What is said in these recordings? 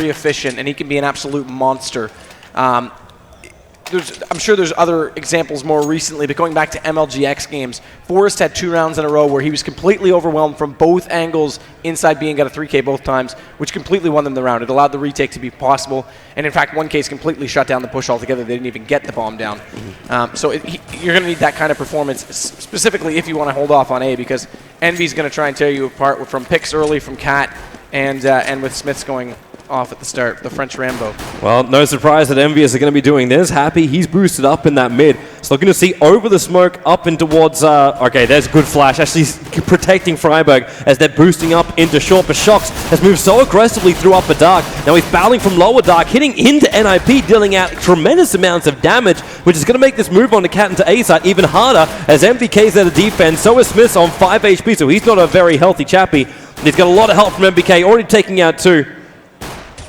very efficient, and he can be an absolute monster. I'm sure there's other examples more recently, but going back to MLGX games, Forrest had 2 rounds in a row where he was completely overwhelmed from both angles inside being got a 3K both times, which completely won them the round. It allowed the retake to be possible, and in fact, one case completely shut down the push altogether. They didn't even get the bomb down. So you're going to need that kind of performance, specifically if you want to hold off on A, because EnVy's going to try and tear you apart from picks early from Cat, and with Smiths going off at the start, the French Rambo. Well, no surprise that EnVyus are going to be doing this. Happy, he's boosted up in that mid. So looking to see over the smoke, up and towards, okay, there's a good flash. Actually protecting Freiburg as they're boosting up into short. But Shox has moved so aggressively through upper dark. Now he's battling from lower dark, hitting into NiP, dealing out tremendous amounts of damage, which is going to make this move on the Cat into A side even harder as MBK's there to defend. So is Smiths on 5 HP, so he's not a very healthy chappy. He's got a lot of help from MBK, already taking out 2.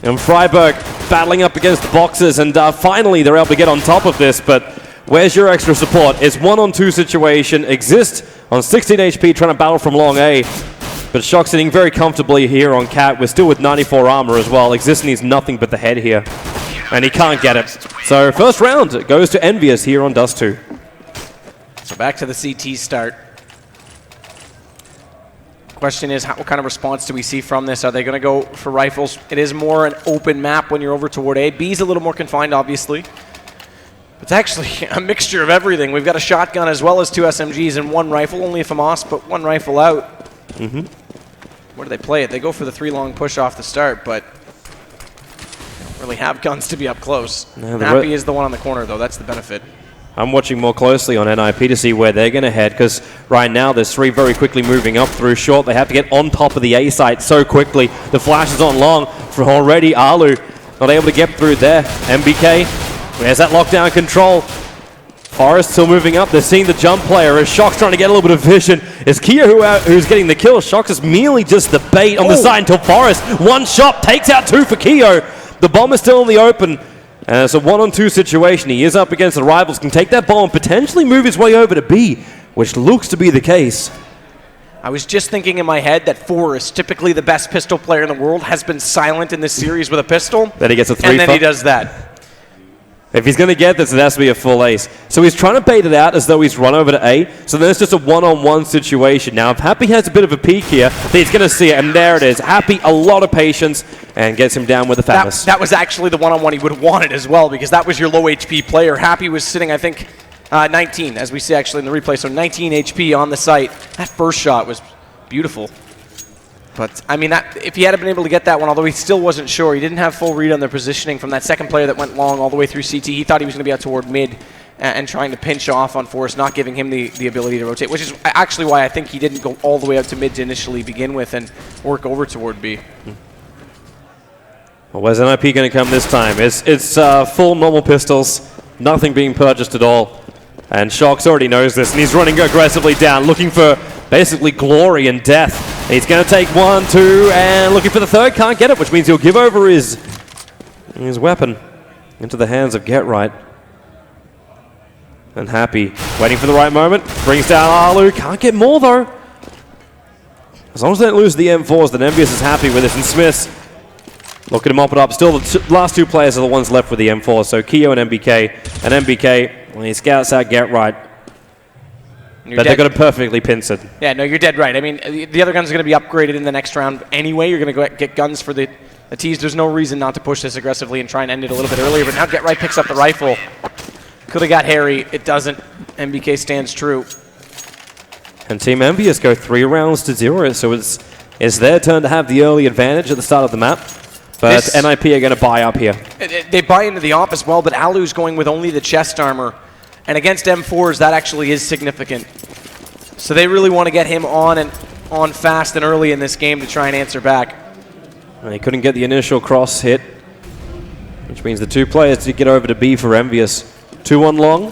And Freiburg battling up against the boxes, and finally they're able to get on top of this, but where's your extra support? It's 1-on-2 situation, Exist on 16 HP trying to battle from long A, but Shox sitting very comfortably here on Cat. We're still with 94 armor as well. Exist needs nothing but the head here, and he can't get it. So first round goes to EnVyus here on Dust2. So back to the CT start. Question is, what kind of response do we see from this? Are they going to go for rifles? It is more an open map when you're over toward A. B's a little more confined, obviously. It's actually a mixture of everything. We've got a shotgun as well as 2 SMGs and 1 rifle, only a FAMAS, but 1 rifle out. Where do they play it? They go for the 3-long push off the start, but don't really have guns to be up close. No, Happy is the one on the corner, though. That's the benefit. I'm watching more closely on NiP to see where they're going to head, because right now there's 3 very quickly moving up through short. They have to get on top of the A site so quickly. The flash is on long for already. Alu not able to get through there. MBK, there's that lockdown control. Forrest still moving up. They're seeing the jump player as Shox trying to get a little bit of vision. It's Kia who's getting the kill. Shox is merely just the bait on the side until Forrest, 1 shot, takes out 2 for Keo. The bomb is still in the open. And it's a 1-on-2 situation. He is up against the rivals, can take that bomb and potentially move his way over to B, which looks to be the case. I was just thinking in my head that Forrest, typically the best pistol player in the world, has been silent in this series with a pistol. Then he gets a 3. And then he does that. If he's going to get this, it has to be a full ace. So he's trying to bait it out as though he's run over to A. So then it's just a 1-on-1 situation. Now, if Happy has a bit of a peek here, he's going to see it. And there it is. Happy, a lot of patience, and gets him down with the FAMAS. That was actually the 1-on-1 he would have wanted as well, because that was your low HP player. Happy was sitting, I think, 19, as we see actually in the replay. So 19 HP on the site. That first shot was beautiful. But, I mean, if he had been able to get that one, although he still wasn't sure, he didn't have full read on their positioning from that second player that went long all the way through CT. He thought he was going to be out toward mid and trying to pinch off on Forrest, not giving him the ability to rotate, which is actually why I think he didn't go all the way out to mid to initially begin with and work over toward B. Well, where's NiP going to come this time? It's full normal pistols, nothing being purchased at all. And Shox already knows this, and he's running aggressively down, looking for basically glory and death. He's going to take 1, 2, and looking for the 3rd. Can't get it, which means he'll give over his weapon into the hands of Get Right. And Happy, waiting for the right moment, brings down Alu. Can't get more, though. As long as they don't lose the M4s, then EnVyus is happy with this. And Smiths looking to mop it up. Still, the last 2 players are the ones left with the M4s, so Keo and MBK. And MBK, when he scouts out Get Right, but they're going to perfectly pinch it. Yeah, no, you're dead right. I mean, the other guns are going to be upgraded in the next round anyway. You're going to get guns for the T's. There's no reason not to push this aggressively and try and end it a little bit earlier. But now Get Right picks up the rifle. Could have got hairy. It doesn't. MBK stands true. And Team EnVyus go 3 rounds to 0. So it's their turn to have the early advantage at the start of the map. But NiP are going to buy up here. They buy into the off as well, but Alu's going with only the chest armor. And against M4s, that actually is significant. So they really want to get him on fast and early in this game to try and answer back. And he couldn't get the initial cross hit, which means the 2 players did get over to B for EnVyus. 2 on long,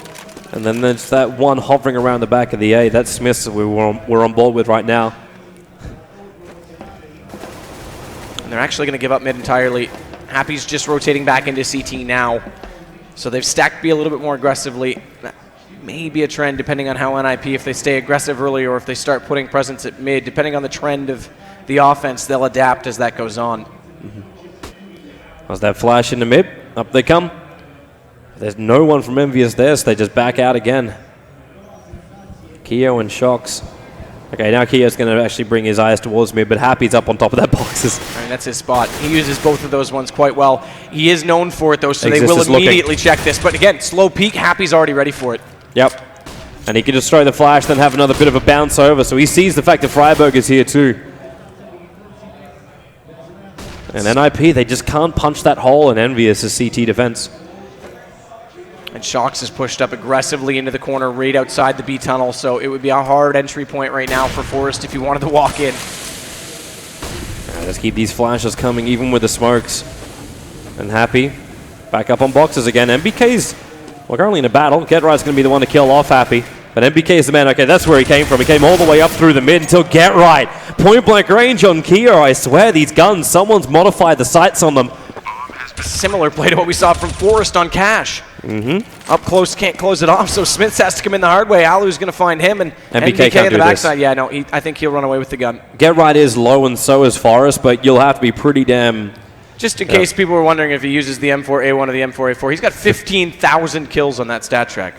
and then there's that 1 hovering around the back of the A. That's Smiths that we're on board with right now. And they're actually going to give up mid entirely. Happy's just rotating back into CT now. So they've stacked B a little bit more aggressively. That may be a trend depending on how NiP, if they stay aggressive early or if they start putting presence at mid. Depending on the trend of the offense, they'll adapt as that goes on. As that flash in the mid, up they come. There's no one from EnVyus there, so they just back out again. Keo and Shox. Okay, now Keo's going to actually bring his eyes towards mid, but Happy's up on top of that boxes. I mean, that's his spot. He uses both of those ones quite well. He is known for it, though, so they will immediately check this. But again, slow peek, Happy's already ready for it. Yep. And he can just throw the flash, then have another bit of a bounce over. So he sees the fact that Freiburg is here too. And NiP, they just can't punch that hole in EnVyus' CT defense. And Shox is pushed up aggressively into the corner right outside the B tunnel, so it would be a hard entry point right now for Forest if you wanted to walk in. Let's keep these flashes coming, even with the smokes. And Happy, back up on boxes again. MBK's, well, currently in a battle. GetRight's going to be the one to kill off Happy. But MBK is the man. Okay, that's where he came from. He came all the way up through the mid until GetRight. Point blank range on Keo. I swear, these guns, someone's modified the sights on them. Similar play to what we saw from Forest on Cash. Up close, can't close it off, so Smith has to come in the hard way. Alu's going to find him, and MBK in the backside. Yeah, no, I think he'll run away with the gun. GetRight is low, and so is Forest, but you'll have to be pretty damn... Just in case people were wondering if he uses the M4A1 or the M4A4, he's got 15,000 kills on that stat track.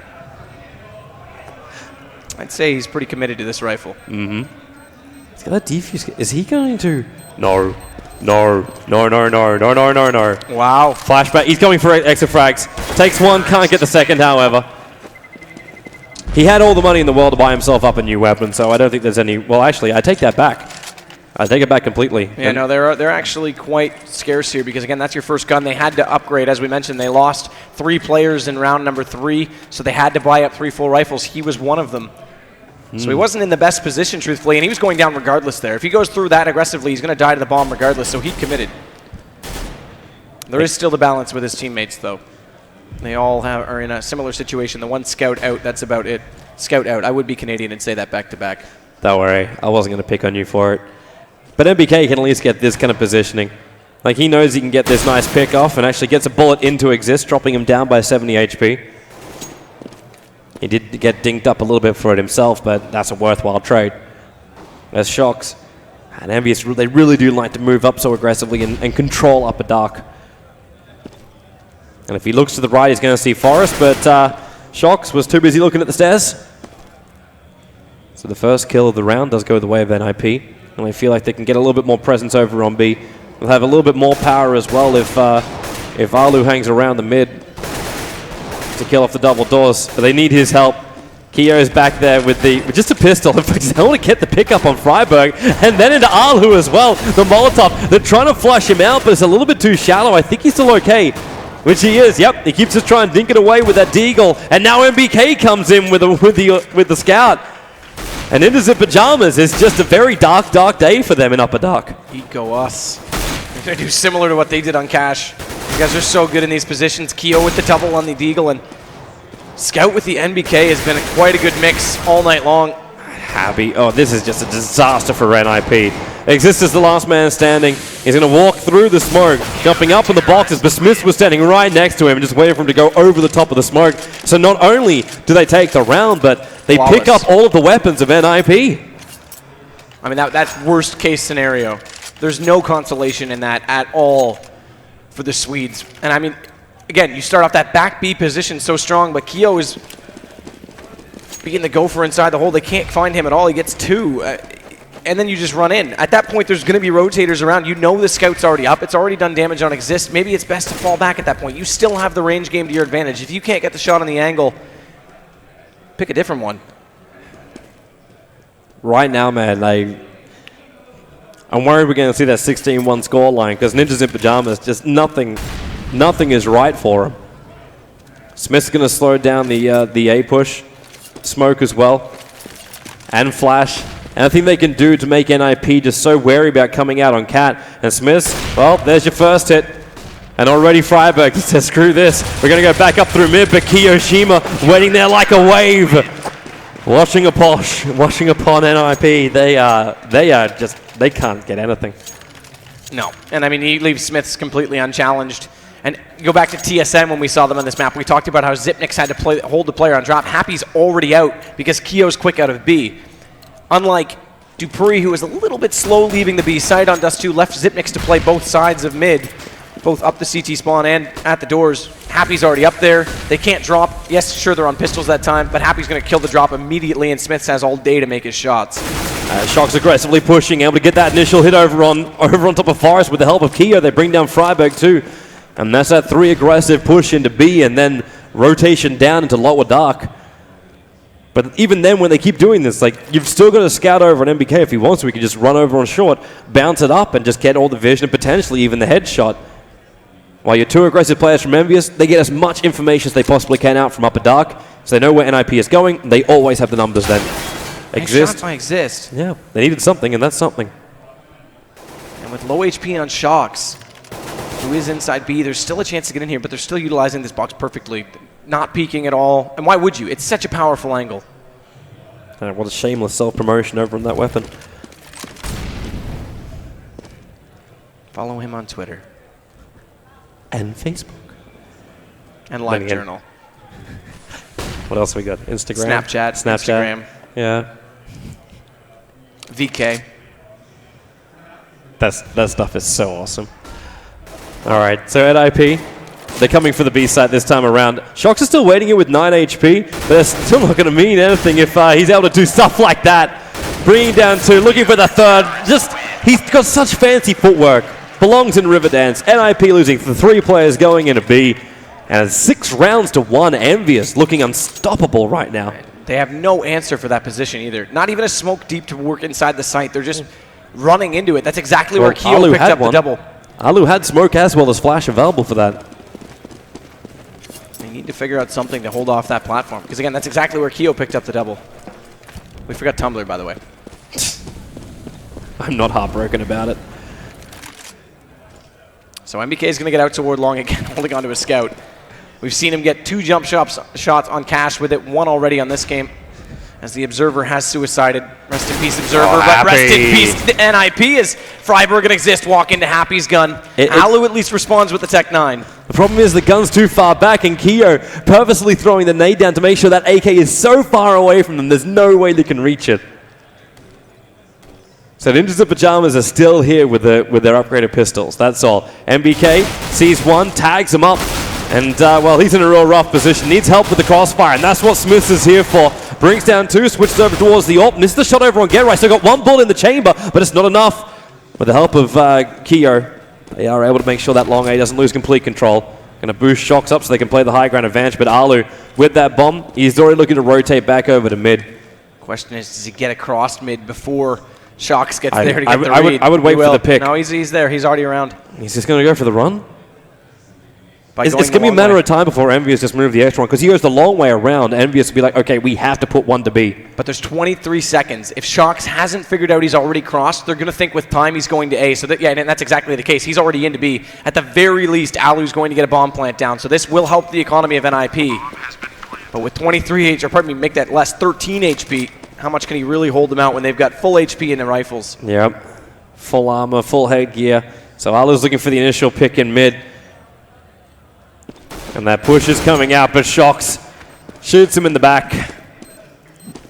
I'd say he's pretty committed to this rifle. He's got a defuse. Is he going to... No. No. Wow. Flashback. He's going for extra frags. Takes one, can't get the second, however. He had all the money in the world to buy himself up a new weapon, so I don't think there's any... Well, actually, I take that back. I take it back completely. Yeah, no, they're actually quite scarce here because, again, that's your first gun. They had to upgrade. As we mentioned, they lost 3 players in round number 3, so they had to buy up 3 full rifles. He was one of them. So he wasn't in the best position, truthfully, and he was going down regardless there. If he goes through that aggressively, he's going to die to the bomb regardless, so he committed. There is still the balance with his teammates, though. They all are in a similar situation. The one scout out, that's about it. Scout out. I would be Canadian and say that back-to-back. Don't worry. I wasn't going to pick on you for it. But MBK can at least get this kind of positioning. Like, he knows he can get this nice pick off and actually gets a bullet into Exist, dropping him down by 70 HP. He did get dinked up a little bit for it himself, but that's a worthwhile trade. There's Shox. And EnVyus, they really do like to move up so aggressively and control upper dark. And if he looks to the right, he's going to see Forest, but Shox was too busy looking at the stairs. So the first kill of the round does go the way of NiP. And they feel like they can get a little bit more presence over on B. They'll have a little bit more power as well if Alu hangs around the mid to kill off the double doors, but they need his help. Keo's back there with just a pistol. In fact, they want to get the pickup on Freiburg, and then into Alu as well. The Molotov, they're trying to flush him out, but it's a little bit too shallow. I think he's still okay, which he is. Yep, he keeps just trying to dink it away with that deagle, and now MBK comes in with the scout. And into the pajamas. It's just a very dark, dark day for them in Upper Dark. Eco us. They're going to do similar to what they did on Cash. You guys are so good in these positions. Keo with the double on the deagle, and Scout with the NBK has been quite a good mix all night long. Happy. Oh, this is just a disaster for NiP. Exist as the last man standing. He's going to walk through the smoke, jumping up in the boxes, but Smith was standing right next to him and just waiting for him to go over the top of the smoke. So not only do they take the round, but they pick up all of the weapons of NiP. I mean, that's worst case scenario. There's no consolation in that at all for the Swedes. And I mean, again, you start off that back B position so strong, but Keo is being the gopher inside the hole. They can't find him at all. He gets 2. And then you just run in. At that point, there's going to be rotators around. You know the scout's already up. It's already done damage on Exist. Maybe it's best to fall back at that point. You still have the range game to your advantage. If you can't get the shot on the angle, pick a different one. Right now, man, I'm worried we're going to see that 16-1 scoreline because Ninjas in Pajamas, just nothing is right for him. Smith's going to slow down the A push, smoke as well, and flash. And I think they can do to make NiP just so wary about coming out on Cat. And Smiths, well, there's your first hit. And already Freiburg says, screw this. We're going to go back up through mid, but Kiyoshima waiting there like a wave. Washing upon NiP. They can't get anything. No. And I mean, he leaves Smiths completely unchallenged. And go back to TSM when we saw them on this map. We talked about how Zipnik's had to hold the player on drop. Happy's already out because Keo's quick out of B. Unlike Dupree, who was a little bit slow leaving the B side on Dust2, left Zipniks to play both sides of mid. both up the CT spawn and at the doors. Happy's already up there. They can't drop. Yes, sure, they're on pistols that time, but Happy's going to kill the drop immediately, and Smiths has all day to make his shots. Shock's aggressively pushing, able to get that initial hit over on top of Forest with the help of Keo. They bring down Freiburg too. And that's that 3 aggressive push into B and then rotation down into lower dark. But even then, when they keep doing this, like, you've still got to scout over an MBK if he wants to. He can just run over on short, bounce it up, and just get all the vision and potentially even the headshot. While your 2 aggressive players from EnVyus, they get as much information as they possibly can out from upper dark, so they know where NiP is going. They always have the numbers then. Shots might exist. Yeah, they needed something, and that's something. And with low HP on Shocks, who is inside B, there's still a chance to get in here, but they're still utilizing this box perfectly. Not peeking at all. And why would you? It's such a powerful angle. What a shameless self-promotion over on that weapon. Follow him on Twitter. And Facebook. And LiveJournal. What else we got? Instagram? Snapchat. Instagram. Yeah. VK. That stuff is so awesome. All right, so at IP, they're coming for the B site this time around. Shocks is still waiting here with 9 HP, but that's still not going to mean anything if he's able to do stuff like that. Bringing down 2, looking for the 3rd. Just, he's got such fancy footwork. Belongs in Riverdance. NiP losing the 3 players going into B. And 6 rounds to 1. EnVyus looking unstoppable right now. They have no answer for that position either. Not even a smoke deep to work inside the site. They're just running into it. That's exactly where Keo picked up the double. Alu had smoke as well as flash available for that. They need to figure out something to hold off that platform. Because again, that's exactly where Keo picked up the double. We forgot Tumblr, by the way. I'm not heartbroken about it. So MBK is going to get out toward long again, holding onto a scout. We've seen him get 2 jump shots on Cash with it, 1 already on this game. As the Observer has suicided. Rest in peace, Observer, but rest in peace NiP as Freiburg and Exist walk into Happy's gun. Alu at least responds with the Tech 9. The problem is the gun's too far back, and Keo purposely throwing the nade down to make sure that AK is so far away from them, there's no way they can reach it. So Ninjas in Pajamas are still here with their upgraded pistols, that's all. MBK sees 1, tags him up, and well, he's in a real rough position. Needs help with the crossfire, and that's what Smiths is here for. Brings down 2, switches over towards the AWP. Misses the shot over on Get-Right. Still got 1 bullet in the chamber, but it's not enough. With the help of Keo, they are able to make sure that long A doesn't lose complete control. Going to boost Shocks up so they can play the high ground advantage, but Alu, with that bomb, he's already looking to rotate back over to mid. Question is, does he get across mid before Shocks gets there to get the read? I would wait for the pick. No, he's there. He's already around. He's just going to go for the run? It's going to be a matter of time before EnVyus just move the extra one, because he goes the long way around. EnVyus will be like, okay, we have to put 1 to B. But there's 23 seconds. If Shocks hasn't figured out he's already crossed, they're going to think with time he's going to A. So yeah, and that's exactly the case. He's already into B. At the very least, Alu's going to get a bomb plant down. So this will help the economy of NiP. But with 23 HP, or pardon me, make that less 13 HP, how much can he really hold them out when they've got full HP in their rifles? Yep. Full armor, full headgear. So Alu's looking for the initial pick in mid. And that push is coming out, but Shocks shoots him in the back.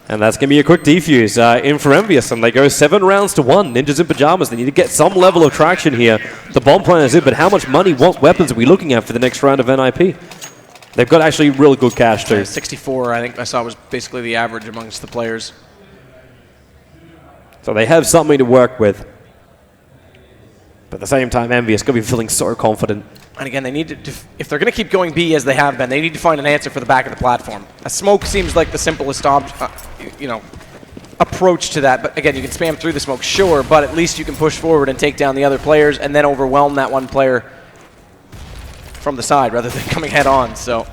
And that's going to be a quick defuse in for EnVyus, and they go 7 rounds to 1. Ninjas in Pajamas, they need to get some level of traction here. The bomb plan is in, but how much money, what weapons are we looking at for the next round of NiP? They've got actually really good cash too. 64, I think I saw, was basically the average amongst the players. So they have something to work with. But at the same time, EnVyus going to be feeling so confident. And again, they need to, if they're going to keep going B as they have been, they need to find an answer for the back of the platform. A smoke seems like the simplest approach to that. But again, you can spam through the smoke, sure, but at least you can push forward and take down the other players and then overwhelm that one player from the side rather than coming head on. So,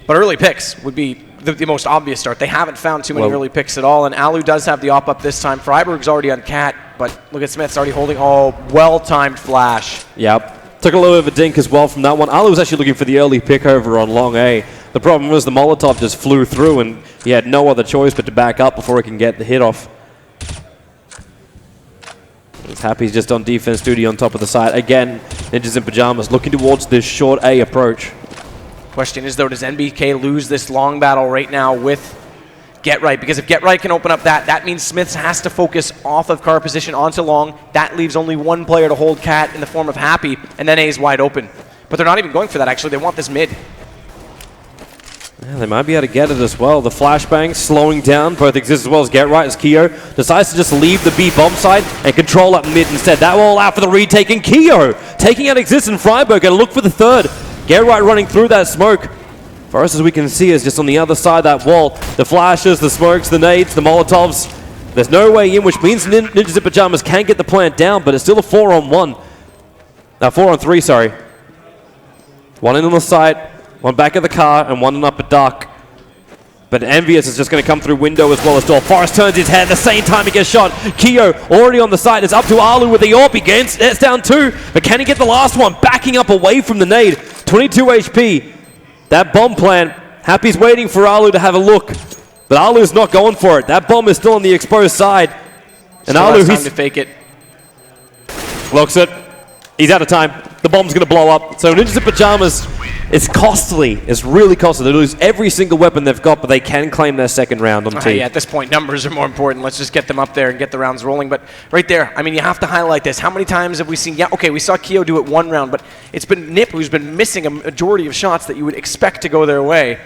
But early picks would be the most obvious start. They haven't found too many early picks at all, and Alu does have the AWP up this time. Freiburg's already on Cat, but look at Smith's already holding. Oh, well-timed flash. Yep. Took a little bit of a dink as well from that one. Alu was actually looking for the early pick over on long A. The problem was the Molotov just flew through, and he had no other choice but to back up before he can get the hit off. He's happy he's just on defense duty on top of the side. Again, Ninjas in Pajamas looking towards this short A approach. Question is, though, does NBK lose this long battle right now with Get Right, because if Get Right can open up that means Smiths has to focus off of car position onto long. That leaves only one player to hold Cat in the form of Happy, and then A is wide open. But they're not even going for that, actually. They want this mid. Yeah, they might be able to get it as well. The flashbang slowing down both Exist as well as Get Right as Keo decides to just leave the B bomb site and control up mid instead. That will allow for the retake, and Keo taking out Exist and Freiburg and look for the third. Get Right running through that smoke. For us, as we can see, is just on the other side of that wall. The flashes, the smokes, the nades, the molotovs. There's no way in, which means Ninjas in Pajamas can get the plant down, but it's still a 4-on-1. 4-on-3, sorry. One in on the site, one back at the car, and one in up at dark. But EnVyus is just going to come through window as well as door. Forrest turns his head at the same time he gets shot. Keo already on the site. It's up to Alu with the AWP again. It's down 2, but can he get the last one? Backing up away from the nade. 22 HP. That bomb plant, Happy's waiting for Alu to have a look. But Alu's not going for it. That bomb is still on the exposed side. And Still Alu, has time to fake it. Looks it. He's out of time. The bomb's going to blow up. So Ninjas in Pajamas, it's costly. It's really costly. They lose every single weapon they've got, but they can claim their second round on T. Yeah, at this point, numbers are more important. Let's just get them up there and get the rounds rolling. But right there, I mean, you have to highlight this. How many times have we seen... Yeah, okay, we saw Keo do it one round, but it's been NiP who's been missing a majority of shots that you would expect to go their way.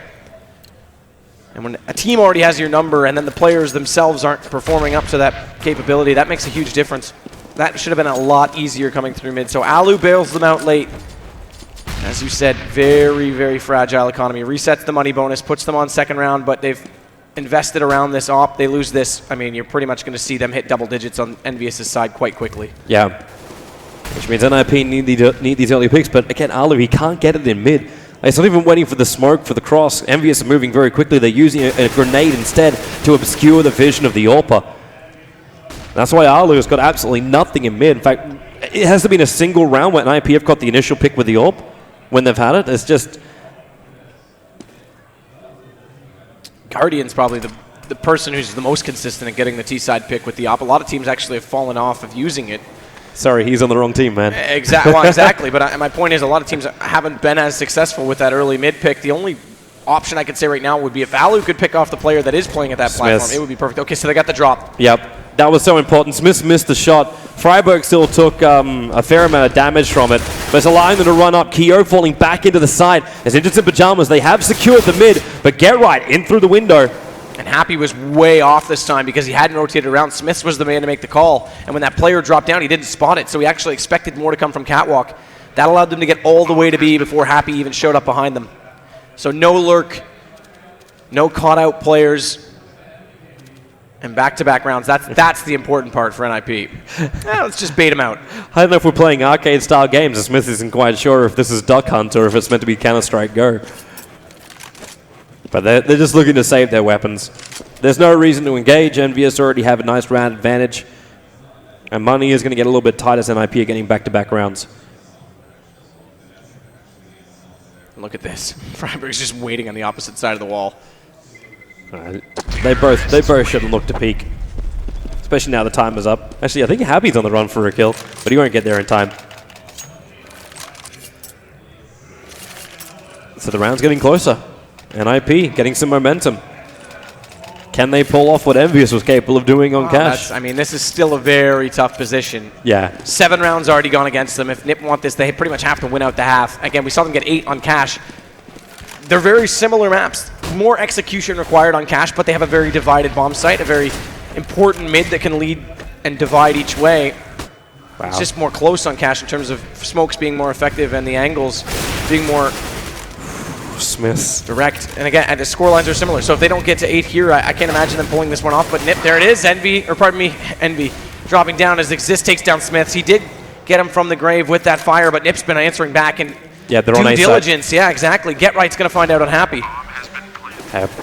And when a team already has your number and then the players themselves aren't performing up to that capability, that makes a huge difference. That should have been a lot easier coming through mid. So Alu bails them out late. As you said, very, very fragile economy. Resets the money bonus, puts them on second round, but they've invested around this op. They lose this. I mean, you're pretty much going to see them hit double digits on EnVyus' side quite quickly. Yeah. Which means NiP need these early picks, but again, Alu, he can't get it in mid. It's not even waiting for the smoke, for the cross. EnVyus are moving very quickly. They're using a grenade instead to obscure the vision of the AWPer. That's why Alu has got absolutely nothing in mid. In fact, it hasn't been a single round where NiP have got the initial pick with the AWP when they've had it. It's just... Guardian's probably the person who's the most consistent at getting the T-side pick with the AWP. A lot of teams actually have fallen off of using it. Sorry, he's on the wrong team, man. Well, exactly. But my point is a lot of teams haven't been as successful with that early mid pick. The only option I could say right now would be if Alu could pick off the player that is playing at that platform, it would be perfect. Okay, so they got the drop. Yep. That was so important. Smith missed the shot. Freiburg still took a fair amount of damage from it, but it's allowing them to run up. Keo falling back into the side. As Ninjas in Pajamas, they have secured the mid, but Get Right in through the window. And Happy was way off this time because he hadn't rotated around. Smiths was the man to make the call, and when that player dropped down, he didn't spot it, so he actually expected more to come from Catwalk. That allowed them to get all the way to B before Happy even showed up behind them. So no lurk, no caught-out players, and back-to-back rounds. That's the important part for NiP. Let's just bait him out. I don't know if we're playing arcade-style games, and Smith isn't quite sure if this is Duck Hunt or if it's meant to be Counter-Strike Go. But they're just looking to save their weapons. There's no reason to engage. EnVyus already have a nice round advantage. And money is going to get a little bit tight as NiP are getting back-to-back rounds. Look at this. Freiburg's just waiting on the opposite side of the wall. They both shouldn't look to peek. Especially now the time is up. Actually, I think Happy's on the run for a kill, but he won't get there in time. So the round's getting closer. NiP getting some momentum. Can they pull off what EnVyus was capable of doing on Cash? I mean, this is still a very tough position. Yeah. 7 rounds already gone against them. If NiP want this, they pretty much have to win out the half. Again, we saw them get 8 on Cash. They're very similar maps. More execution required on Cash, but they have a very divided bomb site, a very important mid that can lead and divide each way. Wow. It's just more close on Cash in terms of smokes being more effective and the angles being more Smith direct. And again, and the score lines are similar. So if they don't get to 8 here, I can't imagine them pulling this one off. But NiP, there it is. EnVy dropping down as Exist takes down Smiths. He did get him from the grave with that fire, but NiP's been answering back and yeah, they're on due diligence. Yeah, exactly. Get Right's going to find out on Happy.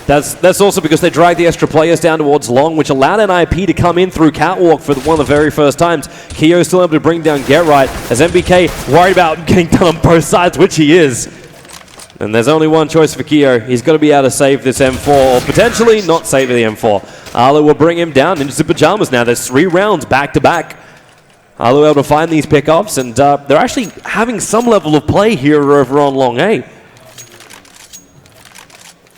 That's also because they dragged the extra players down towards long, which allowed NiP to come in through Catwalk for one of the very first times. Keo still able to bring down Get Right as MBK worried about getting done on both sides, which he is. And there's only one choice for Keo. He's got to be able to save this M4, or potentially not save the M4. Alu will bring him down into Pajamas now. There's 3 rounds back-to-back. Alu able to find these pickups, and they're actually having some level of play here over on long A.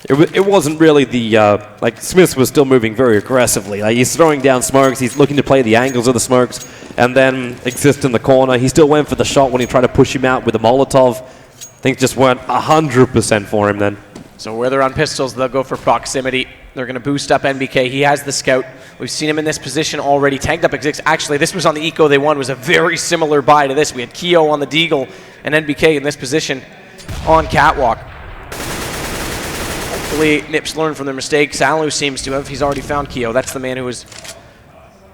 It wasn't really the, like, Smith was still moving very aggressively. Like, he's throwing down smokes, he's looking to play the angles of the smokes, and then exist in the corner. He still went for the shot when he tried to push him out with a Molotov. Things just weren't 100% for him then. So where they're on pistols, they'll go for proximity. They're going to boost up NBK. He has the scout. We've seen him in this position already. Tanked up Exist. Actually, this was on the eco they won. Was a very similar buy to this. We had Keo on the Deagle and NBK in this position on Catwalk. Hopefully, NiP's learned from their mistakes. Alu seems to have. He's already found Keo. That's the man who was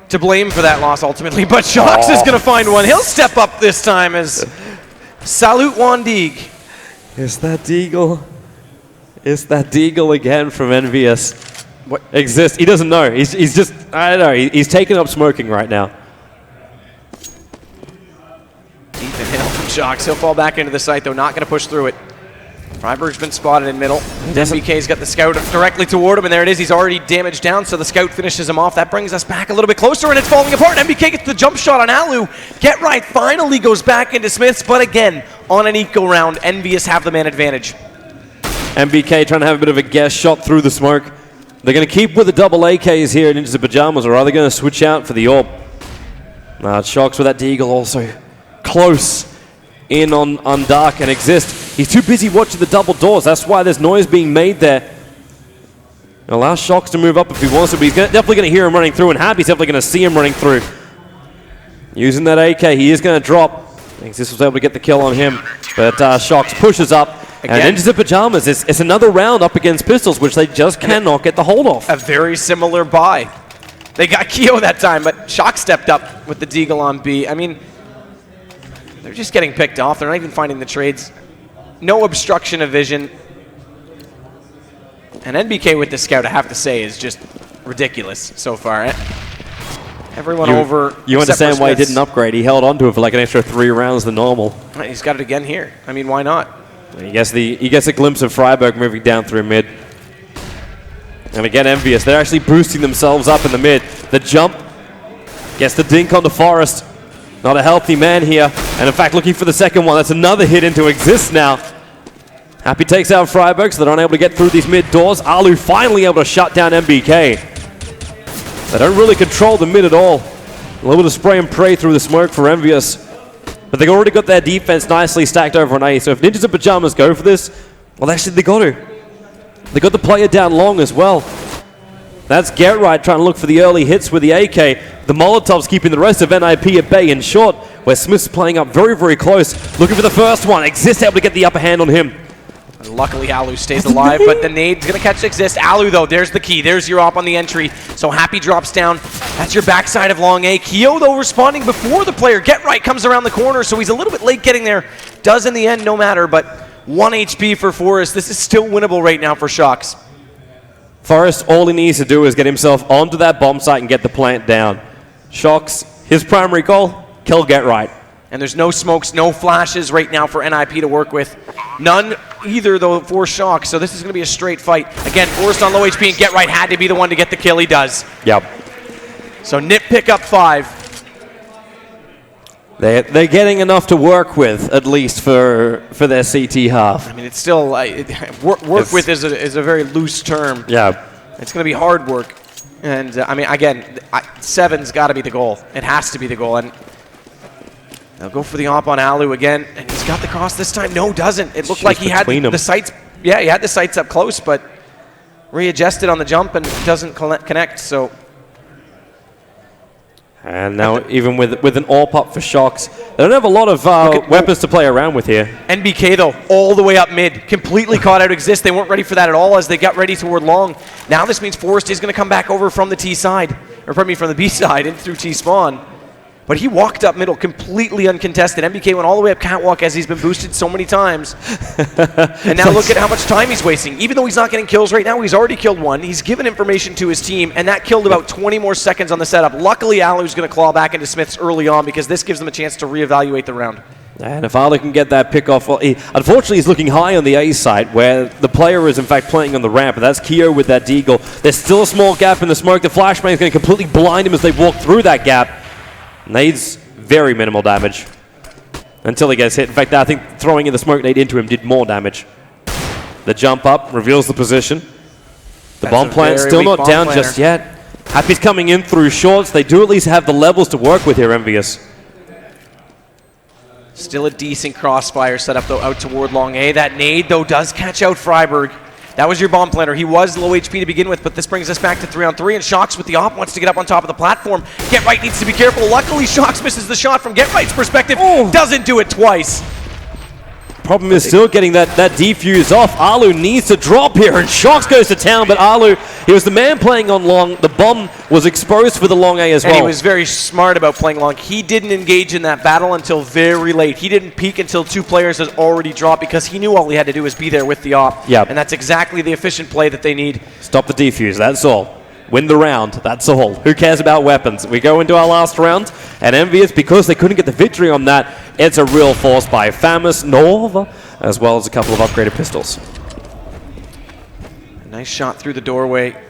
to blame for that loss ultimately. But Shox is going to find one. He'll step up this time as Salute Wandig. Is that Deagle? Is that Deagle again from EnVyus? What exists? He doesn't know. He's just, I don't know, he's taking up smoking right now. Deep inhale from Shox. He'll fall back into the site though, not going to push through it. Freiberg's been spotted in middle. NBK's got the scout directly toward him, and there it is. He's already damaged down, so the scout finishes him off. That brings us back a little bit closer, and it's falling apart. NBK gets the jump shot on Alu. Get Right finally goes back into Smiths, but again, on an eco round, EnVyus have the man advantage. NBK trying to have a bit of a guess shot through the smoke. They're going to keep with the double AKs here in Ninjas of Pajamas, or are they going to switch out for the AWP? Shox with that Deagle also close in on Dark and Exist. He's too busy watching the double doors. That's why there's noise being made there. Allow Shox to move up if he wants to, but he's definitely going to hear him running through, and Happy's definitely going to see him running through. Using that AK, he is going to drop. Exist was able to get the kill on him, but Shox pushes up. Again, and Ninjas of Pajamas, it's another round up against pistols, which they just cannot get the hold of. A very similar buy. They got Keo that time, but Shox stepped up with the Deagle on B. I mean, they're just getting picked off. They're not even finding the trades. No obstruction of vision. And NBK with the scout, I have to say, is just ridiculous so far. Everyone over. You understand why he didn't upgrade. He held on to it for like an extra 3 rounds than normal. He's got it again here. I mean, why not? He gets a glimpse of Freiberg moving down through mid. And again, EnVyus. They're actually boosting themselves up in the mid. The jump gets the dink on the Forest. Not a healthy man here. And in fact, looking for the second one. That's another hit into Exist now. Happy takes out Freiberg, so they're unable to get through these mid doors. Alu finally able to shut down NBK. They don't really control the mid at all. A little bit of spray and pray through the smoke for EnVyus. But they've already got their defense nicely stacked over on A. So if Ninjas of Pajamas go for this, well, actually they got to. They got the player down long as well. That's Get Right trying to look for the early hits with the AK. The Molotov's keeping the rest of NiP at bay in short, where Smith's playing up very, very close. Looking for the first one. Exist able to get the upper hand on him. Luckily, Alu stays alive, but the nade's going to catch Exist. Alu, though, there's the key. There's your op on the entry. So Happy drops down. That's your backside of long A. Keo, though, responding before the player. Get Right comes around the corner, so he's a little bit late getting there. Does in the end, no matter, but 1 HP for Forrest. This is still winnable right now for Shox. Forrest, all he needs to do is get himself onto that bomb site and get the plant down. Shox, his primary goal, kill Get Right. And there's no smokes, no flashes right now for NiP to work with. None either, though, for Shox. So this is going to be a straight fight. Again, Forrest on low HP, and Get Right had to be the one to get the kill. He does. Yep. So NiP pick up 5. They're getting enough to work with, at least for their CT half. I mean, it's still work with is a very loose term. Yeah. It's going to be hard work. And, I mean, again, 7's got to be the goal. It has to be the goal. And they'll go for the op on Alu again, and he's got the cross this time. No, doesn't. It looked like he had the sights. Yeah, he had the sights up close, but readjusted on the jump and doesn't connect. So, and now even with an AWP up for Shox, they don't have a lot of weapons to play around with here. NBK though, all the way up mid, completely caught out Exist. They weren't ready for that at all as they got ready toward long. Now this means Forrest is going to come back over from the T side, or pardon me, from the B side in through T spawn. But he walked up middle completely uncontested. NBK went all the way up Catwalk as he's been boosted so many times. And now look at how much time he's wasting. Even though he's not getting kills right now, he's already killed 1. He's given information to his team, and that killed about 20 more seconds on the setup. Luckily, Alu's going to claw back into Smiths early on because this gives them a chance to reevaluate the round. And if Alu can get that pick off, well, unfortunately he's looking high on the A side where the player is in fact playing on the ramp, and that's Keo with that Deagle. There's still a small gap in the smoke. The flashbang is going to completely blind him as they walk through that gap. Nades very minimal damage until he gets hit. In fact, I think throwing in the smoke nade into him did more damage. The jump up reveals the position. The That's bomb a plant very still weak not bomb down planner. just yet. Happy's coming in through shorts. They do at least have the levels to work with here, EnVyus. Still a decent crossfire setup, though, out toward long A. That nade, though, does catch out Freiburg. That was your bomb planner. He was low HP to begin with, but this brings us back to 3-on-3, and Shox with the op wants to get up on top of the platform. Get Right needs to be careful. Luckily, Shox misses the shot from Get Right's perspective. Oh. Doesn't do it twice. Problem is still getting that defuse off. Alu needs to drop here, and Shox goes to town, but Alu, he was the man playing on long. The bomb was exposed for the long A as well. And he was very smart about playing long. He didn't engage in that battle until very late. He didn't peek until 2 players had already dropped because he knew all he had to do was be there with the op. Yep. And that's exactly the efficient play that they need. Stop the defuse, that's all. Win the round, that's all. Who cares about weapons? We go into our last round, and EnVyus, because they couldn't get the victory on that, it's a real force by Famous, Nova, as well as a couple of upgraded pistols. A nice shot through the doorway.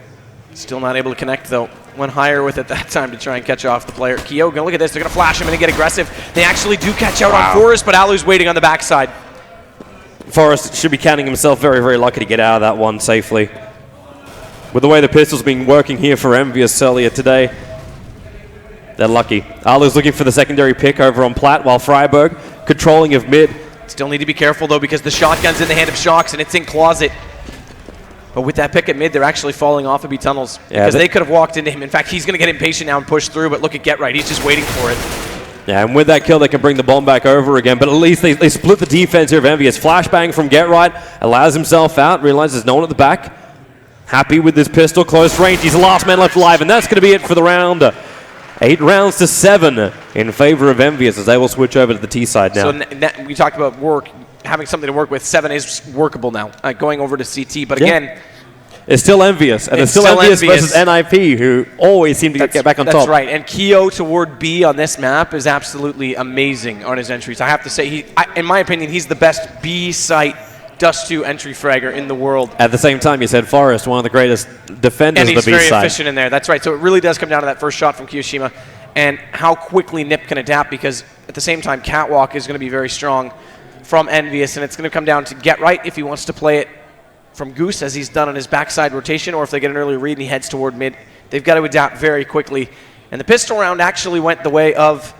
Still not able to connect, though. Went higher with it that time to try and catch off the player. Kyo, gonna look at this. They're gonna flash him and get aggressive. They actually do catch out on Forrest, but Alu's waiting on the backside. Forrest should be counting himself very, very lucky to get out of that one safely. With the way the pistol's been working here for EnVyus earlier today, they're lucky. Alu's looking for the secondary pick over on Plat, while Freiburg controlling of mid. Still need to be careful, though, because the shotgun's in the hand of Shox, and it's in closet. But with that pick at mid, they're actually falling off of B tunnels. Yeah, because they could have walked into him. In fact, he's going to get impatient now and push through, but look at Get Right. He's just waiting for it. Yeah, and with that kill, they can bring the bomb back over again, but at least they split the defense here of EnVyus. Flashbang from Get Right, allows himself out, realizes no one at the back. Happy with this pistol, close range. He's the last man left alive, and that's going to be it for the round. 8 rounds to 7 in favor of EnVyus as they will switch over to the T side now. So we talked about having something to work with. 7 is workable now, going over to CT. But again, it's still EnVyus, and it's still EnVyus versus NiP, who always seem to get back on top. That's right, and Kyo toward B on this map is absolutely amazing on his entries. I have to say, in my opinion, he's the best B site Dust2 entry fragger in the world. At the same time, you said Forrest, one of the greatest defenders of the B side. And he's very efficient in there. That's right. So it really does come down to that first shot from Kiyoshima and how quickly NiP can adapt, because at the same time, Catwalk is going to be very strong from EnVyus, and it's going to come down to Get Right if he wants to play it from Goose, as he's done on his backside rotation, or if they get an early read and he heads toward mid. They've got to adapt very quickly. And the pistol round actually went the way of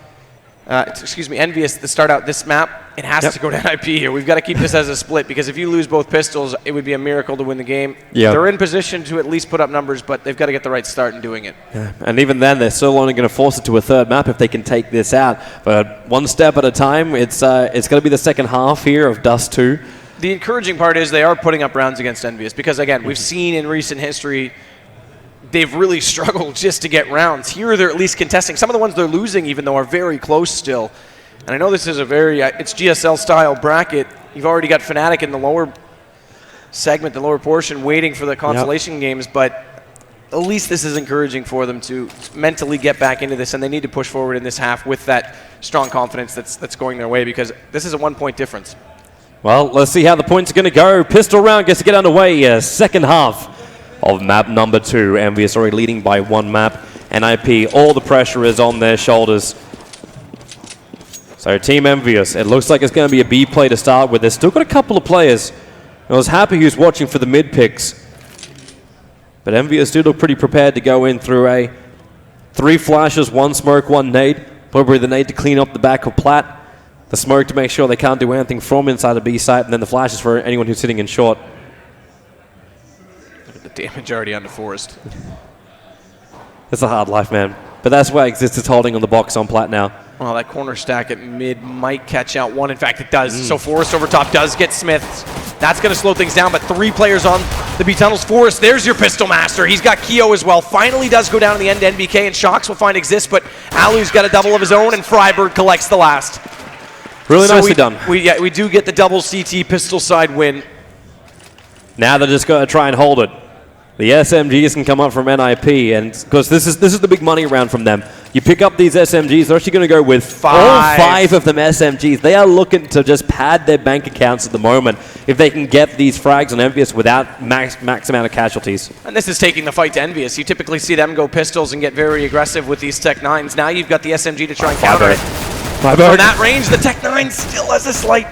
EnVyus to start out this map. It has to go to NiP here. We've got to keep this as a split, because if you lose both pistols, it would be a miracle to win the game. They're in position to at least put up numbers, but they've got to get the right start in doing it. Yeah. And even then, they're still only going to force it to a third map if they can take this out. But one step at a time, it's going to be the second half here of Dust2. The encouraging part is they are putting up rounds against EnVyus, because, again, we've seen in recent history they've really struggled just to get rounds. Here they're at least contesting. Some of the ones they're losing, even though, are very close still. And I know this is a very, it's GSL-style bracket. You've already got Fnatic in the lower segment, the lower portion, waiting for the consolation games, but at least this is encouraging for them to mentally get back into this, and they need to push forward in this half with that strong confidence that's going their way, because this is a 1-point difference. Well, let's see how the points are going to go. Pistol round gets to get underway. Second half of map number 2. EnVyus already leading by 1 map. NiP, all the pressure is on their shoulders. So Team EnVyus, it looks like it's going to be a B play to start with. They've still got a couple of players. I was happy who's watching for the mid picks. But EnVyus do look pretty prepared to go in through a 3 flashes, 1 smoke, 1 nade. Probably the nade to clean up the back of Plat. The smoke to make sure they can't do anything from inside the B site, and then the flashes for anyone who's sitting in short. Look at the damage already on the Forest. It's a hard life, man. But that's why Exist is holding on the box on Plat now. Well, that corner stack at mid might catch out one. In fact, it does. So Forrest over top does get Smith. That's going to slow things down, but 3 players on the B tunnels. Forrest, there's your pistol master. He's got Kyo as well. Finally does go down in the end to NBK, and Shox will find Exist, but Alu's got a double of his own, and Freiburg collects the last. Really nicely done. We do get the double CT pistol side win. Now they're just going to try and hold it. The SMGs can come up from NiP, and because this is the big money round from them. You pick up these SMGs, they're actually going to go with all 5 of them SMGs. They are looking to just pad their bank accounts at the moment if they can get these frags on EnVyus without max amount of casualties. And this is taking the fight to EnVyus. You typically see them go pistols and get very aggressive with these Tech 9s. Now you've got the SMG to try and counter it. From that range, the Tech 9 still has a slight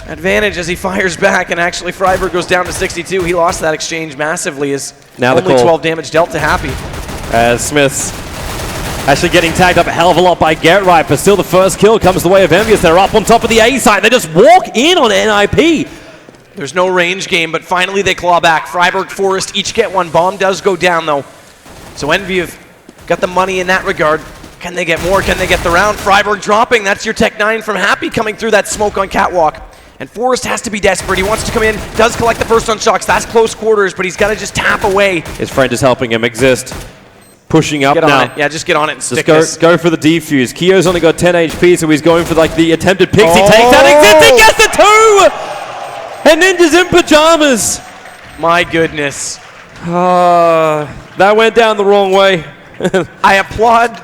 Advantage as he fires back, and actually Freiburg goes down to 62. He lost that exchange massively as now only 12 damage dealt to Happy. As Smith's actually getting tagged up a hell of a lot by GetRight, but still the first kill comes the way of EnVyus. They're up on top of the A side. They just walk in on NiP. There's no range game, but finally they claw back. Freiburg, Forest each get one. Bomb does go down, though. So EnVyus got the money in that regard. Can they get more? Can they get the round? Freiburg dropping. That's your Tech 9 from Happy coming through that smoke on Catwalk. And Forest has to be desperate. He wants to come in, does collect the first on shocks. That's close quarters, but he's got to just tap away. His friend is helping him exist. Pushing up get on now. it. Yeah, just get on it and stick just go for the defuse. Kyo's only got 10 HP, so he's going for like the attempted picks. He takes that exist. He gets the 2! And Ninja's in pajamas. My goodness. That went down the wrong way. I applaud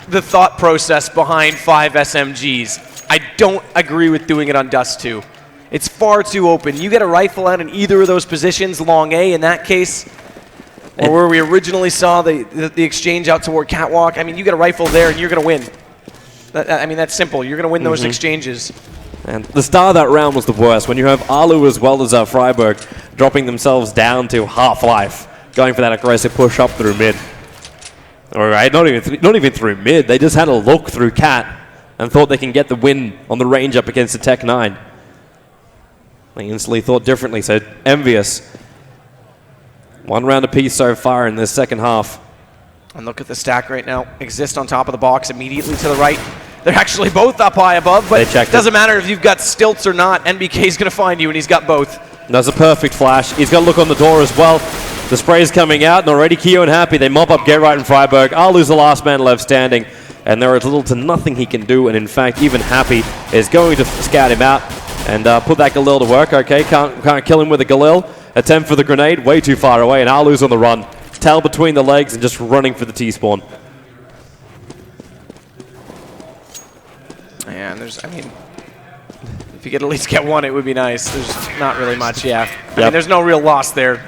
the thought process behind 5 SMGs. I don't agree with doing it on Dust2. It's far too open. You get a rifle out in either of those positions, long A in that case, or where we originally saw the exchange out toward Catwalk. I mean, you get a rifle there and you're going to win. I mean, that's simple. You're going to win those exchanges. And the start of that round was the worst. When you have Alu as well as Freiburg dropping themselves down to half-life, going for that aggressive push up through mid. All right, not even through mid. They just had a look through Cat and thought they can get the win on the range up against the Tech 9. They instantly thought differently. So EnVyus, 1 round apiece so far in this second half. And look at the stack right now. Exist on top of the box immediately to the right. They're actually both up high above, but it doesn't matter if you've got stilts or not. NBK's going to find you, and he's got both. That's a perfect flash. He's got to look on the door as well. The spray's coming out, and already Kyo and Happy, they mop up GetRight and Freiburg. Alu's the last man left standing, and there is little to nothing he can do, and in fact, even Happy is going to scout him out and put that Galil to work. Okay, can't kill him with a Galil. Attempt for the grenade, way too far away, and Alu's on the run. Tail between the legs and just running for the T-spawn. And I mean, if you could at least get one, it would be nice. There's not really much, yeah. I mean, there's no real loss there.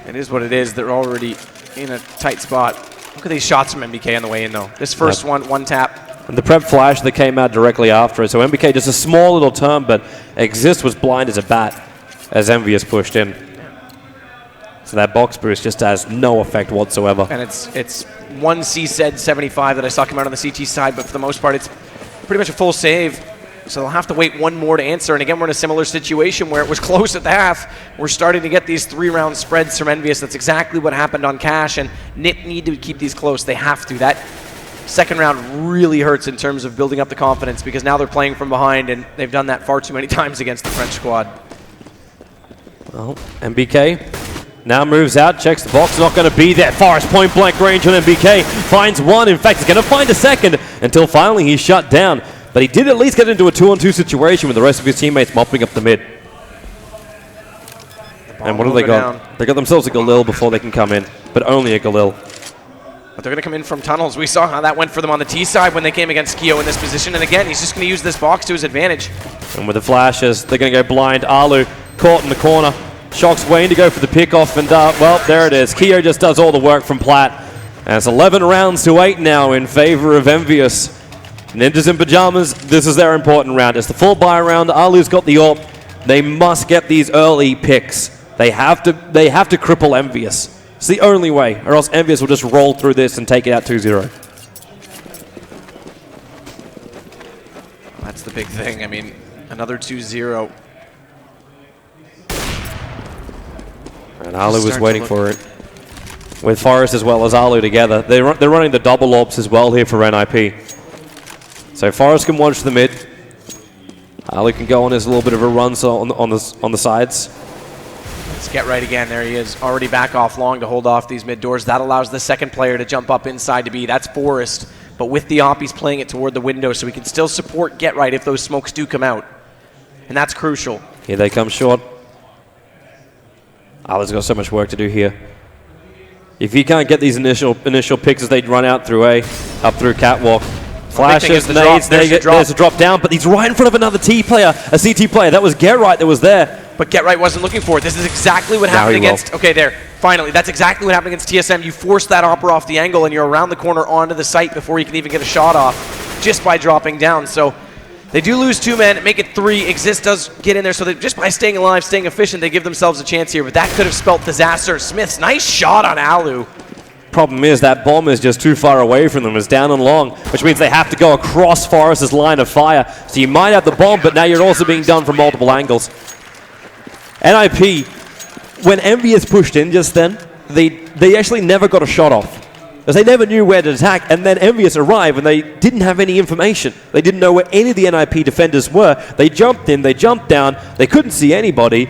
It is what it is. They're already in a tight spot. Look at these shots from MBK on the way in, though. This first one tap. And the prep flash that came out directly after it. So MBK, just a small little turn, but Exist was blind as a bat as EnVyus pushed in. So that box boost just has no effect whatsoever. And it's one C-Sed 75 that I saw come out on the CT side, but for the most part, it's pretty much a full save. So they'll have to wait one more to answer. And again, we're in a similar situation where it was close at the half. We're starting to get these 3-round spreads from EnVyus. That's exactly what happened on Cash, and NiP need to keep these close. They have to. That second round really hurts in terms of building up the confidence because now they're playing from behind, and they've done that far too many times against the French squad. Well, MBK now moves out, checks the box, not going to be there. Forest point blank range on MBK, finds one. In fact, he's going to find a second until finally he's shut down. But he did at least get into a 2-on-2 situation with the rest of his teammates mopping up the mid. And what have they got? Down. They got themselves a Galil before they can come in, but only a Galil. But they're going to come in from tunnels. We saw how that went for them on the T side when they came against Kyo in this position. And again, he's just going to use this box to his advantage. And with the flashes, they're going to go blind. Alu caught in the corner. Shocks Wayne to go for the pickoff, and well, there it is. Kyo just does all the work from Platt. And it's 11 rounds to 8 now in favor of EnVyus. Ninjas in pajamas, this is their important round. It's the full buy round. Alu's got the AWP. They must get these early picks. They have to cripple EnVyus. It's the only way, or else EnVyus will just roll through this and take it out 2-0. That's the big thing. I mean, another 2-0. And Alu was waiting for it. With Forest as well as Alu together. They're running the double AWPs as well here for NiP. So Forest can watch the mid. Alu can go on his little bit of a run on the sides. Let's get right again. There he is. Already back off long to hold off these mid doors. That allows the second player to jump up inside to B. That's Forest. But with the AWP, he's playing it toward the window so he can still support Get Right if those smokes do come out. And that's crucial. Here they come short. Alu's got so much work to do here. If he can't get these initial picks as they run out through A, up through Catwalk, flashes, nades, there's a drop down, but he's right in front of another T player, a CT player. That was Get Right that was there. But Get Right wasn't looking for it. This is exactly what happened against... Okay, there. Finally. That's exactly what happened against TSM. You force that Opera off the angle, and you're around the corner onto the site before you can even get a shot off, just by dropping down. So They do lose 2 men, make it 3. Exist does get in there, so just by staying alive, staying efficient, they give themselves a chance here. But that could have spelt disaster. Smith's nice shot on Alu. Problem is that bomb is just too far away from them. It's down and long, which means they have to go across Forrest's line of fire. So you might have the bomb, but now you're also being done from multiple angles. NiP, when EnVyus pushed in just then, they actually never got a shot off. Because they never knew where to attack, and then EnVyus arrived and they didn't have any information. They didn't know where any of the NiP defenders were. They jumped in, they jumped down, they couldn't see anybody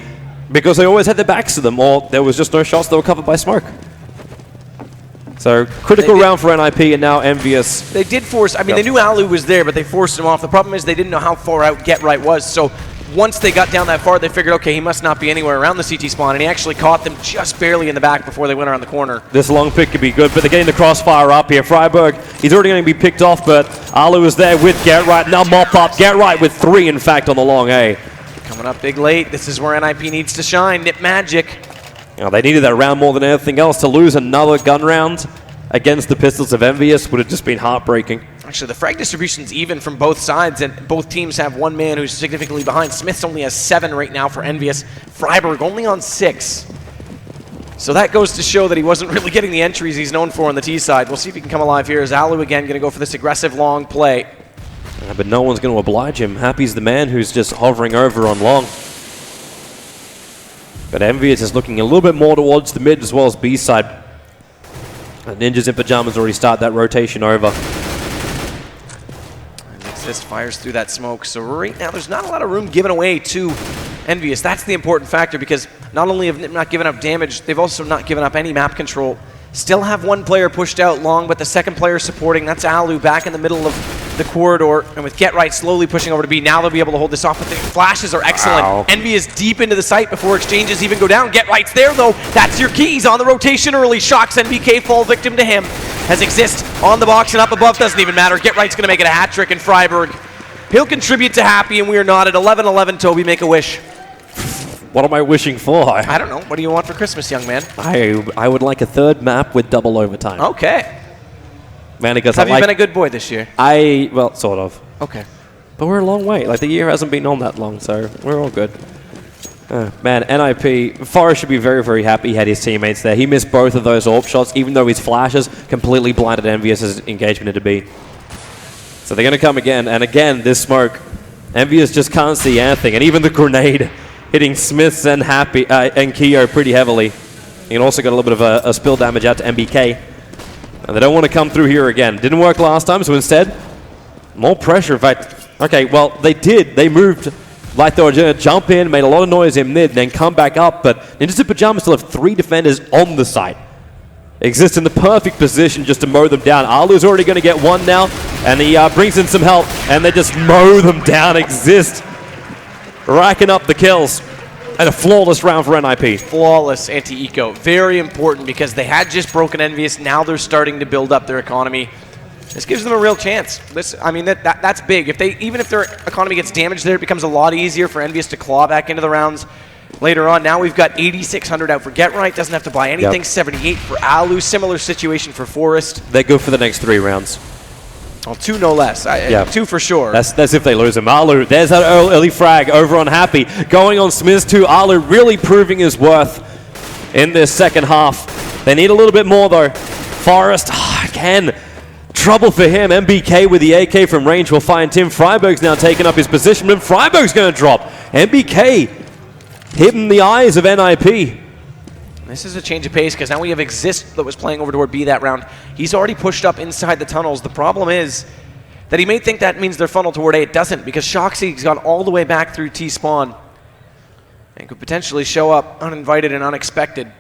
because they always had their backs to them, or there was just no shots that were covered by smoke. So, critical round for NiP, and now EnVyus. They did force, I mean, they knew Alu was there, but they forced him off. The problem is they didn't know how far out Get Right was, so once they got down that far, they figured, okay, he must not be anywhere around the CT spawn, and he actually caught them just barely in the back before they went around the corner. This long pick could be good, but they're getting the crossfire up here. Freiburg, he's already going to be picked off, but Alu is there with Get Right. Now mop up. Get Right with 3, in fact, on the long A. Coming up big late. This is where NiP needs to shine. NiP magic. You know, they needed that round more than anything else. To lose another gun round against the pistols of EnVyus would have just been heartbreaking. Actually, the frag distribution's even from both sides, and both teams have 1 man who's significantly behind. Smith's only has 7 right now for EnVyus. Freiburg only on 6. So that goes to show that he wasn't really getting the entries he's known for on the T side. We'll see if he can come alive here. Is Alu again going to go for this aggressive long play? But no one's going to oblige him. Happy's the man who's just hovering over on long. But EnVyus is looking a little bit more towards the mid as well as B side. And Ninjas in Pajamas already start that rotation over. Exist fires through that smoke. So right now there's not a lot of room given away to EnVyus. That's the important factor, because not only have NiP not given up damage, they've also not given up any map control. Still have 1 player pushed out long, but the second player supporting, that's Alu back in the middle of the corridor, and with Get Right slowly pushing over to B. Now they'll be able to hold this off, but the flashes are excellent. Wow. EnVyus deep into the site before exchanges even go down. Get Right's there though. That's your key. He's on the rotation early. Shocks NBK, fall victim to him. Has Exist on the box and up above, doesn't even matter. Get Right's gonna make it a hat trick in Freiburg. He'll contribute to Happy, and we are not at 11-11. Toby, make a wish. What am I wishing for? I don't know. What do you want for Christmas, young man? I would like a 3rd map with double overtime. Okay. Man, because Have you been a good boy this year? Well, sort of. Okay. But we're a long way. Like, the year hasn't been on that long, so we're all good. Man, NiP, Forrest should be very, very happy he had his teammates there. He missed both of those AWP shots, even though his flashes completely blinded EnVyus' engagement into B. So they're going to come again, and again, this smoke. EnVyus just can't see anything, and even the grenade hitting Smiths and Happy and Keo pretty heavily. You can also get a little bit of a spill damage out to MBK. And they don't want to come through here again. Didn't work last time, so instead, more pressure. In fact, okay, well, they did. They moved like they were going to jump in, made a lot of noise in mid, then come back up, but Ninjas in Pajamas still have 3 defenders on the site. Exist in the perfect position just to mow them down. Alu's already going to get 1 now, and he brings in some help, and they just mow them down. Exist racking up the kills. And a flawless round for NiP. Flawless anti-eco. Very important, because they had just broken EnVyus. Now they're starting to build up their economy. This gives them a real chance. I mean, that's big. Even if their economy gets damaged there, it becomes a lot easier for EnVyus to claw back into the rounds later on. Now we've got 8,600 out for Get Right. Doesn't have to buy anything. Yep. 78 for Alu. Similar situation for Forrest. They go for the next 3 rounds. Well, 2 no less. 2 for sure. That's if they lose him. Alu, there's that early frag over on Happy. Going on Smiths too. Alu really proving his worth in this second half. They need a little bit more though. Forrest, again, trouble for him. MBK with the AK from range will find Tim. Freiburg's now taking up his position, and Freiburg's going to drop. MBK hitting the eyes of NiP. This is a change of pace, because now we have Exist that was playing over toward B that round. He's already pushed up inside the tunnels. The problem is that he may think that means they're funneled toward A. It doesn't, because Shoxy's gone all the way back through T-spawn and could potentially show up uninvited and unexpected.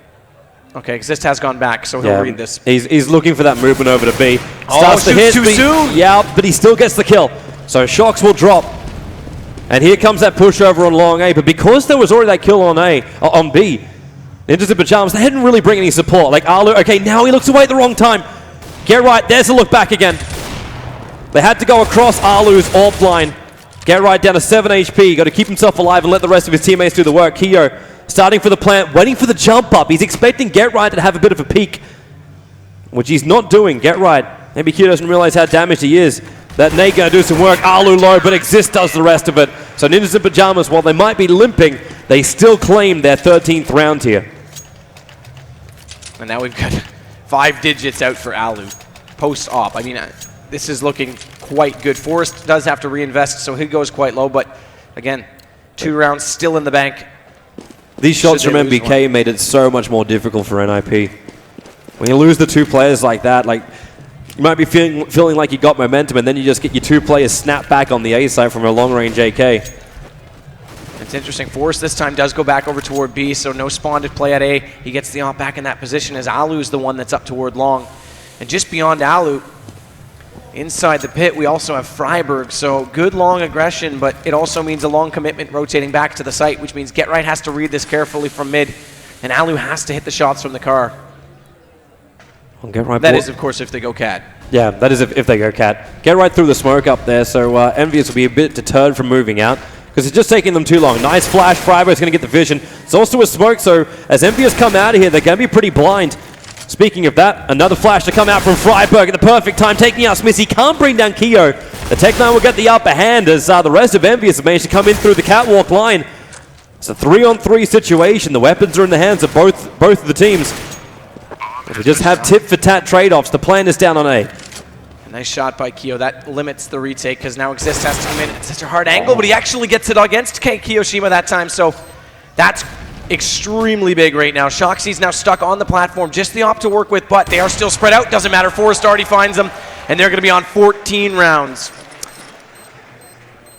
Okay, Exist has gone back, so he'll read this. He's looking for that movement over to B. Starts to hit too soon. Yeah, but he still gets the kill. So Shox will drop. And here comes that push over on long A. But because there was already that kill on B, Ninjas in Pajamas, they didn't really bring any support. Like Alu, okay, now he looks away at the wrong time. Get Right, there's a look back again. They had to go across Alu's AWP line. Get Right down to 7 HP. Got to keep himself alive and let the rest of his teammates do the work. Keo starting for the plant, waiting for the jump up. He's expecting Get Right to have a bit of a peek, which he's not doing. Get Right, maybe Keo doesn't realize how damaged he is. That Nate gonna do some work. Alu low, but Exist does the rest of it. So Ninjas in Pajamas, while they might be limping, they still claim their 13th round here. And now we've got 5 digits out for Alu post-op. I mean, this is looking quite good. Forrest does have to reinvest, so he goes quite low. But again, 2 rounds still in the bank. These shots from MBK made it so much more difficult for NiP. When you lose the 2 players like that, like you might be feeling like you got momentum, and then you just get your 2 players snap back on the A side from a long-range AK. It's interesting. Forrest this time does go back over toward B, so no spawn to play at A. He gets the op back in that position as Alu's the one that's up toward long. And just beyond Alu, inside the pit, we also have Freiberg. So good long aggression, but it also means a long commitment rotating back to the site, which means Get Right has to read this carefully from mid, and Alu has to hit the shots from the car. Get Right. That is, of course, if they go Cat. Yeah, that is if they go Cat. Get Right through the smoke up there, so EnVyus will be a bit deterred from moving out, because it's just taking them too long. Nice flash, Freiberg's going to get the vision. It's also a smoke, so as EnVyus come out of here, they're going to be pretty blind. Speaking of that, another flash to come out from Freiberg at the perfect time, taking out Smith. He can't bring down Keo. The Tech9 will get the upper hand as the rest of EnVyus have managed to come in through the catwalk line. It's a 3-on-3 situation. The weapons are in the hands of both of the teams. We just have tit-for-tat trade-offs. The plan is down on A. Nice shot by Keo. That limits the retake because now Exist has to come in at such a hard angle, but he actually gets it against Kiyoshima that time, so that's extremely big right now. Shoxy's now stuck on the platform, just the op to work with, but they are still spread out. Doesn't matter. Forrest already finds them, and they're going to be on 14 rounds.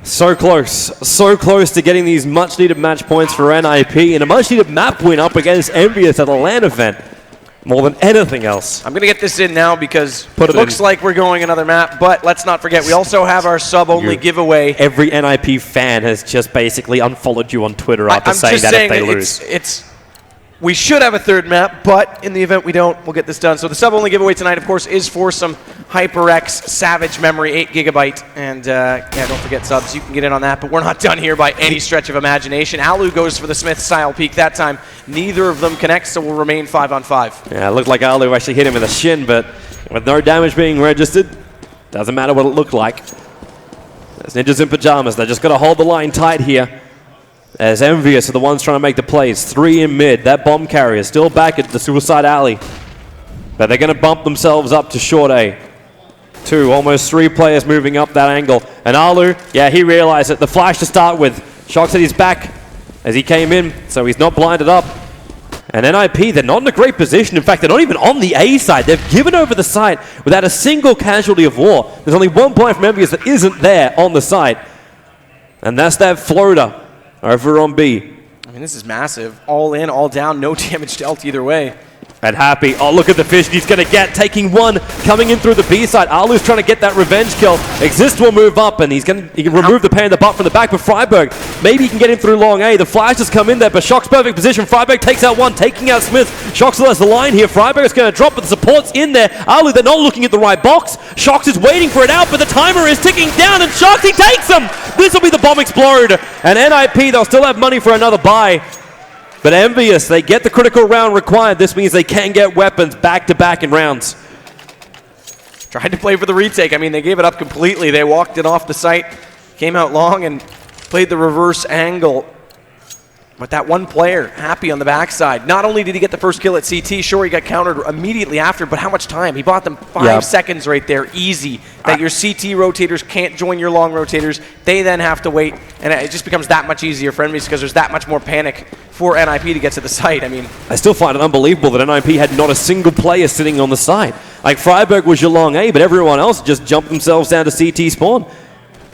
So close to getting these much-needed match points for NiP and a much-needed map win up against EnVyus at the LAN event. More than anything else. I'm going to get this in now because it looks like we're going another map, but let's not forget, we also have our sub-only giveaway. Every NiP fan has just basically unfollowed you on Twitter after saying that if they lose. We should have a 3rd map, but in the event we don't, we'll get this done. So the sub-only giveaway tonight, of course, is for some HyperX Savage memory, 8 GB. And yeah, don't forget subs. You can get in on that, but we're not done here by any stretch of imagination. Alu goes for the Smith-style peek that time. Neither of them connects, so we'll remain 5-on-5. Yeah, it looked like Alu actually hit him in the shin, but with no damage being registered, doesn't matter what it looked like. There's Ninjas in Pajamas. They're just going to hold the line tight here. As EnVyus are the ones trying to make the plays. 3 in mid. That bomb carrier still back at the Suicide Alley. But they're going to bump themselves up to short A. 2, almost 3 players moving up that angle. And Alu, yeah, he realized it. The flash to start with. Shox at his back as he came in, so he's not blinded up. And NiP, they're not in a great position. In fact, they're not even on the A side. They've given over the site without a single casualty of war. There's only 1 player from EnVyus that isn't there on the site. And that's that floater over on B. I mean, this is massive. All in, all down, no damage dealt either way. And Happy, oh, look at the fish he's going to get, taking 1, coming in through the B side. Alu's trying to get that revenge kill. Exist will move up, and he can remove the pain in the butt from the back, but Freiberg, maybe he can get him through long A. The flash has come in there, but Shock's perfect position. Freiberg takes out 1, taking out Smith. Shock still has the line here. Freiberg is going to drop, but the support's in there. Alu, they're not looking at the right box. Shox is waiting for it out, but the timer is ticking down, and Shox, he takes him! This will be the bomb explode, and NiP, they'll still have money for another buy. But EnVyus, they get the critical round required. This means they can get weapons back-to-back in rounds. Tried to play for the retake. I mean, they gave it up completely. They walked it off the site, came out long, and played the reverse angle. But that 1 player, Happy on the backside. Not only did he get the first kill at CT, sure, he got countered immediately after, but how much time? He bought them 5 seconds right there, easy. That your CT rotators can't join your long rotators. They then have to wait, and it just becomes that much easier for enemies because there's that much more panic for NiP to get to the site. I mean, I still find it unbelievable that NiP had not a single player sitting on the side. Like, Freiberg was your long A, but everyone else just jumped themselves down to CT spawn.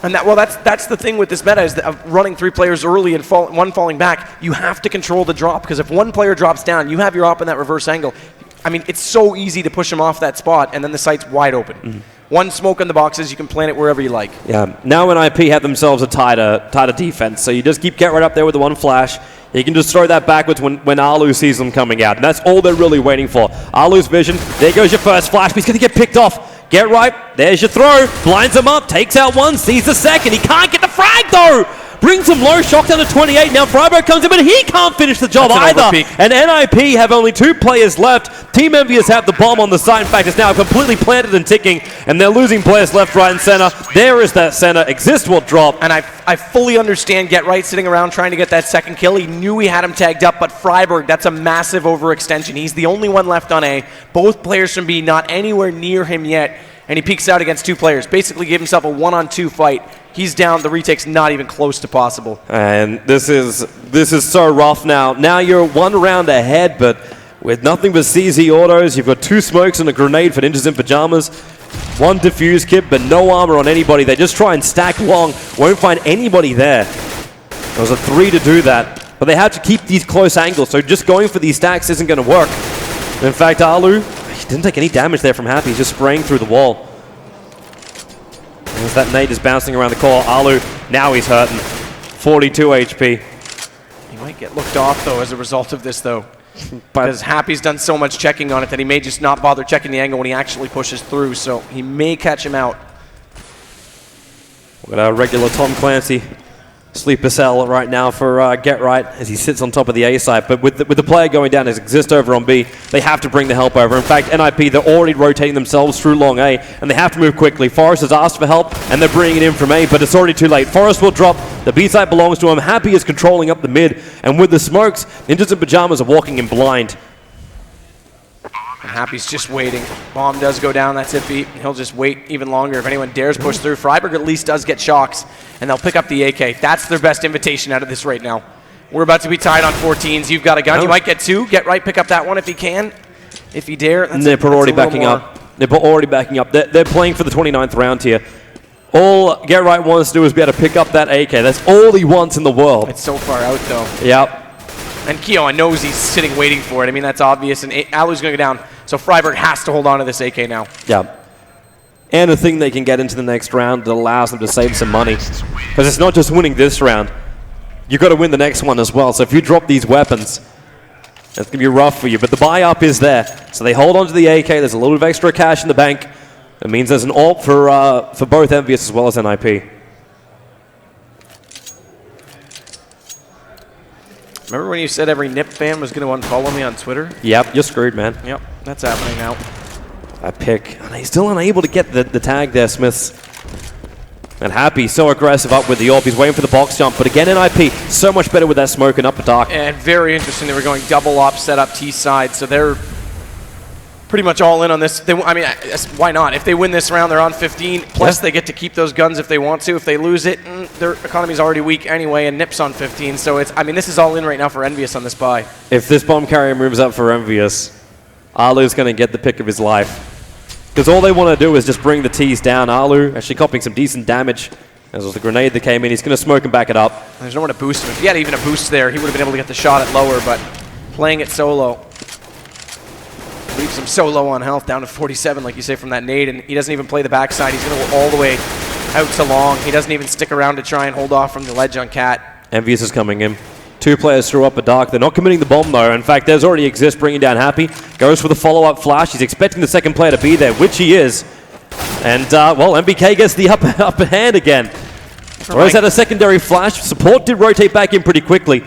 And that's the thing with this meta is that running 3 players early and 1 falling back, you have to control the drop because if 1 player drops down, you have your op in that reverse angle. I mean, it's so easy to push him off that spot, and then the site's wide open. 1 smoke in the boxes, you can plant it wherever you like. Yeah, now NiP have themselves a tighter defense, so you just keep Get Right up there with the 1 flash. You can just throw that backwards when Alu sees them coming out, and that's all they're really waiting for. Alu's vision, there goes your first flash, but he's going to get picked off. Get Right, there's your throw, blinds him up, takes out 1, sees the second. He can't get the frag though! brings him low, shock down to 28. Now Freiburg comes in, but he can't finish the job either. And NiP have only 2 players left. Team EnVyus have the bomb on the side. In fact, it's now completely planted and ticking, and they're losing players left, right, and center. There is that center. Exist will drop. And I fully understand Get Right sitting around trying to get that second kill. He knew he had him tagged up, but Freiburg, that's a massive overextension. He's the only one left on A. Both players from B not anywhere near him yet, and he peeks out against 2 players. Basically gave himself a 1-on-2 fight. He's down. The retake's not even close to possible. And this is so rough now. Now you're 1 round ahead, but with nothing but CZ autos, you've got 2 smokes and a grenade for Ninjas in Pajamas. 1 defuse kit, but no armor on anybody. They just try and stack long. Won't find anybody there. There was a 3 to do that. But they have to keep these close angles, so just going for these stacks isn't going to work. In fact, Alu, he didn't take any damage there from Happy. He's just spraying through the wall. As that nade is bouncing around the core, Alu, now he's hurting. 42 HP. He might get looked off, though, as a result of this, though. Because Happy's done so much checking on it that he may just not bother checking the angle when he actually pushes through, so he may catch him out. We've got our regular Tom Clancy sleeper cell right now for Get Right as he sits on top of the A side. But with the player going down as Exist over on B, they have to bring the help over. In fact, NiP, they're already rotating themselves through long A, and they have to move quickly. Forrest has asked for help, and they're bringing it in from A, but it's already too late. Forrest will drop. The B side belongs to him. Happy is controlling up the mid, and with the smokes, Ninjas in Pajamas are walking in blind. And Happy's just waiting. Bomb does go down, that's iffy. He'll just wait even longer if anyone dares push through. Freiburg at least does get shocks, and they'll pick up the AK. That's their best invitation out of this right now. We're about to be tied on 14s. You've got a gun. You might get 2. Get Right, pick up that one if he can. If he dare. NiP are already backing up. NiP are already backing up. They're playing for the 29th round here. All Get Right wants to do is be able to pick up that AK. That's all he wants in the world. It's so far out, though. Yep. And Keon knows he's sitting waiting for it. I mean, that's obvious. And Alu's going to go down. So Freiburg has to hold on to this AK now. Yeah. And a thing they can get into the next round that allows them to save some money. Because it's not just winning this round. You've got to win the next one as well. So if you drop these weapons, that's going to be rough for you. But the buy-up is there. So they hold on to the AK. There's a little bit of extra cash in the bank. It means there's an AWP for both EnVyus as well as NiP. Remember when you said every NiP fan was going to unfollow me on Twitter? Yep, you're screwed, man. Yep, that's happening now. I pick. And he's still unable to get the tag there, Smiths. And Happy, so aggressive up with the AWP. He's waiting for the box jump. But again, NiP, so much better with that smoke and upper dark. And very interesting. They were going double op setup T side. So they're pretty much all in on this. I mean, why not? If they win this round, they're on 15. Plus, they get to keep those guns if they want to. If they lose it, their economy's already weak anyway, and NiP's on 15. So it's, I mean, this is all in right now for EnVyus on this buy. If this bomb carrier moves up for EnVyus, Alu's going to get the pick of his life. Because all they want to do is just bring the T's down. Alu actually copying some decent damage. As was the grenade that came in. He's going to smoke and back it up. There's nowhere to boost him. If he had even a boost there, he would have been able to get the shot at lower, but playing it solo leaves him so low on health, down to 47, like you say, from that nade, and he doesn't even play the backside. He's going to go all the way out to long. He doesn't even stick around to try and hold off from the ledge on Cat. EnVyus is coming in. 2 players through up a dark. They're not committing the bomb, though. In fact, there's already Exist bringing down Happy. Goes for the follow-up flash. He's expecting the second player to be there, which he is. And, well, MBK gets the upper hand again. Throws out a secondary flash. Support did rotate back in pretty quickly.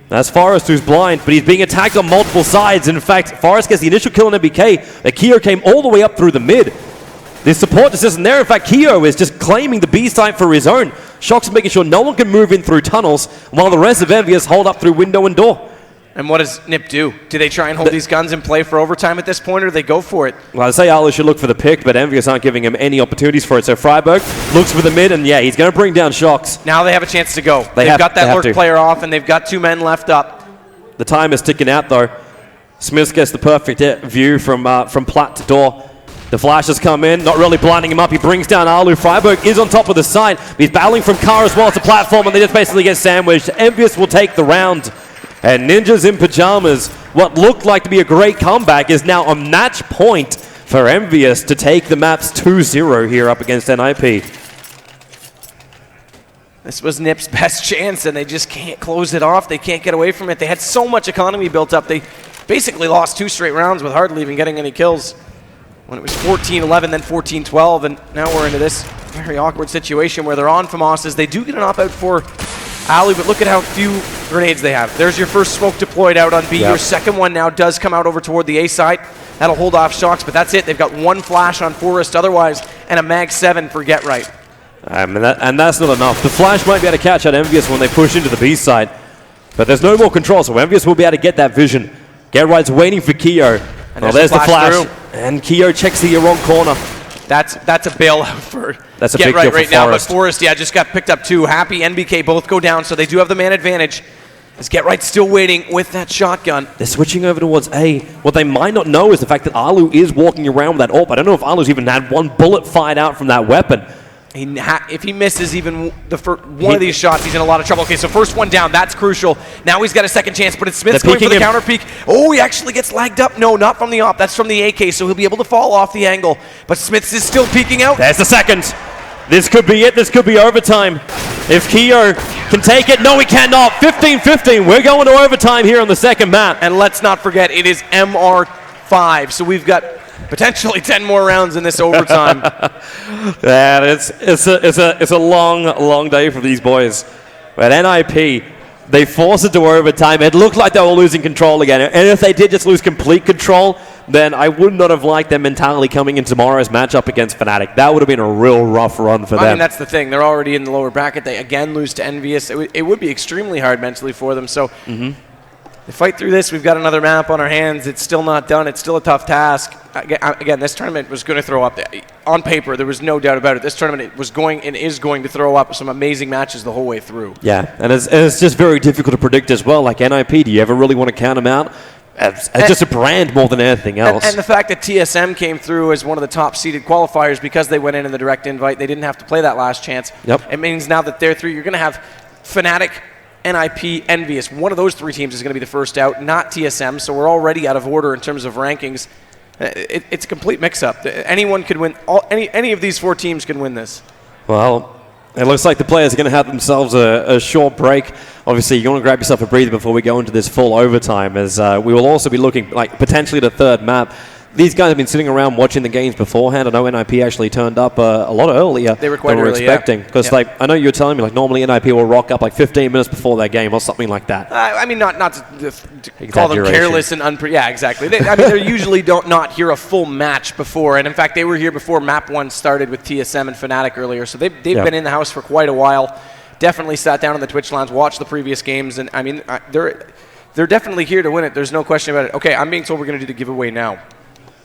That's Forrest, who's blind, but he's being attacked on multiple sides. In fact, Forrest gets the initial kill on MBK. The Keo came all the way up through the mid. The support just isn't there. In fact, Keo is just claiming the B site for his own. Shock's making sure no one can move in through tunnels, while the rest of EnVyus hold up through window and door. And what does NiP do? Do they try and hold these guns in play for overtime at this point, or do they go for it? Well, I'd say Alu should look for the pick, but EnVyus aren't giving him any opportunities for it. So Freiburg looks for the mid, and yeah, he's going to bring down Shocks. Now they have a chance to go. They've got that lurk player off, and they've got 2 men left up. The time is ticking out, though. Smith gets the perfect view from plat to door. The flashes come in, not really blinding him up. He brings down Alu. Freiburg is on top of the side. He's battling from car as well as the platform, and they just basically get sandwiched. EnVyus will take the round. And Ninjas in Pajamas, what looked like to be a great comeback, is now a match point for EnVyus to take the maps 2-0 here up against NiP. This was NiP's best chance, and they just can't close it off. They can't get away from it. They had so much economy built up. They basically lost 2 straight rounds with hardly even getting any kills. When it was 14-11, then 14-12, and now we're into this very awkward situation where they're on FAMASas. They do get an op out for Ali, but look at how few grenades they have. There's your first smoke deployed out on B. Yep. Your second one now does come out over toward the A side. That'll hold off Shocks, but that's it. They've got one flash on Forest otherwise, and a Mag 7 for Get Right. And that's not enough. The flash might be able to catch out EnVyus when they push into the B side, but there's no more control, so EnVyus will be able to get that vision. Get Right's waiting for Keo. And there's the flash. through. And Keo checks the wrong corner. That's a bailout for That's a Get big Right deal for right now, but Forest. Forest, yeah, just got picked up too. Happy, NBK both go down, so they do have the man advantage. As Get Right still waiting with that shotgun. They're switching over towards A. What they might not know is the fact that Alu is walking around with that AWP. I don't know if Alu's even had one bullet fired out from that weapon. If he misses even one of these shots, he's in a lot of trouble. Okay, so first one down, that's crucial. Now he's got a second chance, but it's Smith's going for the counter peek. Oh, he actually gets lagged up. No, not from the AWP. That's from the AK, so he'll be able to fall off the angle. But Smith's is still peeking out. There's the second. This could be it. This could be overtime. If Keo can take it. No, he cannot. 15-15. We're going to overtime here on the second map. And let's not forget, it is MR5, so we've got potentially 10 more rounds in this overtime. Yeah, it's a long day for these boys. But NiP, they forced it to overtime. It looked like they were losing control again. And if they did just lose complete control, then I would not have liked their mentality coming in tomorrow's matchup against Fnatic. That would have been a real rough run for them. I mean, that's the thing. They're already in the lower bracket. They again lose to EnVyus. It would be extremely hard mentally for them. So they fight through this. We've got another map on our hands. It's still not done. It's still a tough task. Again, this tournament was going to throw up. On paper, there was no doubt about it. This tournament was going and is going to throw up some amazing matches the whole way through. Yeah, and it's just very difficult to predict as well. Like NiP, do you ever really want to count them out? As just a brand more than anything else. And the fact that TSM came through as one of the top-seeded qualifiers because they went in the direct invite, they didn't have to play that last chance. Yep. It means now that they're through, you're going to have Fnatic, NiP, EnVyus. One of those three teams is going to be the first out, not TSM, so we're already out of order in terms of rankings. It's a complete mix-up. Anyone could win. Any of these four teams can win this. Well, it looks like the players are going to have themselves a short break. Obviously, you want to grab yourself a breather before we go into this full overtime, as we will also be looking like potentially at a third map. These guys have been sitting around watching the games beforehand. I know NiP actually turned up a lot earlier they were quite than we were early, expecting. Because like I know you were telling me like normally NiP will rock up like 15 minutes before their game or something like that. I mean, not to call them careless and yeah, exactly. They usually don't not hear a full match before, and in fact, they were here before Map 1 started with TSM and Fnatic earlier, so they've been in the house for quite a while. Definitely sat down on the Twitch lounge, watched the previous games, and I mean, they're definitely here to win it. There's no question about it. Okay, I'm being told we're going to do the giveaway now.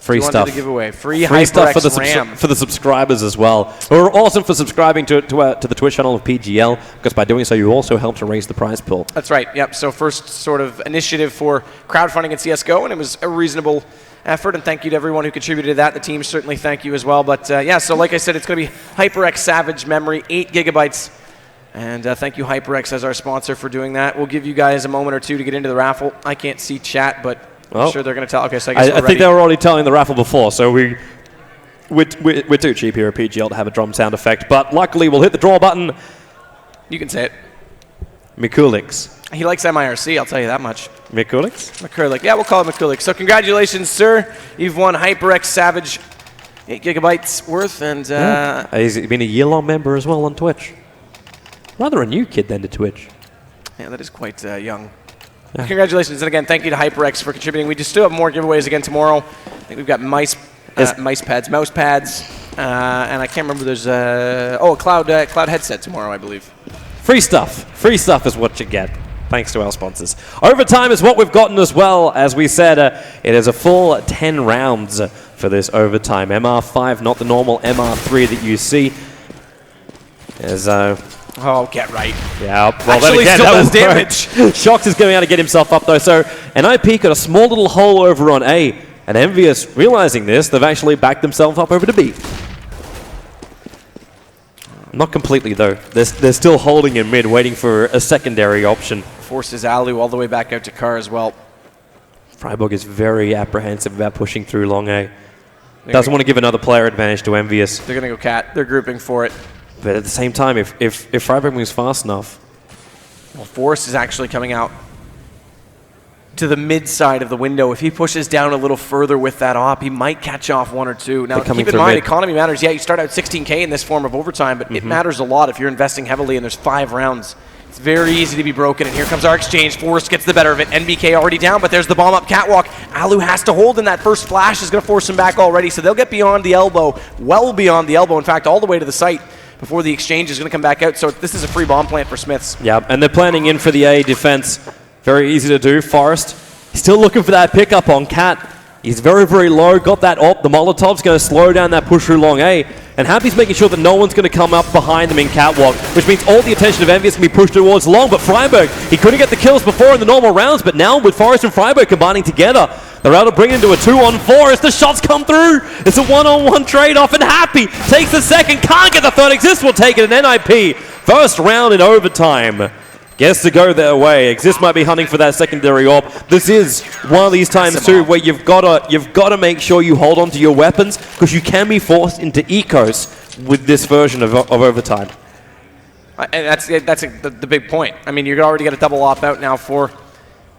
Free stuff. To give away. Free stuff for HyperX for the subscribers as well. We're awesome for subscribing to the Twitch channel of PGL, because by doing so you also help to raise the prize pool. That's right. Yep. So first sort of initiative for crowdfunding in CSGO, and it was a reasonable effort, and thank you to everyone who contributed to that. The team certainly thank you as well. But yeah, so like I said, it's going to be HyperX Savage memory, 8 gigabytes. And thank you, HyperX, as our sponsor for doing that. We'll give you guys a moment or two to get into the raffle. I can't see chat, but I'm sure they're going to tell. Okay, so I guess I think they were already telling the raffle before, so we're too cheap here at PGL to have a drum sound effect. But luckily, we'll hit the draw button. You can say it. Mikulix. He likes MIRC, I'll tell you that much. Mikulix? McCurlick. Yeah, we'll call him McCurlick. So congratulations, sir. You've won HyperX Savage 8 gigabytes worth. And he's been a year-long member as well on Twitch. Rather a new kid then to Twitch. Yeah, that is quite young. Yeah. Congratulations, and again, thank you to HyperX for contributing. We just still have more giveaways again tomorrow. I think we've got mouse pads, and I can't remember. There's a cloud headset tomorrow, I believe. Free stuff is what you get. Thanks to our sponsors. Overtime is what we've gotten as well. As we said, it is a full 10 rounds for this overtime. MR5, not the normal MR3 that you see. Oh, Get Right. Yeah, well, actually then again, still that does damage. Shocks is going to get himself up, though. So, NiP got a small little hole over on A, and EnVyus, realizing this, they've actually backed themselves up over to B. Not completely, though. They're still holding in mid, waiting for a secondary option. Forces Alu all the way back out to Car as well. Freiburg is very apprehensive about pushing through long A. Doesn't want to give another player advantage to EnVyus. They're going to go Cat. They're grouping for it. But at the same time, if Freiburg moves fast enough... Well, Forrest is actually coming out to the mid side of the window. If he pushes down a little further with that op, he might catch off one or two. Now, keep in mind, economy matters. Yeah, you start out 16K in this form of overtime, but it matters a lot if you're investing heavily and there's 5 rounds. It's very easy to be broken, and here comes our exchange. Forrest gets the better of it. NBK already down, but there's the bomb up catwalk. Alu has to hold, and that first flash is going to force him back already, so they'll get beyond the elbow, well beyond the elbow, in fact, all the way to the site before the exchange is going to come back out, so this is a free bomb plant for Smiths. Yeah, and they're planning in for the A defense. Very easy to do. Forrest, still looking for that pickup on Cat. He's very, very low, got that op. The Molotov's going to slow down that push through long A. And Happy's making sure that no one's going to come up behind them in catwalk, which means all the attention of EnVyus can be pushed towards long. But Freiburg, he couldn't get the kills before in the normal rounds, but now with Forrest and Freiburg combining together, they're able to bring it into a 2-on-4 as the shots come through. It's a 1-on-1 trade-off, and Happy takes the second, can't get the third. Exist will take it, an NiP. First round in overtime. Gets to go their way. Exist might be hunting for that secondary AWP. This is one of these times too where you've got to make sure you hold on to your weapons, because you can be forced into ecos with this version of overtime. And that's the big point. I mean, you're already got a double AWP out now for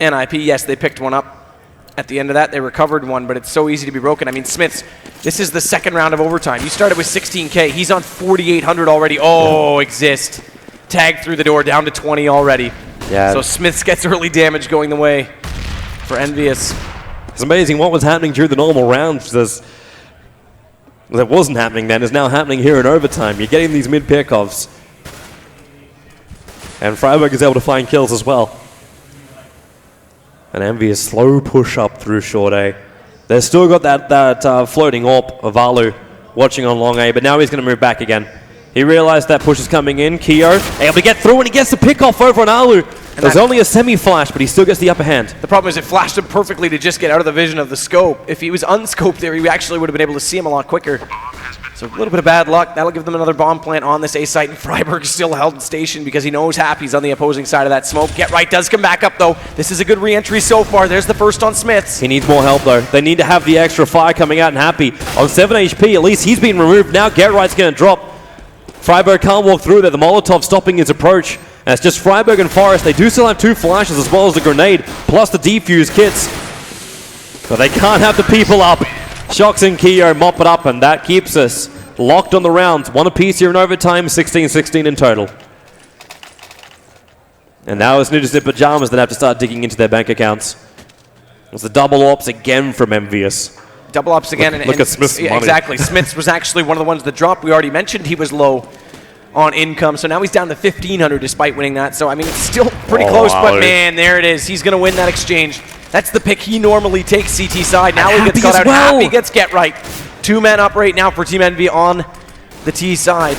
NiP. Yes, they picked one up. At the end of that, they recovered one, but it's so easy to be broken. I mean, Smiths, this is the second round of overtime. You started with 16K. He's on 4,800 already. Oh, Exist. Tagged through the door, down to 20 already. Yeah. So Smiths gets early damage going the way for EnVyus. It's amazing what was happening during the normal rounds. That wasn't happening then is now happening here in overtime. You're getting these mid pickoffs. And Freiburg is able to find kills as well. And EnVyus slow push up through short A. They've still got that floating AWP of Alu watching on long A, but now he's going to move back again. He realized that push is coming in. Keo able to get through, and he gets the pick off over on Alu. There's only a semi-flash, but he still gets the upper hand. The problem is it flashed him perfectly to just get out of the vision of the scope. If he was unscoped there, he actually would have been able to see him a lot quicker. So a little bit of bad luck. That'll give them another bomb plant on this A site, and Freiburg is still held in station because he knows Happy's on the opposing side of that smoke. Get Right does come back up, though. This is a good re-entry so far. There's the first on Smiths. He needs more help, though. They need to have the extra fire coming out, and Happy on 7 HP. At least he's been removed. Now Get Right's going to drop. Freiburg can't walk through there. The Molotov stopping his approach. And it's just Freiburg and Forrest. They do still have 2 flashes as well as the grenade, plus the defuse kits. But they can't have the people up. Shox and Keo mop it up, and that keeps us locked on the rounds. 1 apiece here in overtime, 16-16 in total. And now it's Ninjas in Pajamas that have to start digging into their bank accounts. It's the double ops again from EnVyus. Double ups again. Look at Smith's money. Exactly. Smiths was actually one of the ones that dropped. We already mentioned he was low on income, so now he's down to 1,500 despite winning that. So, I mean, it's still pretty close, but man, there it is. He's going to win that exchange. That's the pick he normally takes, CT side. Now he gets cut out. Happy gets Get Right. 2-man up right now for Team EnVy on the T side.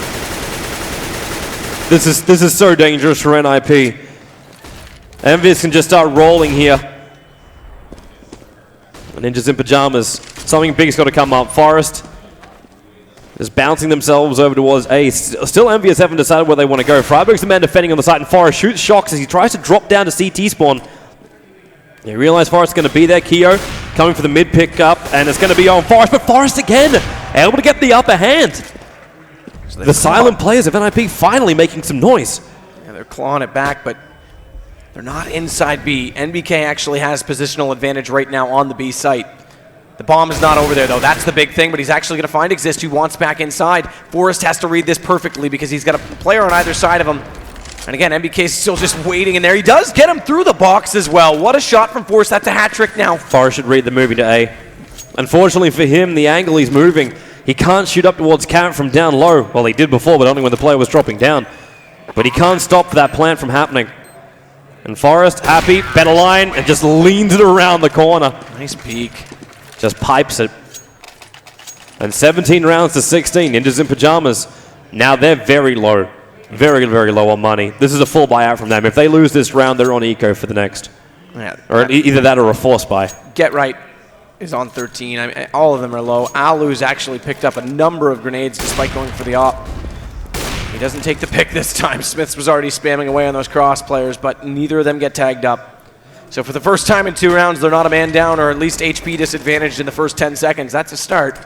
This is so dangerous for NiP. EnVyus can just start rolling here. Ninjas in Pajamas. Something big's got to come up. Forrest is bouncing themselves over towards A. Still EnVyus haven't decided where they want to go. Freiburg's the man defending on the side, and Forrest shoots Shox as he tries to drop down to CT spawn. You realize Forrest is going to be there. Keo coming for the mid pickup, and it's going to be on Forrest, but Forrest again able to get the upper hand. So the silent players of NiP finally making some noise. Yeah, they're clawing it back, but they're not inside B. NBK actually has positional advantage right now on the B site. The bomb is not over there, though. That's the big thing, but he's actually going to find Exist, who wants back inside. Forrest has to read this perfectly because he's got a player on either side of him. And again, NBK is still just waiting in there. He does get him through the box as well. What a shot from Forrest. That's a hat trick now. Forrest should read the moving to A. Unfortunately for him, the angle he's moving, he can't shoot up towards Cat from down low. Well, he did before, but only when the player was dropping down. But he can't stop that plant from happening. And Forrest, Happy, better line, and just leans it around the corner. Nice peek. Just pipes it. And 17 rounds to 16. Ninjas in Pajamas. Now they're very low. Very, very low on money. This is a full buyout from them. If they lose this round, they're on eco for the next. Yeah, or either that or a force buy. Get Right is on 13. I mean, all of them are low. Alu's actually picked up a number of grenades despite going for the op. He doesn't take the pick this time. Smiths was already spamming away on those cross players, but neither of them get tagged up. So for the first time in 2 rounds, they're not a man down or at least HP disadvantaged in the first 10 seconds. That's a start.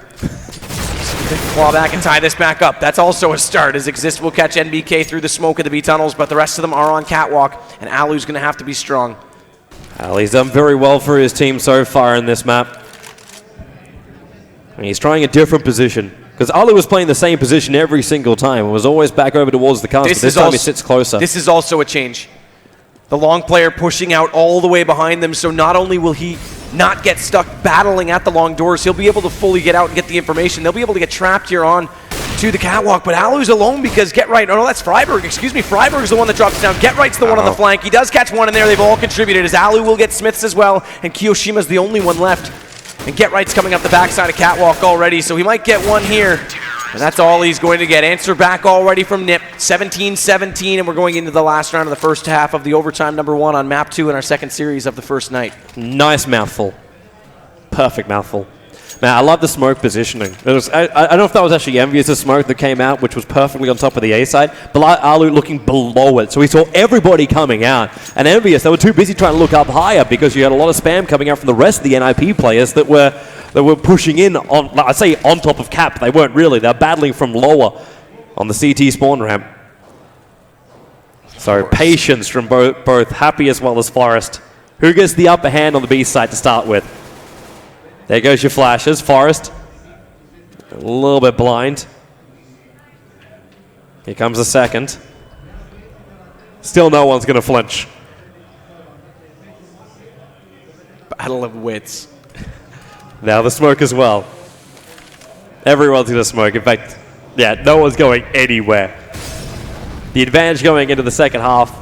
Claw back and tie this back up. That's also a start, as Exist will catch NBK through the smoke of the B tunnels, but the rest of them are on catwalk, and Alu's going to have to be strong. Ali's done very well for his team so far in this map. And he's trying a different position. Because Alu was playing the same position every single time and was always back over towards the cast, but this time he sits closer. This is also a change. The long player pushing out all the way behind them, so not only will he not get stuck battling at the long doors, he'll be able to fully get out and get the information. They'll be able to get trapped here on to the catwalk, but Alu's alone because Get-Right, oh no, that's Freiburg, excuse me, Freiburg's the one that drops down. Get-Right's the one on the flank. He does catch one in there. They've all contributed as Alu will get Smiths as well, and Kiyoshima's the only one left. And Get-Right's coming up the backside of catwalk already, so he might get one here. And that's all he's going to get. Answer back already from NiP, 17-17, and we're going into the last round of the first half of the overtime number 1 on map 2 in our second series of the first night. Nice mouthful. Perfect mouthful. Man, I love the smoke positioning. I don't know if that was actually EnVyus' smoke that came out, which was perfectly on top of the A side, but Alu looking below it. So we saw everybody coming out. And EnVyus, they were too busy trying to look up higher because you had a lot of spam coming out from the rest of the NiP players that were pushing in on, I say on top of cap. They weren't really. They're battling from lower on the CT spawn ramp. So patience from both Happy as well as Forest. Who gets the upper hand on the B side to start with? There goes your flashes. Forest, a little bit blind. Here comes the second. Still no one's going to flinch. Battle of wits. Now the smoke as well. Everyone's going to smoke. In fact, yeah, no one's going anywhere. The advantage going into the second half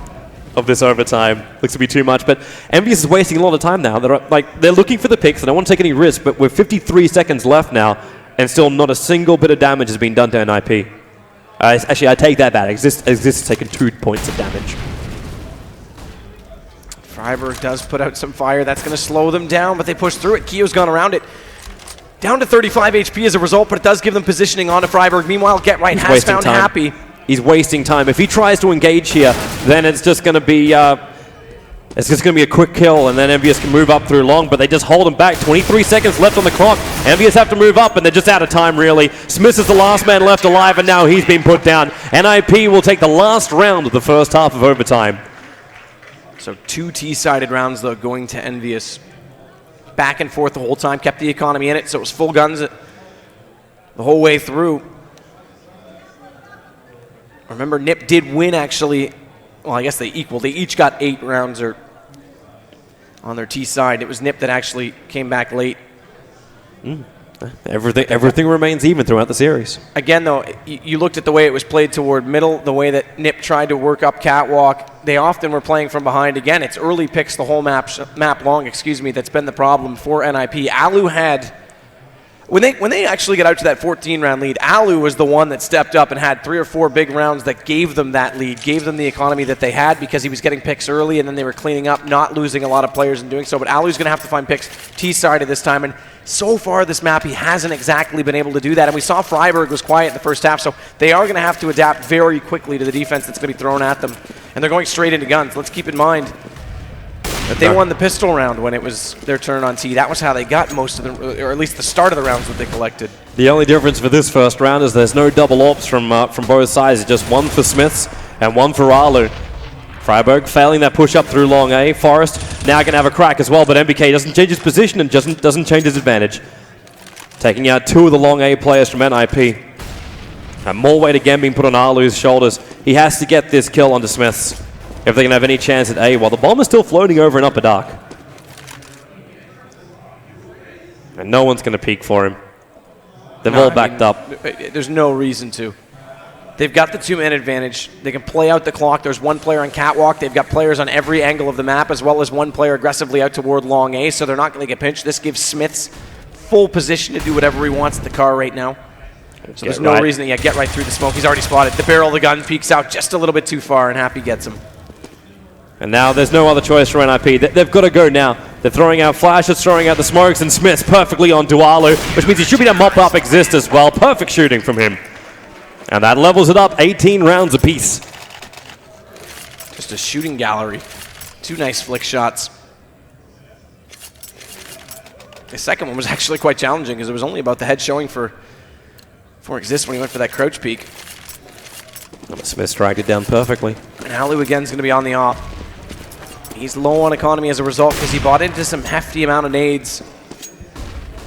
of this overtime looks to be too much, but EnVyus is wasting a lot of time now. They're looking for the picks. They don't want to take any risk, but with 53 seconds left now, and still not a single bit of damage has been done to NiP. Actually, I take that back. Exist has taken 2 points of damage. Freiburg does put out some fire. That's going to slow them down, but they push through it. Kiyo's gone around it. Down to 35 HP as a result, but it does give them positioning onto Freiburg. Meanwhile, Get-Right has found Happy. He's wasting time. If he tries to engage here, then it's just going to be a quick kill, and then EnVyus can move up through long, but they just hold him back. 23 seconds left on the clock. EnVyus have to move up, and they're just out of time, really. Smith is the last man left alive, and now he's been put down. NiP will take the last round of the first half of overtime. So 2 T-sided rounds, though, going to EnVyus. Back and forth the whole time, kept the economy in it, so it was full guns the whole way through. Remember, NiP did win, actually. Well, I guess they equaled. They each got 8 rounds on their T side. It was NiP that actually came back late. Everything remains even throughout the series. Again, though, you looked at the way it was played toward middle, the way that NiP tried to work up catwalk. They often were playing from behind. Again, it's early picks the whole map long, that's been the problem for NiP. Alu had... When they actually get out to that 14-round lead, Alu was the one that stepped up and had 3 or 4 big rounds that gave them that lead, gave them the economy that they had because he was getting picks early and then they were cleaning up, not losing a lot of players in doing so. But Alu's going to have to find picks T-sided this time, and so far this map he hasn't exactly been able to do that. And we saw Freiburg was quiet in the first half, so they are going to have to adapt very quickly to the defense that's going to be thrown at them. And they're going straight into guns. Let's keep in mind that they won the pistol round when it was their turn on T. That was how they got most of them, or at least the start of the rounds that they collected. The only difference for this first round is there's no double ops from both sides. It's just 1 for Smiths and 1 for Alu. Freiburg failing that push up through long A. Forest now going to have a crack as well, but MBK doesn't change his position and doesn't change his advantage. Taking out 2 of the long A players from NiP. And more weight again being put on Alu's shoulders. He has to get this kill onto Smiths if they can have any chance at A, while the bomb is still floating over in upper dark. And no one's going to peek for him. They've all backed up. There's no reason to. They've got the 2-man advantage. They can play out the clock. There's 1 player on catwalk. They've got players on every angle of the map, as well as 1 player aggressively out toward long A, so they're not going to get pinched. This gives Smiths full position to do whatever he wants at the car right now. So there's no reason to get right through the smoke. He's already spotted. The barrel of the gun peeks out just a little bit too far, and Happy gets him. And now there's no other choice for NiP. They've got to go now. They're throwing out flashes, throwing out the smokes, and Smith's perfectly on Alu, which means he should be able to mop up Exist as well. Perfect shooting from him. And that levels it up, 18 rounds apiece. Just a shooting gallery. 2 nice flick shots. The second one was actually quite challenging because it was only about the head showing for Exist when he went for that crouch peek. Smith dragged it down perfectly. And Alu again is going to be on the op. He's low on economy as a result because he bought into some hefty amount of nades.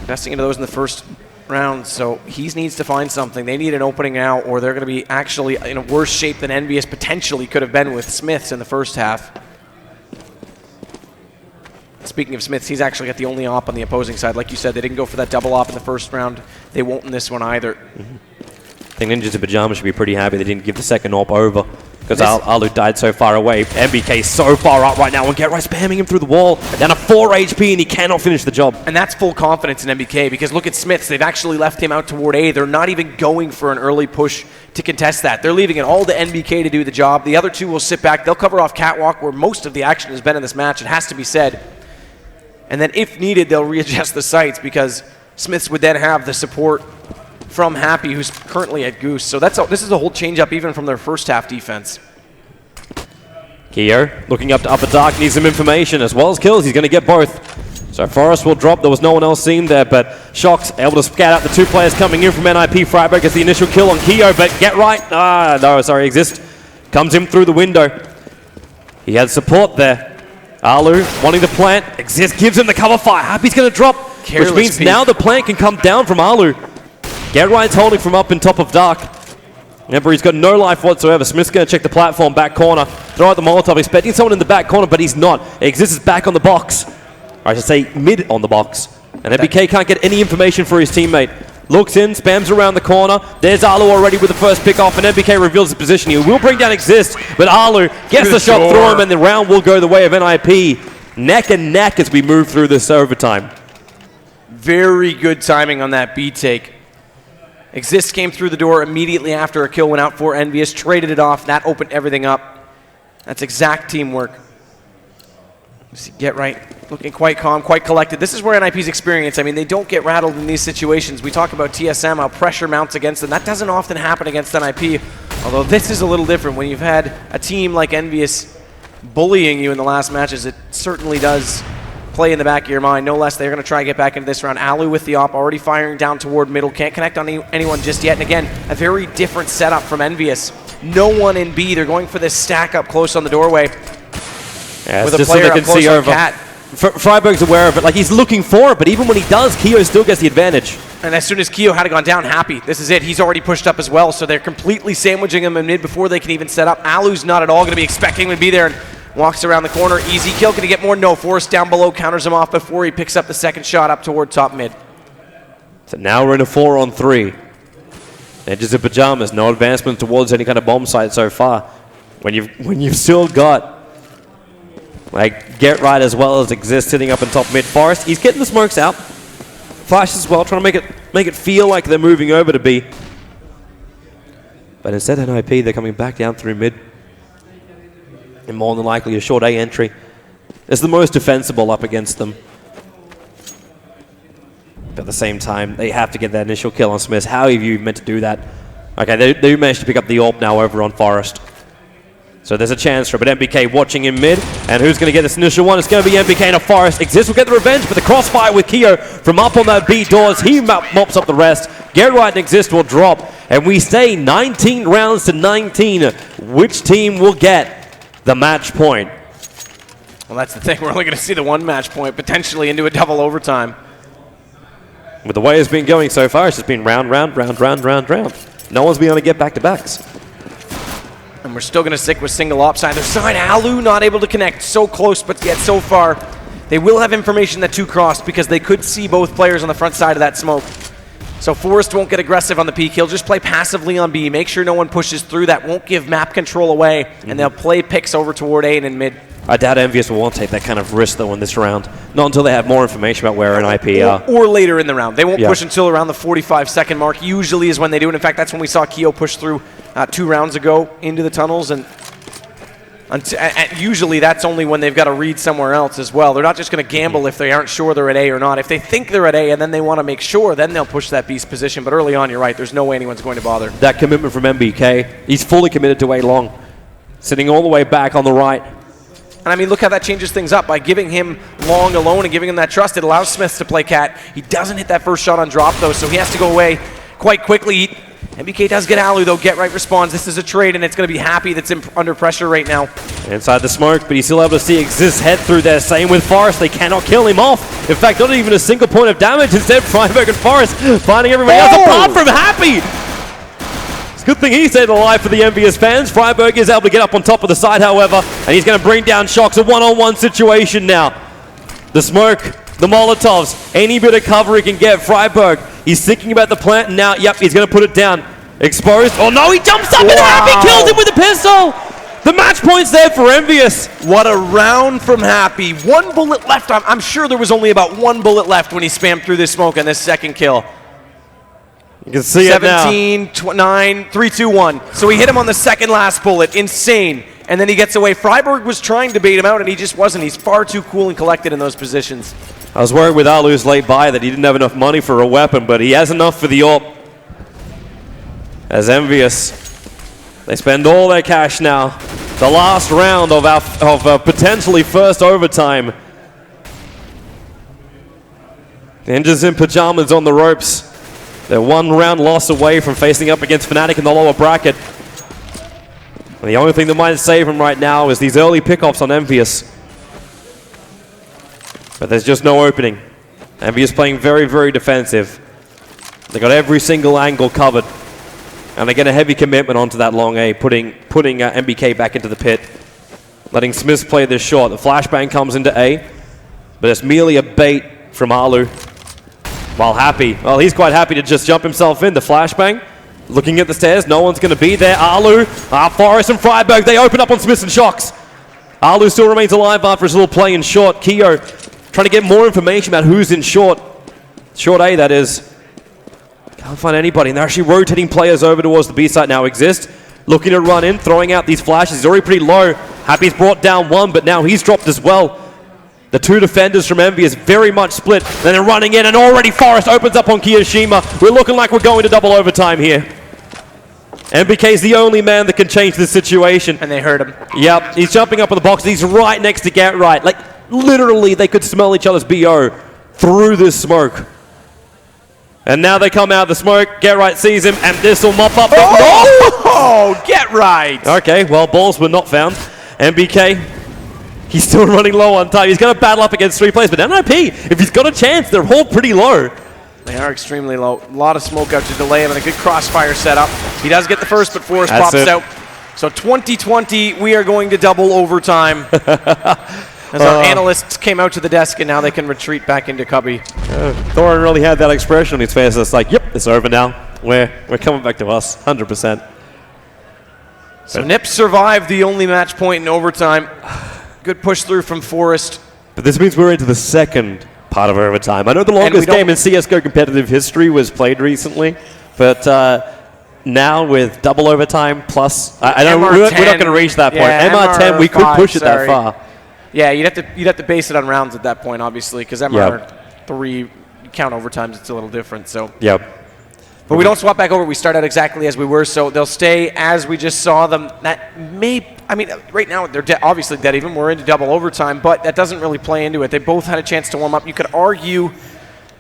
Investing into those in the first round, so he needs to find something. They need an opening now, or they're going to be actually in a worse shape than EnVyus potentially could have been with Smiths in the first half. Speaking of Smiths, he's actually got the only op on the opposing side. Like you said, they didn't go for that double op in the first round. They won't in this one either. I think Ninjas in Pajamas should be pretty happy they didn't give the second op over, because Alu died so far away. NBK so far up right now, and GetRight spamming him through the wall. Down to 4 HP, and he cannot finish the job. And that's full confidence in NBK, because look at Smiths. They've actually left him out toward A. They're not even going for an early push to contest that. They're leaving it all to NBK to do the job. The other two will sit back. They'll cover off Catwalk, where most of the action has been in this match, it has to be said. And then if needed, they'll readjust the sights, because Smiths would then have the support from Happy, who's currently at Goose. So this is a whole change-up even from their first half defense. Keo looking up to Upper Dark, needs some information as well as kills. He's going to get both. So Forrest will drop. There was no one else seen there, but Shock's able to scat out the 2 players coming in from NiP. Freiburg gets the initial kill on Keo, but GetRight, Exist comes in through the window. He had support there. Alu wanting to plant. Exist gives him the cover fire. Happy's going to drop, which means now the plant can come down from Alu. GetRight's holding from up in top of Dark. Remember, he's got no life whatsoever. Smith's going to check the platform, back corner. Throw out the Molotov, expecting someone in the back corner, but he's not. Exist is back on the box. Or I should say mid on the box. And NBK can't get any information for his teammate. Looks in, spams around the corner. There's Alu already with the first pick off, and NBK reveals his position. He will bring down Exist, but Alu gets the shot through him, and the round will go the way of NiP. Neck and neck as we move through this overtime. Very good timing on that B take. Exist came through the door immediately after a kill went out for EnVyus, traded it off. That opened everything up. That's exact teamwork. GetRight looking quite calm, quite collected. This is where NiP's experience. I mean, they don't get rattled in these situations. We talk about TSM, how pressure mounts against them. That doesn't often happen against NiP, although this is a little different. When you've had a team like EnVyus bullying you in the last matches, it certainly does play in the back of your mind. No less, they're going to try and get back into this round. Alu with the op, already firing down toward middle. Can't connect on anyone just yet. And again, a very different setup from EnVyus. No one in B. They're going for this stack up close on the doorway. Yeah, with a just player so they up can close see on over. Cat. Freiburg's aware of it. Like, he's looking for it, but even when he does, Keo still gets the advantage. And as soon as Keo had gone down, Happy. This is it. He's already pushed up as well, so they're completely sandwiching him in mid before they can even set up. Alu's not at all going to be expecting him to be there, and walks around the corner. Easy kill. Can he get more? No. Forrest down below counters him off before he picks up the second shot up toward top mid. So now we're in a 4-on-3. Edges of Pajamas. No advancement towards any kind of bomb site so far. When you've still got like GetRight as well as Exist sitting up in top mid. Forrest, he's getting the smokes out. Flash as well, trying to make it feel like they're moving over to B. But instead of NiP, they're coming back down through mid. And more than likely a short A entry. It's the most defensible up against them. But at the same time, they have to get that initial kill on Smith. How have you meant to do that? Okay, they managed to pick up the AWP now over on Forrest. So there's a chance for it, but NBK watching in mid. And who's going to get this initial one? It's going to be NBK and a Forrest. Exist will get the revenge, but the crossfire with Keo from up on that B doors. He mops up the rest. GetRight and Exist will drop. And we stay 19 rounds to 19. Which team will get the match point? Well, that's the thing. We're only going to see the one match point, potentially into a double overtime. With the way it's been going so far, it's just been round. No one's been able to get back-to-backs. And we're still going to stick with single ops either side. Alu not able to connect. So close, but yet so far. They will have information that 2 crossed because they could see both players on the front side of that smoke. So Forrest won't get aggressive on the peak. He'll just play passively on B. Make sure no one pushes through. That won't give map control away. And they'll play picks over toward A and in mid. I doubt EnVyus will want to take that kind of risk, though, in this round. Not until they have more information about where NiP are. Or later in the round. They won't push until around the 45-second mark. Usually is when they do it. In fact, that's when we saw Keo push through 2 rounds ago into the tunnels. And usually that's only when they've got to read somewhere else as well. They're not just going to gamble if they aren't sure they're at A or not. If they think they're at A and then they want to make sure, then they'll push that B's position. But early on, you're right. There's no way anyone's going to bother. That commitment from NBK. He's fully committed to A long. Sitting all the way back on the right. And I mean, look how that changes things up. By giving him long alone and giving him that trust, it allows Smith to play cat. He doesn't hit that first shot on drop, though, so he has to go away quite quickly. NBK does get Alu though. Get Right responds. This is a trade, and it's going to be Happy that's under pressure right now. Inside the smoke, but he's still able to see Exist head through there. Same with Forest. They cannot kill him off. In fact, not even a single point of damage. Instead, Freiburg and Forest finding everybody else apart from Happy. It's a good thing he stayed alive for the EnVyus fans. Freiburg is able to get up on top of the side, however, and he's going to bring down Shocks. A one-on-one situation now. The smoke, the Molotovs, any bit of cover he can get. Freiburg, he's thinking about the plant, and now, yep, he's going to put it down. Exposed. Oh no, he jumps up and Happy kills him with a pistol! The match point's there for EnVyus. What a round from Happy. 1 bullet left. I'm sure there was only about 1 bullet left when he spammed through this smoke on this second kill. You can see it now. 17, 9, 3, 2, 1. So he hit him on the second last bullet. Insane. And then he gets away. Freiburg was trying to bait him out, and he just wasn't. He's far too cool and collected in those positions. I was worried with Alu's late buy that he didn't have enough money for a weapon, but he has enough for the AWP. As EnVyus, they spend all their cash now. The last round of potentially first overtime. Ninjas in pajamas on the ropes. They're 1 round loss away from facing up against Fnatic in the lower bracket. And the only thing that might save him right now is these early pickoffs on EnVyus. But there's just no opening. EnVyus playing very, very defensive. They got every single angle covered. And they get a heavy commitment onto that long A, putting NBK back into the pit. Letting Smiths play this short. The flashbang comes into A, but it's merely a bait from Alu. While Happy, well, he's quite happy to just jump himself in. The flashbang, looking at the stairs, no one's going to be there. Alu, Forest and Freiburg, they open up on Smiths and Shocks. Alu still remains alive after his little play in short. Keo trying to get more information about who's in short. Short A, that is. Can't find anybody, and they're actually rotating players over towards the B site now. Exist, looking to run in, throwing out these flashes. He's already pretty low. Happy's brought down 1, but now he's dropped as well. The 2 defenders from EnVyus very much split. Then they're running in, and already Forest opens up on Kiyoshima. We're looking like we're going to double overtime here. NBK's the only man that can change this situation. And they hurt him. Yep, he's jumping up in the box. He's right next to Get Right. Like, literally, they could smell each other's BO through this smoke. And now they come out of the smoke. Get Right sees him, and this will mop up. Oh, Get Right. Okay, well, balls were not found. NBK, he's still running low on time. He's going to battle up against 3 players, but NiP, if he's got a chance, they're all pretty low. They are extremely low. A lot of smoke out to delay him, and a good crossfire setup. He does get the first, but Forrest pops out. So 2020, we are going to double overtime. As our analysts came out to the desk, and now they can retreat back into cubby. Thorin really had that expression on his face. It's like, yep, it's over now. We're coming back to us, 100%. So NiP survived the only match point in overtime. Good push through from Forrest. But this means we're into the second part of overtime. I know the longest game in CSGO competitive history was played recently, but now with double overtime plus, I know we're not going to reach that point. Yeah, MR10, we could push it that far. Yeah, you'd have to base it on rounds at that point, obviously, because MR3 count overtimes. It's a little different. So. Yep. But we don't swap back over. We start out exactly as we were, so they'll stay as we just saw them. That may, I mean, right now they're obviously dead even. We're into double overtime, but that doesn't really play into it. They both had a chance to warm up. You could argue,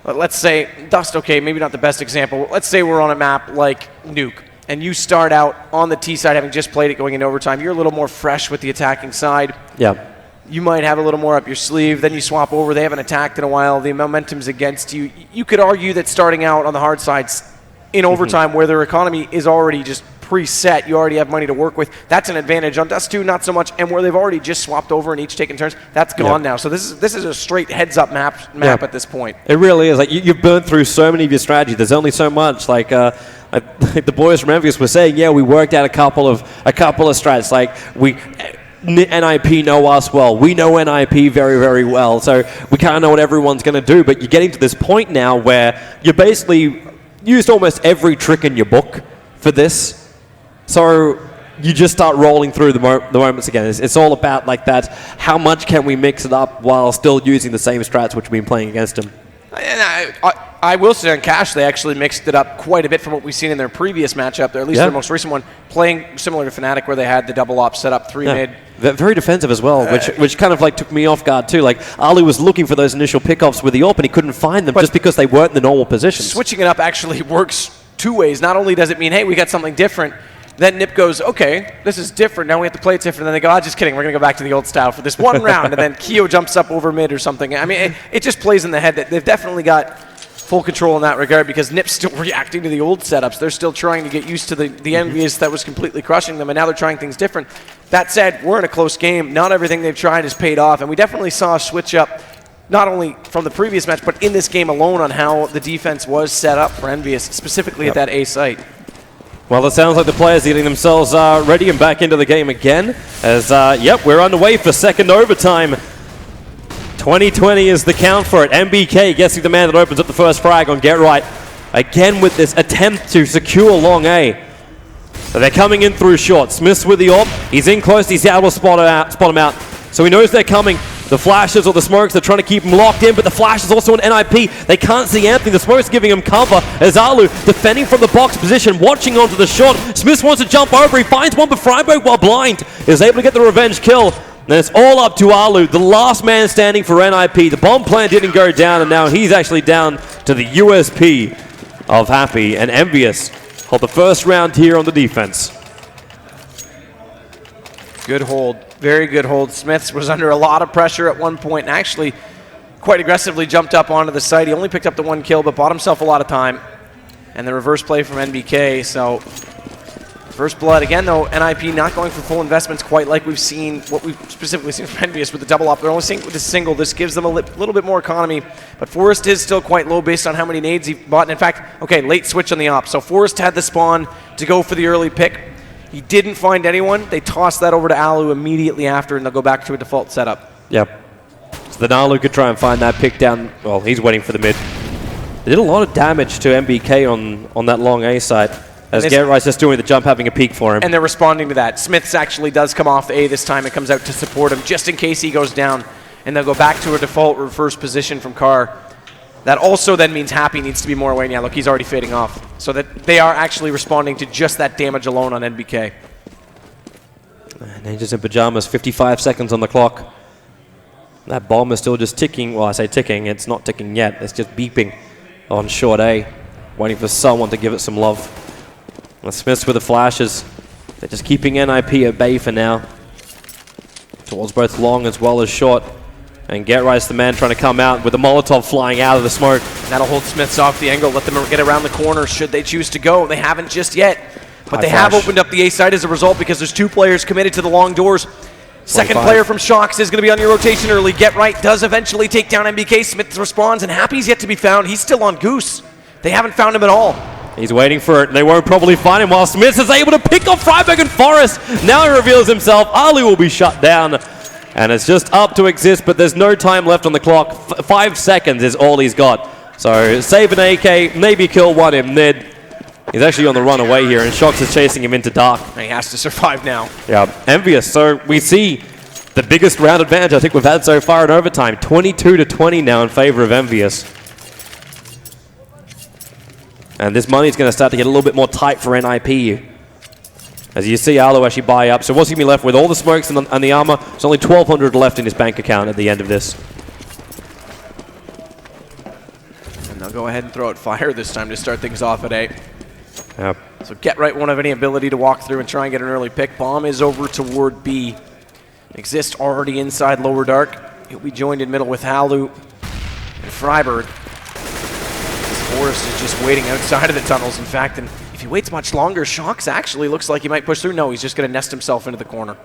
let's say, Dust, okay, maybe not the best example. Let's say we're on a map like Nuke, and you start out on the T side having just played it going into overtime. You're a little more fresh with the attacking side. Yeah. You might have a little more up your sleeve. Then you swap over. They haven't attacked in a while. The momentum's against you. You could argue that starting out on the hard sides in overtime where their economy is already just preset, you already have money to work with, that's an advantage. On Dust2, not so much, and where they've already just swapped over and each taken turns, that's gone now. So this is a straight heads-up map at this point. It really is. Like you've burned through so many of your strategies. There's only so much. Like the boys from EnVyus were saying, yeah, we worked out a couple of strats. Like NiP know us well. We know NiP very, very well. So we kind of know what everyone's going to do. But you're getting to this point now where you basically used almost every trick in your book for this. So you just start rolling through the moments again. It's all about like that. How much can we mix it up while still using the same strats which we've been playing against them? And I will say on Cash, they actually mixed it up quite a bit from what we've seen in their previous matchup, or at least their most recent one, playing similar to Fnatic where they had the double op set up 3 mid. Very defensive as well, which kind of like took me off guard too. Like Ali was looking for those initial pickoffs with the AWP and he couldn't find them just because they weren't in the normal positions. Switching it up actually works two ways. Not only does it mean, hey, we got something different, then NiP goes, okay, this is different. Now we have to play it different. Then they go, oh, just kidding. We're going to go back to the old style for this one round. And then Keo jumps up over mid or something. I mean, it just plays in the head that they've definitely got full control in that regard because NiP's still reacting to the old setups. They're still trying to get used to the EnVyus that was completely crushing them, and now they're trying things different. That said, we're in a close game. Not everything they've tried has paid off, and we definitely saw a switch up not only from the previous match, but in this game alone on how the defense was set up for EnVyus, specifically at that A site. Well, it sounds like the players are getting themselves ready and back into the game again. As, yep, we're underway for second overtime. 2020 is the count for it. NBK guessing the man that opens up the first frag on Get Right. Again with this attempt to secure long A. So they're coming in through short. Smith's with the AWP. He's in close. He's able to spot him out. So he knows they're coming. The flashes or the smokes, they're trying to keep him locked in, but the flash is also an NiP. They can't see Anthony. The smoke's giving him cover as Alu defending from the box position, watching onto the shot. Smith wants to jump over. He finds one, but Freiburg, while blind, is able to get the revenge kill. Then it's all up to Alu, the last man standing for NiP. The bomb plant didn't go down, and now he's actually down to the USP of Happy, and EnVyus hold the first round here on the defense. Good hold. Very good hold. Smiths was under a lot of pressure at one point and actually quite aggressively jumped up onto the site. He only picked up the one kill, but bought himself a lot of time. And the reverse play from NBK, so first blood. Again, though, NiP not going for full investments quite like we've seen, what we've specifically seen from EnVyus with the double up. They're only seeing with the single. This gives them a little bit more economy, but Forrest is still quite low based on how many nades he bought. And in fact, okay, late switch on the op. So Forrest had the spawn to go for the early pick. He didn't find anyone. They tossed that over to Alu immediately after, and they'll go back to a default setup. Yep. So then Alu could try and find that pick down. Well, he's waiting for the mid. They did a lot of damage to MBK on that long A side. As Gerright's just doing the jump, having a peek for him. And they're responding to that. Smiths actually does come off the A this time and comes out to support him, just in case he goes down. And they'll go back to a default reverse position from Carr. That also then means Happy needs to be more away. Yeah, look, he's already fading off. So that they are actually responding to just that damage alone on NBK. Ninjas in pajamas, 55 seconds on the clock. That bomb is still just ticking. Well, I say ticking, it's not ticking yet. It's just beeping on short A, waiting for someone to give it some love. And Smiths with the flashes. They're just keeping NiP at bay for now. Towards both long as well as short. And Gerright's the man trying to come out with the Molotov flying out of the smoke. That'll hold Smiths off the angle, let them get around the corner should they choose to go. They haven't just yet, but they have opened up the A side as a result because there's two players committed to the long doors. Second player from Shocks is going to be on your rotation early. Get Right does eventually take down MBK. Smith responds, and Happy's yet to be found. He's still on Goose. They haven't found him at all. He's waiting for it. They won't probably find him while Smith is able to pick off Freiburg and Forrest. Now he reveals himself. Ali will be shut down. And it's just up to Exist, but there's no time left on the clock. 5 seconds is all he's got. So save an AK, maybe kill one in mid. He's actually on the run away here, and Shocks is chasing him into dark. And he has to survive now. Yeah, EnVyus. So we see the biggest round advantage I think we've had so far in overtime. 22-20 now in favor of EnVyus. And this money's going to start to get a little bit more tight for NiP. As you see Alu actually buy up. So what's he going to be left with? All the smokes and the armor. There's only 1,200 left in his bank account at the end of this. And they'll go ahead and throw out fire this time to start things off at A. Yep. So Get Right won't have any ability to walk through and try and get an early pick. Bomb is over toward B. Exist already inside lower dark. He'll be joined in middle with Alu and Freiburg. Forrest is just waiting outside of the tunnels, in fact, and if he waits much longer, Shocks actually looks like he might push through. No, he's just going to nest himself into the corner.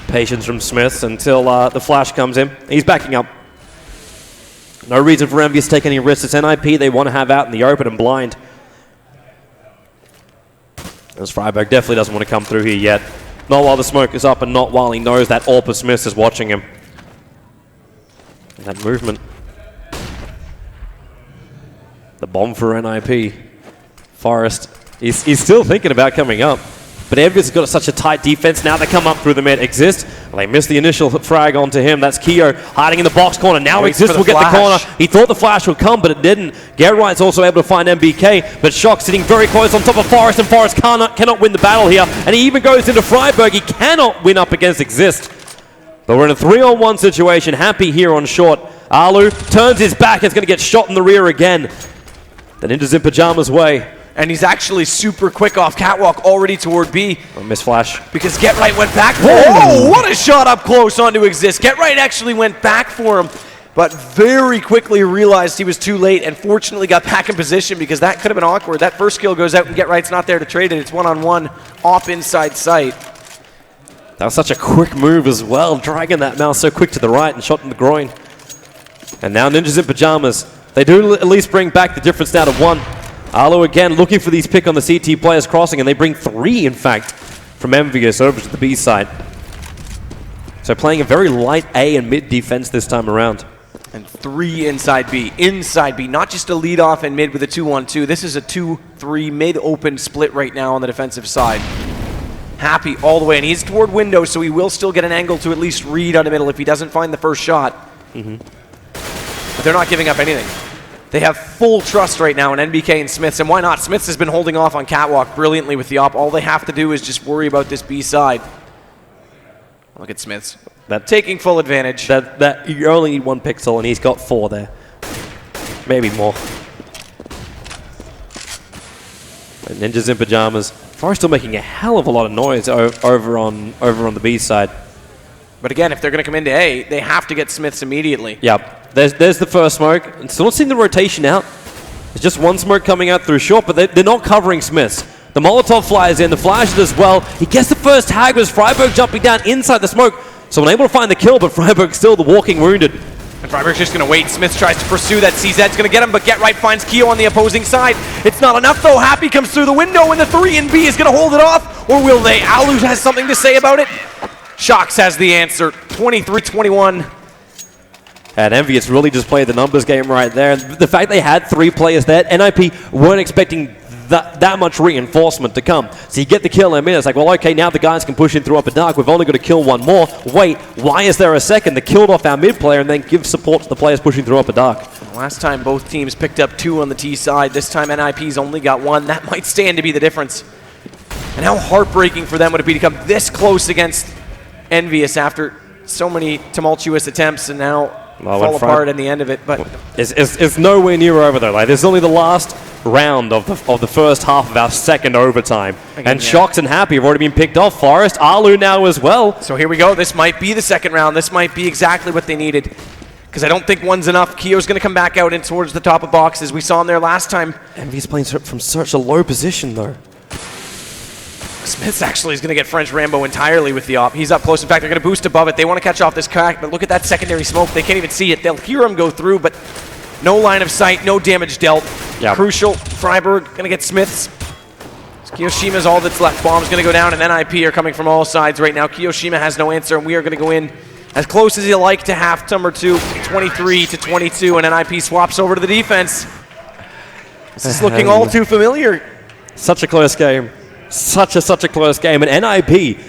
Patience from Smiths until the flash comes in. He's backing up. No reason for EnVyus to take any risks. It's NiP they want to have out in the open and blind. As Freiburg definitely doesn't want to come through here yet. Not while the smoke is up and not while he knows that AWP of Smiths is watching him. That movement. The bomb for NiP. Forrest, he's still thinking about coming up. But EnVyus has got such a tight defense. Now they come up through the mid. Exist. Well, they missed the initial frag onto him. That's Keo hiding in the box corner. Now Exist will get the corner. He thought the flash would come, but it didn't. Gerright's also able to find MBK, but Shock sitting very close on top of Forrest, and Forrest cannot win the battle here. And he even goes into Freiburg. He cannot win up against Exist. But we're in a 3-on-1 situation. Happy here on short. Alu turns his back, is going to get shot in the rear again. The Ninjas in Pajamas way. And he's actually super quick off catwalk already toward B. Oh, miss flash. Because Get Right went back. Whoa, what a shot up close onto Exist. Get Right actually went back for him, but very quickly realized he was too late and fortunately got back in position because that could have been awkward. That first kill goes out and Get Right's not there to trade it. It's one-on-one off inside sight. That was such a quick move as well, dragging that mouse so quick to the right and shot in the groin. And now Ninjas in Pajamas. They do at least bring back the difference now to 1. Arlo again looking for these pick on the CT players crossing, and they bring 3, in fact, from EnVyus over to the B side. So playing a very light A and mid defense this time around. And 3 inside B. Inside B, not just a lead off and mid with a 2-1-2. This is a 2-3 mid-open split right now on the defensive side. Happy all the way, and he's toward window, so he will still get an angle to at least read on the middle if he doesn't find the first shot. But they're not giving up anything. They have full trust right now in NBK and Smiths, and why not? Smiths has been holding off on catwalk brilliantly with the op. All they have to do is just worry about this B side. Look at Smiths. Taking full advantage. That you only need 1 pixel, and he's got 4 there. Maybe more. And Ninjas in Pajamas. Forest still making a hell of a lot of noise over on the B side. But again, if they're going to come into A, they have to get Smiths immediately. Yep. There's the first smoke. And still not seeing the rotation out. There's just 1 smoke coming out through short, but they're not covering Smiths. The Molotov flies in, the flashes as well. He gets the first tag with Freiburg jumping down inside the smoke. So unable to find the kill, but Freiburg still the walking wounded. And Freiburg's just going to wait. Smith tries to pursue that. CZ's going to get him, but Get Right finds Keo on the opposing side. It's not enough, though. Happy comes through the window, and the 3 in B is going to hold it off. Or will they? Alu has something to say about it. Shox has the answer. 23-21. And EnVyus really just played the numbers game right there. The fact they had 3 players there, NiP weren't expecting that much reinforcement to come. So you get the kill in a minute. It's like, well, okay, now the guys can push in through upper dark. We've only got to kill 1 more. Wait, why is there a second? They killed off our mid player and then give support to the players pushing through upper dark. Last time both teams picked up 2 on the T side. This time NiP's only got 1. That might stand to be the difference. And how heartbreaking for them would it be to come this close against EnVyus after so many tumultuous attempts and now fall apart in the end of it. But it's nowhere near over though. Like, this is only the last round of the first half of our second overtime. Again, and Shox and Happy have already been picked off. Forest, Alu now as well. So here we go. This might be the second round. This might be exactly what they needed. Because I don't think 1's enough. Keo's going to come back out in towards the top of boxes. We saw him there last time. EnVyus playing from such a low position though. Smiths actually is going to get French Rambo entirely with the op. He's up close. In fact, they're going to boost above it. They want to catch off this crack, but look at that secondary smoke. They can't even see it. They'll hear him go through, but no line of sight, no damage dealt. Yep. Crucial. Freiburg going to get Smiths. Kiyoshima's all that's left. Bomb's going to go down, and NiP are coming from all sides right now. Kiyoshima has no answer, and we are going to go in as close as you like to half number 2, 23-22, and NiP swaps over to the defense. This is looking all too familiar. Such a close game. Such a close game, and NiP,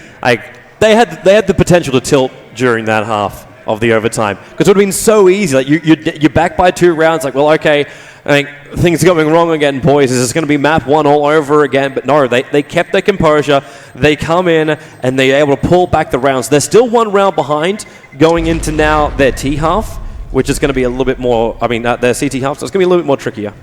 they had the potential to tilt during that half of the overtime because it would have been so easy. Like you're back by 2 rounds. Like, well, okay, I think things are going wrong again, boys. Is this going to be map 1 all over again? But no, they kept their composure. They come in and they're able to pull back the rounds. They're still 1 round behind going into now their T half, which is going to be a little bit more. I mean, their CT half, so it's going to be a little bit more trickier.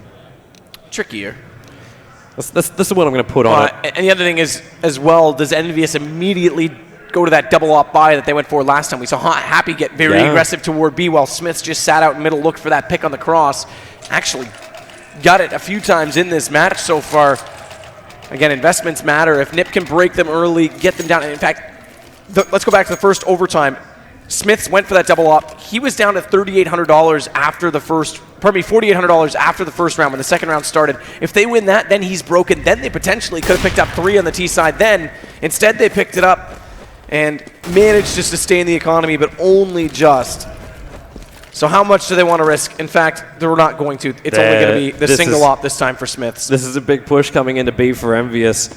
That's the one I'm going to put on it. And the other thing is, as well, does EnVyus immediately go to that double op buy that they went for last time? We saw Happy get very aggressive toward B while Smiths just sat out in middle, looked for that pick on the cross. Actually got it a few times in this match so far. Again, investments matter. If NiP can break them early, get them down. And in fact, let's go back to the first overtime. Smiths went for that double op. He was down to $3,800 after the first, $4,800 after the first round when the second round started. If they win that, then he's broken. Then they potentially could have picked up 3 on the T side then. Instead, they picked it up and managed to sustain the economy, but only just. So how much do they want to risk? In fact, they're not going to. It's only going to be the single op this time for Smiths. This is a big push coming into B for EnVyus.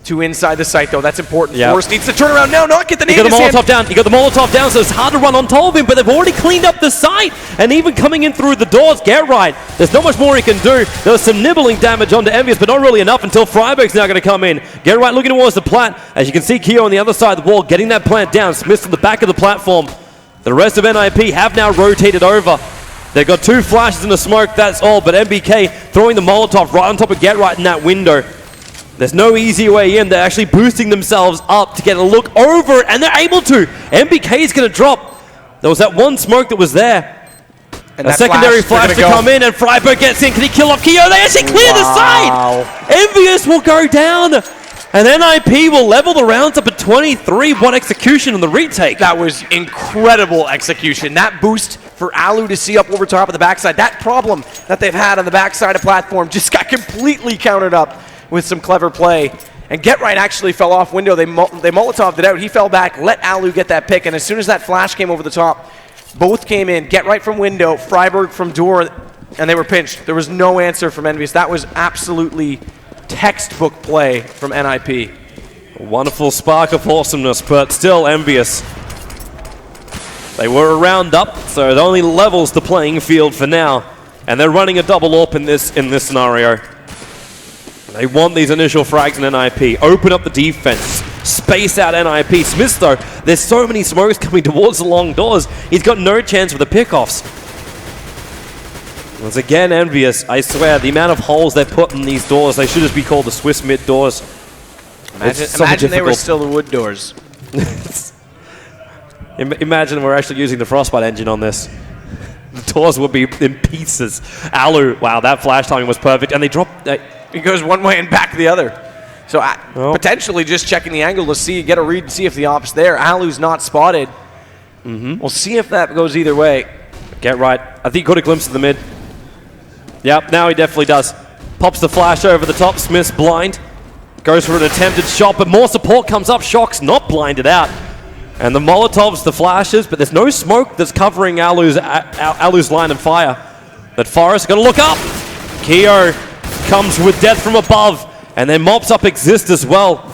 2 inside the site, though. That's important. Yep. Forrest needs to turn around now, not get the nade. He got the Molotov down. He got the Molotov down, so it's hard to run on top of him, but they've already cleaned up the site. And even coming in through the doors, Get Right. There's not much more he can do. There was some nibbling damage onto EnVyus, but not really enough until Freiburg's now going to come in. Get Right looking towards the plant. As you can see, Keo on the other side of the wall getting that plant down. Smith's on the back of the platform. The rest of NiP have now rotated over. They've got 2 flashes in the smoke, that's all, but NBK throwing the Molotov right on top of Get Right in that window. There's no easy way in. They're actually boosting themselves up to get a look over it, and they're able to. NBK is going to drop. There was that one smoke that was there. And a secondary flash to come in, and Freiburg gets in. Can he kill off Keo? They actually clear the side! EnVyus will go down, and NiP will level the rounds up at 23. What execution on the retake. That was incredible execution. That boost for Alu to see up over top of the backside. That problem that they've had on the backside of platform just got completely countered up with some clever play. And Get Right actually fell off window. They Molotov'd it out. He fell back, let Alu get that pick, and as soon as that flash came over the top, both came in. Get Right from window, Freiburg from door, and they were pinched. There was no answer from EnVyus. That was absolutely textbook play from NiP. A wonderful spark of awesomeness, but still EnVyus. They were a round up, so it only levels the playing field for now. And they're running a double AWP in this scenario. They want these initial frags in NiP. Open up the defense. Space out NiP. Smith, though, there's so many smokes coming towards the long doors. He's got no chance for the pickoffs. Once again, EnVyus, I swear, the amount of holes they put in these doors, they should just be called the Swiss mid doors. Imagine they were still the wood doors. Imagine we're actually using the Frostbite engine on this. The doors would be in pieces. Alu, wow, that flash timing was perfect. And they dropped... He goes one way and back the other. So potentially just checking the angle to get a read and see if the op's there. Alu's not spotted. We'll see if that goes either way. Get Right. I think he caught a glimpse of the mid. Yep, now he definitely does. Pops the flash over the top. Smith's blind. Goes for an attempted shot, but more support comes up. Shock's not blinded out. And the Molotovs, the flashes, but there's no smoke that's covering Alu's line of fire. But Forrest going to look up. Keo comes with death from above, and then mops up Exist as well.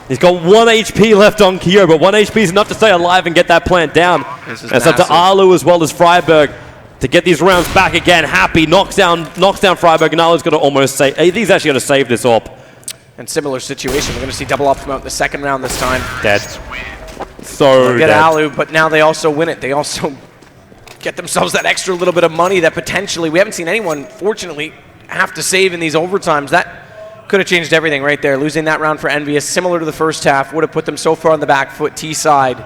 He's got 1 HP left on Keo, but 1 HP is enough to stay alive and get that plant down. It's up to Alu as well as Freiburg to get these rounds back again. Happy knocks down Freiburg, and Alu's going to almost save. He's actually going to save this AWP. And similar situation, we're going to see double up come out in the second round this time. Dead. So get dead. Alu, but now they also win it. They also get themselves that extra little bit of money that potentially, we haven't seen anyone, fortunately, have to save in these overtimes. That could have changed everything right there. Losing that round for EnVyus, similar to the first half, would have put them so far on the back foot, T side,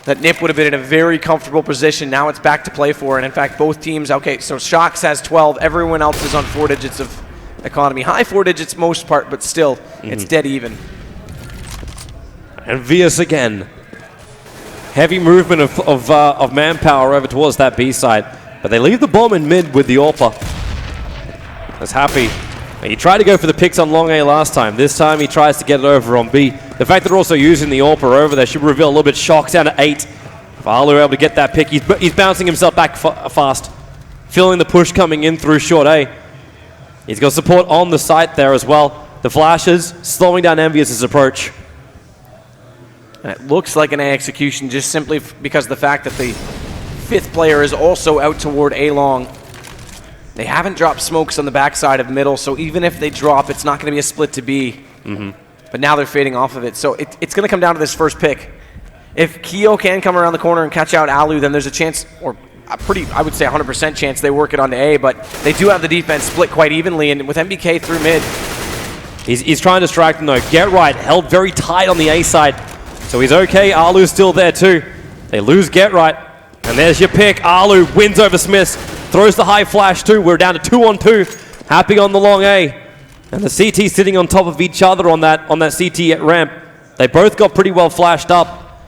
that NiP would have been in a very comfortable position. Now it's back to play for, and in fact, both teams, okay, so Shox has 12, everyone else is on 4 digits of economy. High 4 digits most part, but still, it's dead even. EnVyus again. Heavy movement of manpower over towards that B side, but they leave the bomb in mid with the AWPer. That's Happy. He tried to go for the picks on long A last time. This time he tries to get it over on B. The fact that they're also using the AWPer over there should reveal a little bit. Shock down to 8. If Alu able to get that pick, he's bouncing himself back fast. Feeling the push coming in through short A. He's got support on the site there as well. The flashes slowing down EnVyus' approach. And it looks like an A execution just simply because of the fact that the 5th player is also out toward A long. They haven't dropped smokes on the backside of middle, so even if they drop, it's not going to be a split to B. But now they're fading off of it. So it's going to come down to this first pick. If Keo can come around the corner and catch out Alu, then there's a chance, or a pretty, I would say 100% chance they work it onto A, but they do have the defense split quite evenly, and with MBK through mid. He's trying to distract them though. Get Right, held very tight on the A side. So he's okay, Alu's still there too. They lose Get Right, and there's your pick. Alu wins over Smith, throws the high flash too. We're down to 2-on-2. Happy on the long A. And the CT sitting on top of each other on that CT ramp. They both got pretty well flashed up.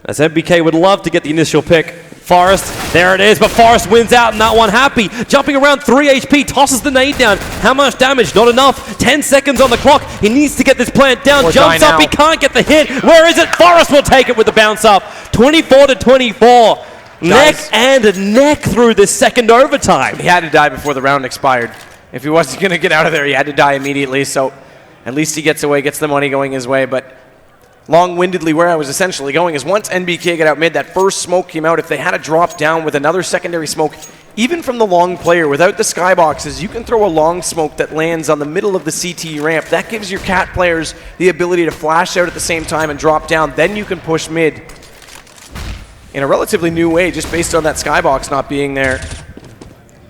As MBK would love to get the initial pick. Forrest, there it is, but Forrest wins out in that one. Happy, jumping around 3 HP, tosses the nade down. How much damage? Not enough. 10 seconds on the clock. He needs to get this plant down. Or jumps up, he can't get the hit. Where is it? Forrest will take it with the bounce up. 24-24. Neck and neck through this second overtime. He had to die before the round expired. If he wasn't going to get out of there, he had to die immediately, so at least he gets away, gets the money going his way, but long-windedly where I was essentially going is once NBK got out mid, that first smoke came out. If they had to drop down with another secondary smoke, even from the long player, without the skyboxes, you can throw a long smoke that lands on the middle of the CT ramp. That gives your cat players the ability to flash out at the same time and drop down. Then you can push mid in a relatively new way, just based on that skybox not being there.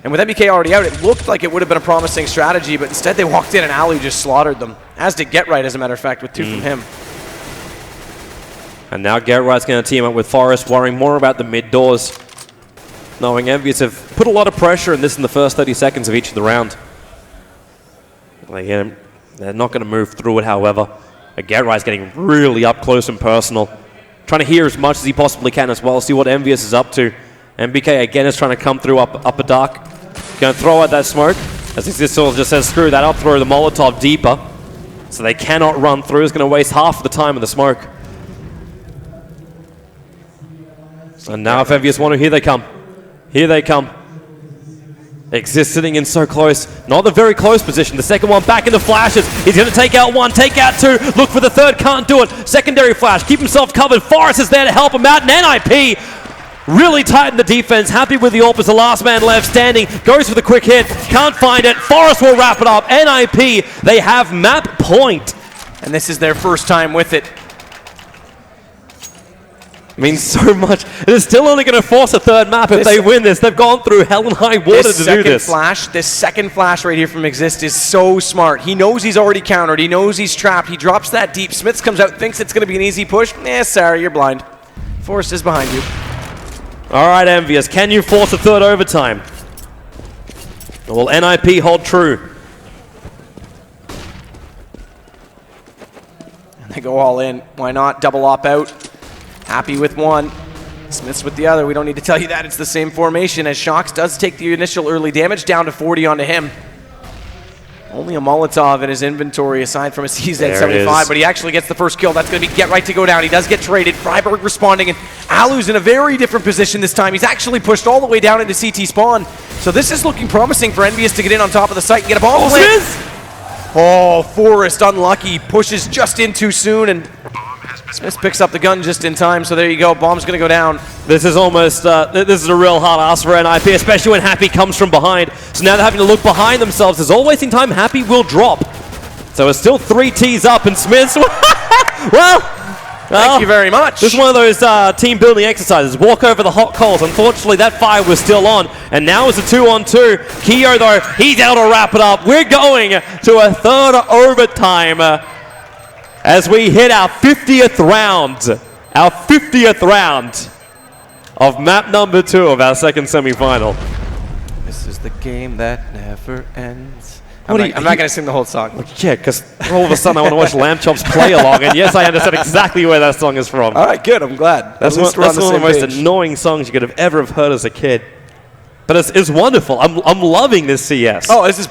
And with NBK already out, it looked like it would have been a promising strategy, but instead they walked in and Alu just slaughtered them. As did Get Right, as a matter of fact, with 2 from him. And now Get Right's going to team up with Forest, worrying more about the mid doors, knowing EnVyus have put a lot of pressure in this in the first 30 seconds of each of the round. They're not going to move through it, however. Get Right's getting really up close and personal, trying to hear as much as he possibly can as well, see what EnVyus is up to. NBK again is trying to come through upper dark. Going to throw out that smoke. As Existil just says, screw that, I'll throw the Molotov deeper. So they cannot run through. It's going to waste half of the time of the smoke. And now if EnVyus want to, here they come. Here they come. Exist sitting in so close. Not the very close position. The second one back in the flashes. He's going to take out one, take out two. Look for the third, can't do it. Secondary flash, keep himself covered. Forrest is there to help him out. And NiP really tighten the defense. Happy with the AWP as the last man left standing. Goes for the quick hit. Can't find it. Forrest will wrap it up. NiP, they have map point. And this is their first time with it. Means so much. It is still only going to force a third map if they win this. They've gone through hell and high water to do this. This second flash right here from Exist is so smart. He knows he's already countered. He knows he's trapped. He drops that deep. Smiths comes out, thinks it's going to be an easy push. Sorry, you're blind. Forrest is behind you. All right, EnVyus, can you force a third overtime? Will NiP hold true? And they go all in. Why not? Double op out. Happy with one. Smiths with the other. We don't need to tell you that. It's the same formation as Shox does take the initial early damage down to 40 onto him. Only a Molotov in his inventory aside from a CZ75, but he actually gets the first kill. That's going to be Get Right to go down. He does get traded. Freiburg responding, and Alu's in a very different position this time. He's actually pushed all the way down into CT spawn. So this is looking promising for EnVyus to get in on top of the site and get a bomb plant. Oh, Forrest unlucky. Pushes just in too soon, and Smith picks up the gun just in time, so there you go. Bomb's going to go down. This is almost, this is a real hard ask for NiP, especially when Happy comes from behind. So now they're having to look behind themselves. There's all wasting time. Happy will drop. So it's still 3 Ts up, and Smiths, well, thank you very much. This is one of those team building exercises. Walk over the hot coals. Unfortunately, that fire was still on, and now it's a 2-on-2. Keo, though, he's able to wrap it up. We're going to a third overtime. As we hit our 50th round of map number 2 of our second semifinal. This is the game that never ends. I'm not going to sing the whole song. Yeah, because all of a sudden I want to watch Lamb Chops play along, and yes, I understand exactly where that song is from. All right, good. I'm glad. That's one of the most annoying songs you could have ever heard as a kid. But it's wonderful. I'm loving this CS. Oh, this is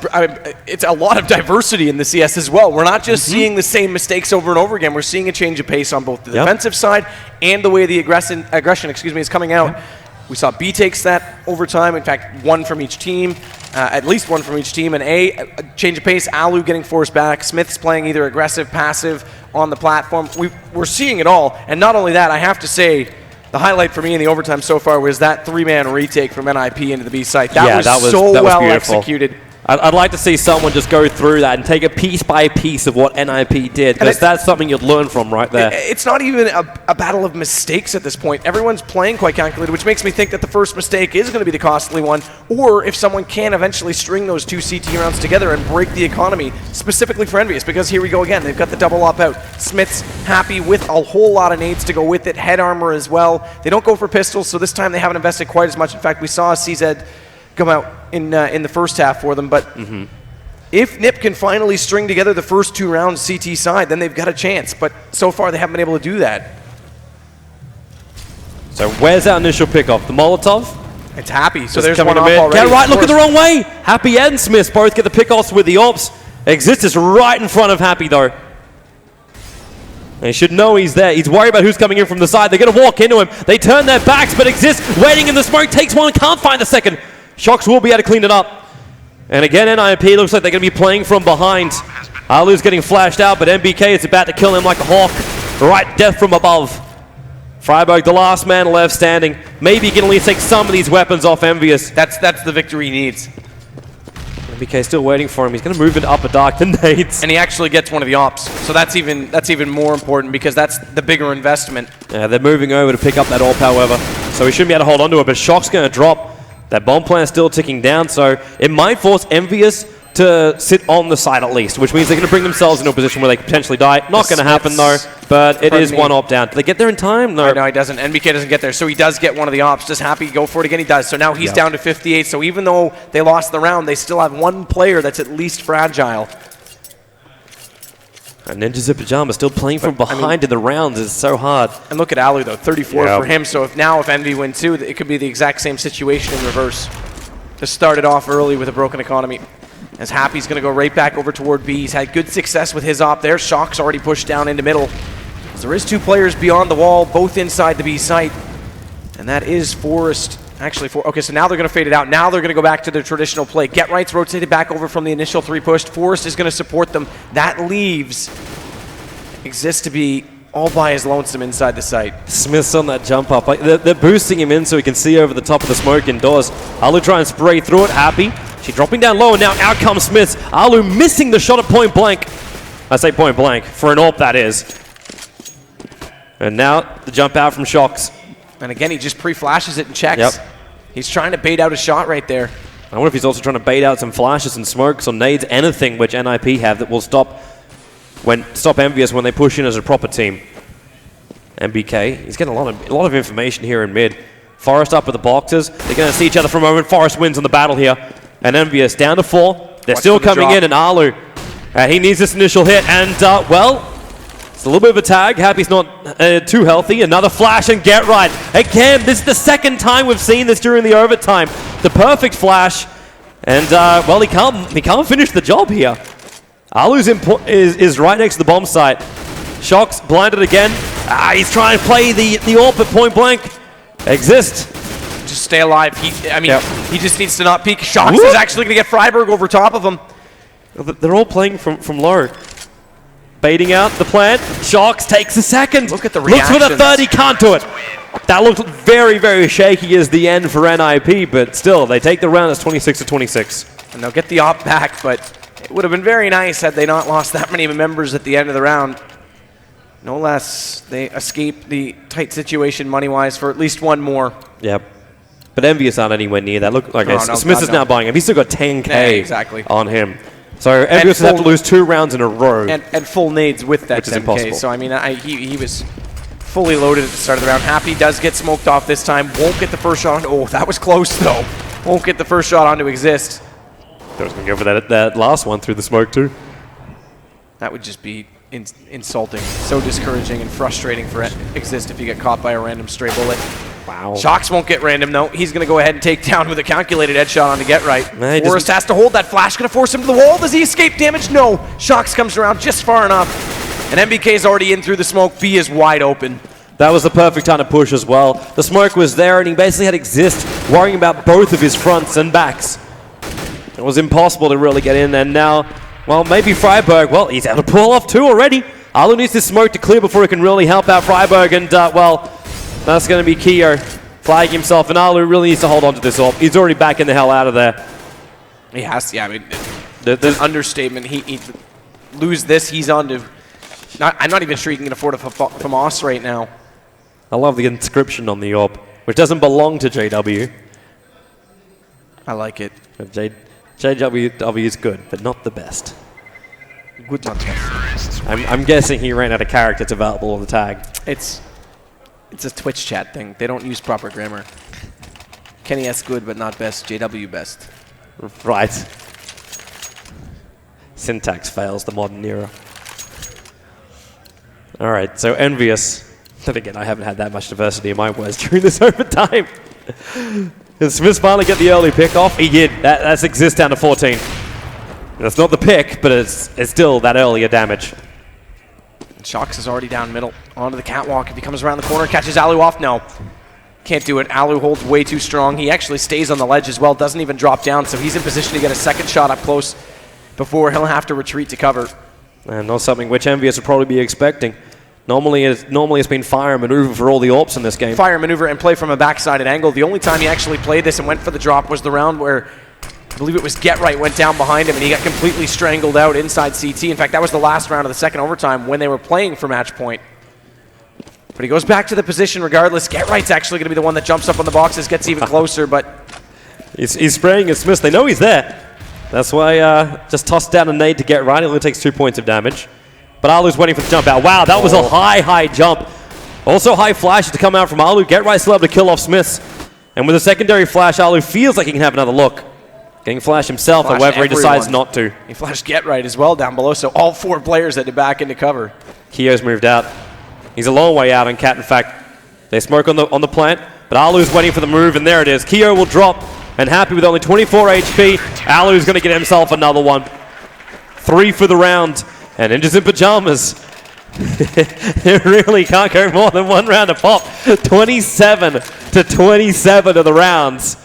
it's a lot of diversity in the CS as well. We're not just seeing the same mistakes over and over again. We're seeing a change of pace on both the defensive side and the way the aggression is coming out. We saw B takes that over time. In fact, one from each team, at least one from each team. And a change of pace, Alu getting forced back. Smith's playing either aggressive, passive on the platform. We're seeing it all. And not only that, I have to say, the highlight for me in the overtime so far was that 3-man retake from NiP into the B site. That was so well executed. I'd like to see someone just go through that and take a piece by piece of what NiP did, because that's something you'd learn from right there. It's not even a battle of mistakes at this point. Everyone's playing quite calculated, which makes me think that the first mistake is going to be the costly one, or if someone can eventually string those 2 CT rounds together and break the economy, specifically for EnVyus, because here we go again. They've got the double op out. Smith's happy with a whole lot of nades to go with it, head armor as well. They don't go for pistols, so this time they haven't invested quite as much. In fact, we saw a CZ come out in the first half for them, but if NiP can finally string together the first 2 rounds CT side, then they've got a chance, but so far they haven't been able to do that. So where's our initial pickoff? The Molotov? It's Happy, so there's one off already. Get right, looking the wrong way! Happy and Smith both get the pickoffs with the ops. Exist is right in front of Happy though. They should know he's there. He's worried about who's coming in from the side. They're going to walk into him. They turn their backs, but Exist waiting in the smoke, takes one, can't find the second. Shox will be able to clean it up. And again, NiP looks like they're going to be playing from behind. Alu's getting flashed out, but NBK is about to kill him like a hawk. Right, death from above. Freiburg, the last man left standing. Maybe he can at least take some of these weapons off EnVyus. That's the victory he needs. NBK still waiting for him. He's going to move into upper dark to nades. And he actually gets one of the ops. So that's even more important because that's the bigger investment. Yeah, they're moving over to pick up that AWP, however. so he shouldn't be able to hold on to it, but Shock's going to drop. That bomb plant still ticking down, so it might force EnVyus to sit on the side at least, which means they're going to bring themselves into a position where they could potentially die. Not going to happen though, but it is one op down. Do they get there in time? No. No, he doesn't. NBK doesn't get there, so he does get one of the ops. Just Happy go for it again, he does. So now he's down to 58, so even though they lost the round, they still have one player that's at least fragile. And Ninjas in Pajamas still playing from behind in the rounds is so hard. And look at Alu though, 34 for him, so if Envy win too, it could be the exact same situation in reverse. Just started off early with a broken economy. As Happy's going to go right back over toward B. He's had good success with his op there. Shock's already pushed down into middle. So there is two players beyond the wall, both inside the B site. And that is Forest. Actually, okay, so now they're going to fade it out. Now they're going to go back to their traditional play. Get Right's rotated back over from the initial 3 push. Forest is going to support them. That leaves Exist to be all by his lonesome inside the site. Smith's on that jump up. They're boosting him in so he can see over the top of the smoke indoors. Alu try and spray through it. Happy. She's dropping down low, and now out comes Smiths. Alu missing the shot at point blank. I say point blank, for an AWP that is. And now the jump out from Shocks. And again, he just pre-flashes it and checks. Yep. He's trying to bait out a shot right there. I wonder if he's also trying to bait out some flashes and smokes or nades, anything which NiP have that will stop EnVyus when they push in as a proper team. MBK, he's getting a lot of information here in mid. Forest up with the boxes. They're going to see each other for a moment. Forest wins on the battle here. And EnVyus down to 4. They're still coming in, and Alu, he needs this initial hit. And, well, it's a little bit of a tag. Happy's not too healthy. Another flash and get right. Again, this is the second time we've seen this during the overtime. The perfect flash. And, well, he can't finish the job here. Alu's is right next to the bomb site. Shock's blinded again. He's trying to play the AWP at point blank. Exist. Just stay alive. He just needs to not peek. Shocks is actually going to get Freiburg over top of him. They're all playing from low. Baiting out the plant. Shocks takes a second. Look at the reactions. Looks for the third. He can't do it. That looked very, very shaky as the end for NiP, but still, they take the round as 26-26. And they'll get the op back, but it would have been very nice had they not lost that many members at the end of the round. No less, they escape the tight situation money-wise for at least one more. Yep. But EnVyus aren't anywhere near that. Look, like Smith is now buying him. He's still got 10K on him. So EnVyus will have to lose 2 rounds in a row. And full nades with that 10K. So, I mean, he was fully loaded at the start of the round. Happy does get smoked off this time. Won't get the first shot. Oh, that was close, though. Won't get the first shot onto Exist. I was going to go for that last one through the smoke, too. That would just be insulting. So discouraging and frustrating for Exist if you get caught by a random stray bullet. Wow. Shocks won't get random, though. He's going to go ahead and take down with a calculated headshot on to Get Right. Forrest has to hold that flash. Going to force him to the wall. Does he escape damage? No. Shocks comes around just far enough. And MBK is already in through the smoke. B is wide open. That was the perfect time to push as well. The smoke was there, and he basically had Exist worrying about both of his fronts and backs. It was impossible to really get in, and now, well, maybe Freiburg, well, he's able to pull off 2 already. Alu needs this smoke to clear before he can really help out Freiburg, and, well, that's going to be Keo flagging himself, and Alu really needs to hold on to this AWP. He's already backing the hell out of there. He has to, yeah, I mean, there's an understatement. He lose this, he's on to, I'm not even sure he can afford a FAMAS right now. I love the inscription on the AWP, which doesn't belong to JW. I like it. JW is good, but not the best. Good, not the best. I'm guessing he ran out of characters available on the tag. It's a Twitch chat thing. They don't use proper grammar. Kenny S good, but not best. JW best. Right. Syntax fails the modern era. All right, so EnVyus. Then again, I haven't had that much diversity in my words during this overtime. Can Smith finally get the early pick off? He did. That's Exist down to 14. That's not the pick, but it's still that earlier damage. Shocks is already down middle. Onto the catwalk. If he comes around the corner, catches Alu off. No. Can't do it. Alu holds way too strong. He actually stays on the ledge as well. Doesn't even drop down, so he's in position to get a second shot up close before he'll have to retreat to cover. And not something which EnVyus would probably be expecting. Normally it's been fire maneuver for all the AWPs in this game. Fire maneuver and play from a backside angle. The only time he actually played this and went for the drop was the round where I believe it was Get Right went down behind him and he got completely strangled out inside CT. In fact, that was the last round of the second overtime when they were playing for match point. But he goes back to the position regardless. Get Right's actually going to be the one that jumps up on the boxes, gets even closer, but... He's spraying at Smith. They know he's there. That's why just tossed down a nade to Get Right. It only takes 2 points of damage. But Alu's waiting for the jump out. Wow, that was a high jump. Also high flash to come out from Alu. Get Right still able to kill off Smiths. And with a secondary flash, Alu feels like he can have another look. Getting flash himself, however, he decides not to. He flashed Get Right as well down below, so all 4 players had to back into cover. Kio's moved out. He's a long way out on Cat, in fact. They smoke on the plant, but Alu's waiting for the move, and there it is. Kio will drop, and Happy with only 24 HP. Alu's going to get himself another one. 3 for the round, and Ninjas in Pajamas. It really can't go more than 1 round a pop. 27-27 of the rounds.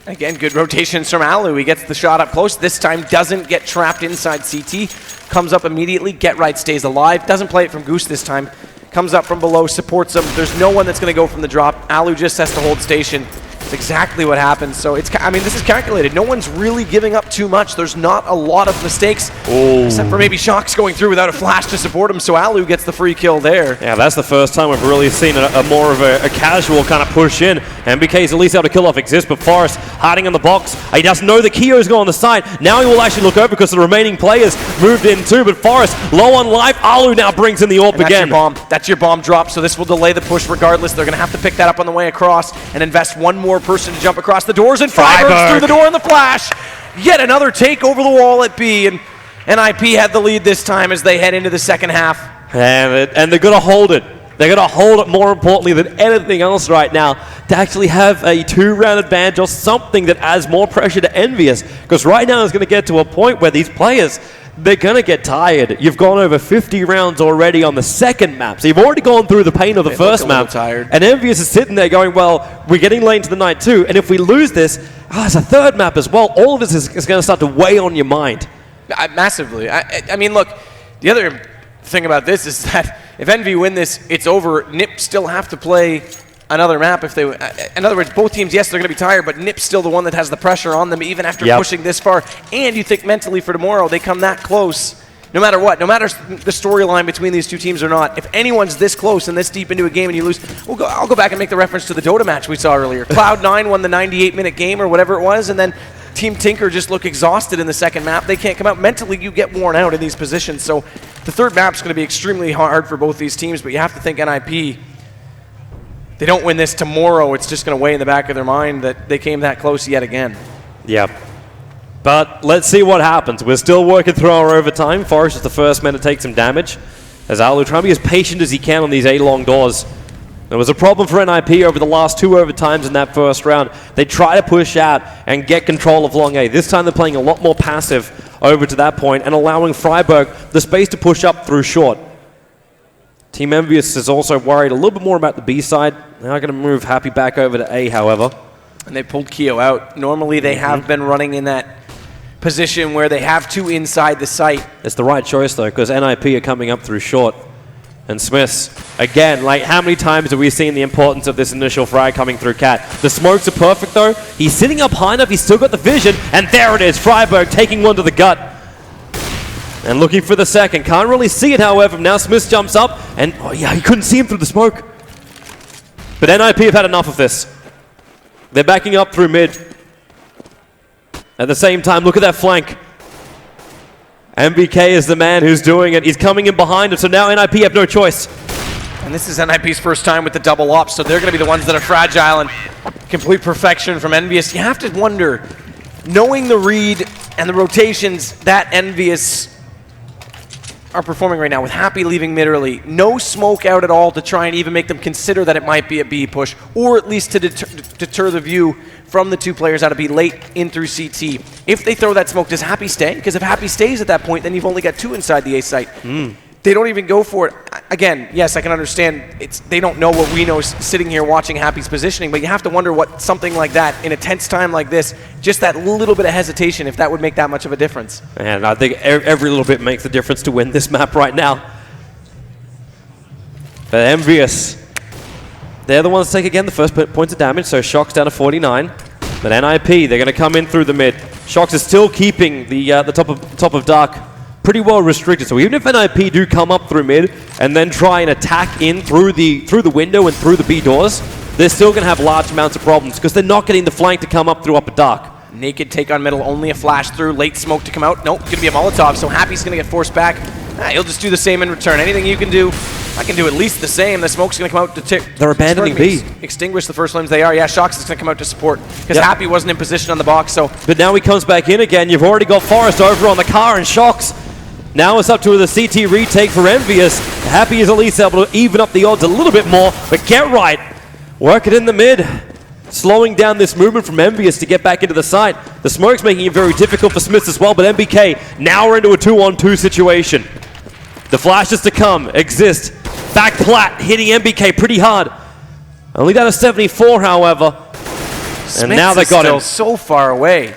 Again, good rotations from Alu. He gets the shot up close. This time doesn't get trapped inside CT. Comes up immediately. Get Right stays alive. Doesn't play it from Goose this time. Comes up from below, supports him. There's no one that's going to go from the drop. Alu just has to hold station. It's exactly what happens. So it's, I mean, this is calculated. No one's really giving up too much. There's not a lot of mistakes, except for maybe Shocks going through without a flash to support him. So Alu gets the free kill there. Yeah, that's the first time we've really seen a more of a casual kind of push in. MBK's at least able to kill off Exist, but Forrest hiding in the box. He doesn't know that Kio's going on the side. Now he will actually look over because the remaining players moved in too, but Forrest low on life. Alu now brings in the AWP again. That's your bomb drop, so this will delay the push regardless. They're going to have to pick that up on the way across and invest one more person to jump across the doors, and Freiburg's through the door in the flash. Yet another take over the wall at B, and NiP had the lead this time as they head into the second half. And they're going to hold it. They're going to hold it more importantly than anything else right now to actually have a 2-round advantage or something that adds more pressure to EnVyus, because right now it's going to get to a point where these players, they're going to get tired. You've gone over 50 rounds already on the second map, so you've already gone through the pain of the first map. Tired. And EnVyus is sitting there going, well, we're getting late into the night too, and if we lose this, it's a third map as well. All of this is going to start to weigh on your mind. Massively. I mean, look, the other thing about this is that if EnVy win this, it's over. NiP still have to play another map if they... in other words, both teams, yes, they're going to be tired, but NiP's still the one that has the pressure on them even after pushing this far. And you think mentally for tomorrow, they come that close. No matter what, no matter the storyline between these two teams or not, if anyone's this close and this deep into a game and you lose, I'll go back and make the reference to the Dota match we saw earlier. Cloud9 won the 98-minute game or whatever it was, and then Team Tinker just look exhausted in the second map. They can't come out. Mentally, you get worn out in these positions. So the third map's going to be extremely hard for both these teams, but you have to think NiP, they don't win this tomorrow, it's just going to weigh in the back of their mind that they came that close yet again. Yep. But let's see what happens. We're still working through our overtime. Forrest is the first man to take some damage, as Alu trying to be as patient as he can on these A-long doors. There was a problem for NiP over the last 2 overtimes in that first round. They try to push out and get control of long A. This time they're playing a lot more passive over to that point and allowing Freiburg the space to push up through short. Team EnVyus is also worried a little bit more about the B side. They're going to move Happy back over to A, however. And they pulled Kio out. Normally they have been running in that position where they have 2 inside the site. It's the right choice though, because NiP are coming up through short. And Smiths, again, like how many times have we seen the importance of this initial frag coming through Cat? The smokes are perfect though. He's sitting up high enough, he's still got the vision, and there it is, Freiburg taking one to the gut. And looking for the second. Can't really see it, however. Now Smiths jumps up, and oh yeah, he couldn't see him through the smoke. But NiP have had enough of this. They're backing up through mid. At the same time, look at that flank. MBK is the man who's doing it. He's coming in behind him, so now NiP have no choice. And this is NiP's first time with the double ops, so they're going to be the ones that are fragile, and complete perfection from EnVyus. You have to wonder, knowing the read and the rotations that EnVyus are performing right now, with Happy leaving mid early, no smoke out at all to try and even make them consider that it might be a B push, or at least to deter the view from the 2 players out of B late in through CT. If they throw that smoke, does Happy stay? Because if Happy stays at that point, then you've only got 2 inside the A site. They don't even go for it. Again, yes, I can understand they don't know what we know sitting here watching Happy's positioning, but you have to wonder what something like that, in a tense time like this, just that little bit of hesitation, if that would make that much of a difference. And I think every little bit makes the difference to win this map right now. But EnVyus, they're the ones to take again the first points of damage, so Shock's down to 49. But NiP, they're going to come in through the mid. Shocks is still keeping the top of Dark pretty well restricted. So even if NiP do come up through mid and then try and attack in through the window and through the B doors, they're still going to have large amounts of problems because they're not getting the flank to come up through upper dark. Naked take on middle, only a flash through, late smoke to come out. Nope, gonna be a Molotov, so Happy's gonna get forced back. He'll just do the same in return. Anything you can do, I can do at least the same. The smoke's gonna come out to They're abandoning B. Extinguish the first flames they are. Yeah, Shox is gonna come out to support because Happy wasn't in position on the box, so. But now he comes back in again. You've already got Forrest over on the car and Shox. Now it's up to the CT retake for EnVyus. Happy is at least able to even up the odds a little bit more, but get right. Work it in the mid. Slowing down this movement from EnVyus to get back into the site. The smoke's making it very difficult for Smiths as well, but NBK now we're into a 2-on-2 situation. The flashes to come exist. Back plat hitting NBK pretty hard. Only down to 74, however. Smiths and now they got him. So far away.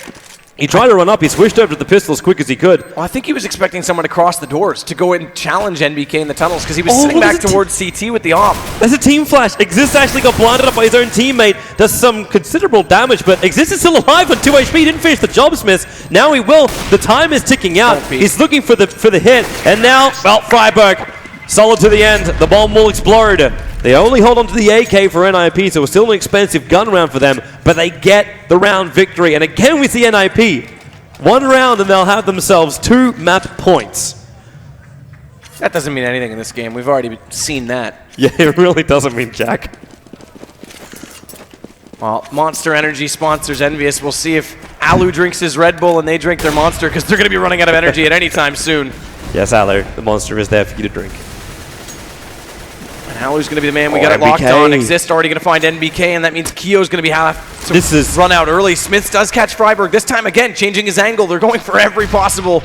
He tried to run up. He switched over to the pistol as quick as he could. Well, I think he was expecting someone to cross the doors to go and challenge NBK in the tunnels because he was sitting back towards CT with the op. There's a team flash. Exist actually got blinded up by his own teammate. Does some considerable damage, but Exist is still alive on 2 HP. He didn't finish the job, Smith. Now he will. The time is ticking out. He's looking for the hit. And now, well, Freiburg, solid to the end. The bomb will explode. They only hold on to the AK for NiP, so it's still an expensive gun round for them, but they get the round victory. And again, we see NiP. 1 round and they'll have themselves 2 map points. That doesn't mean anything in this game. We've already seen that. Yeah, it really doesn't mean jack. Well, Monster Energy sponsors EnVyus. We'll see if Alu drinks his Red Bull and they drink their Monster because they're going to be running out of energy at any time soon. Yes, Alu, the Monster is there for you to drink. And Alu's going to be the man we got it locked on. Exist already going to find NBK, and that means Keo's going to be run out early. Smiths does catch Freiburg. This time again, changing his angle. They're going for every possible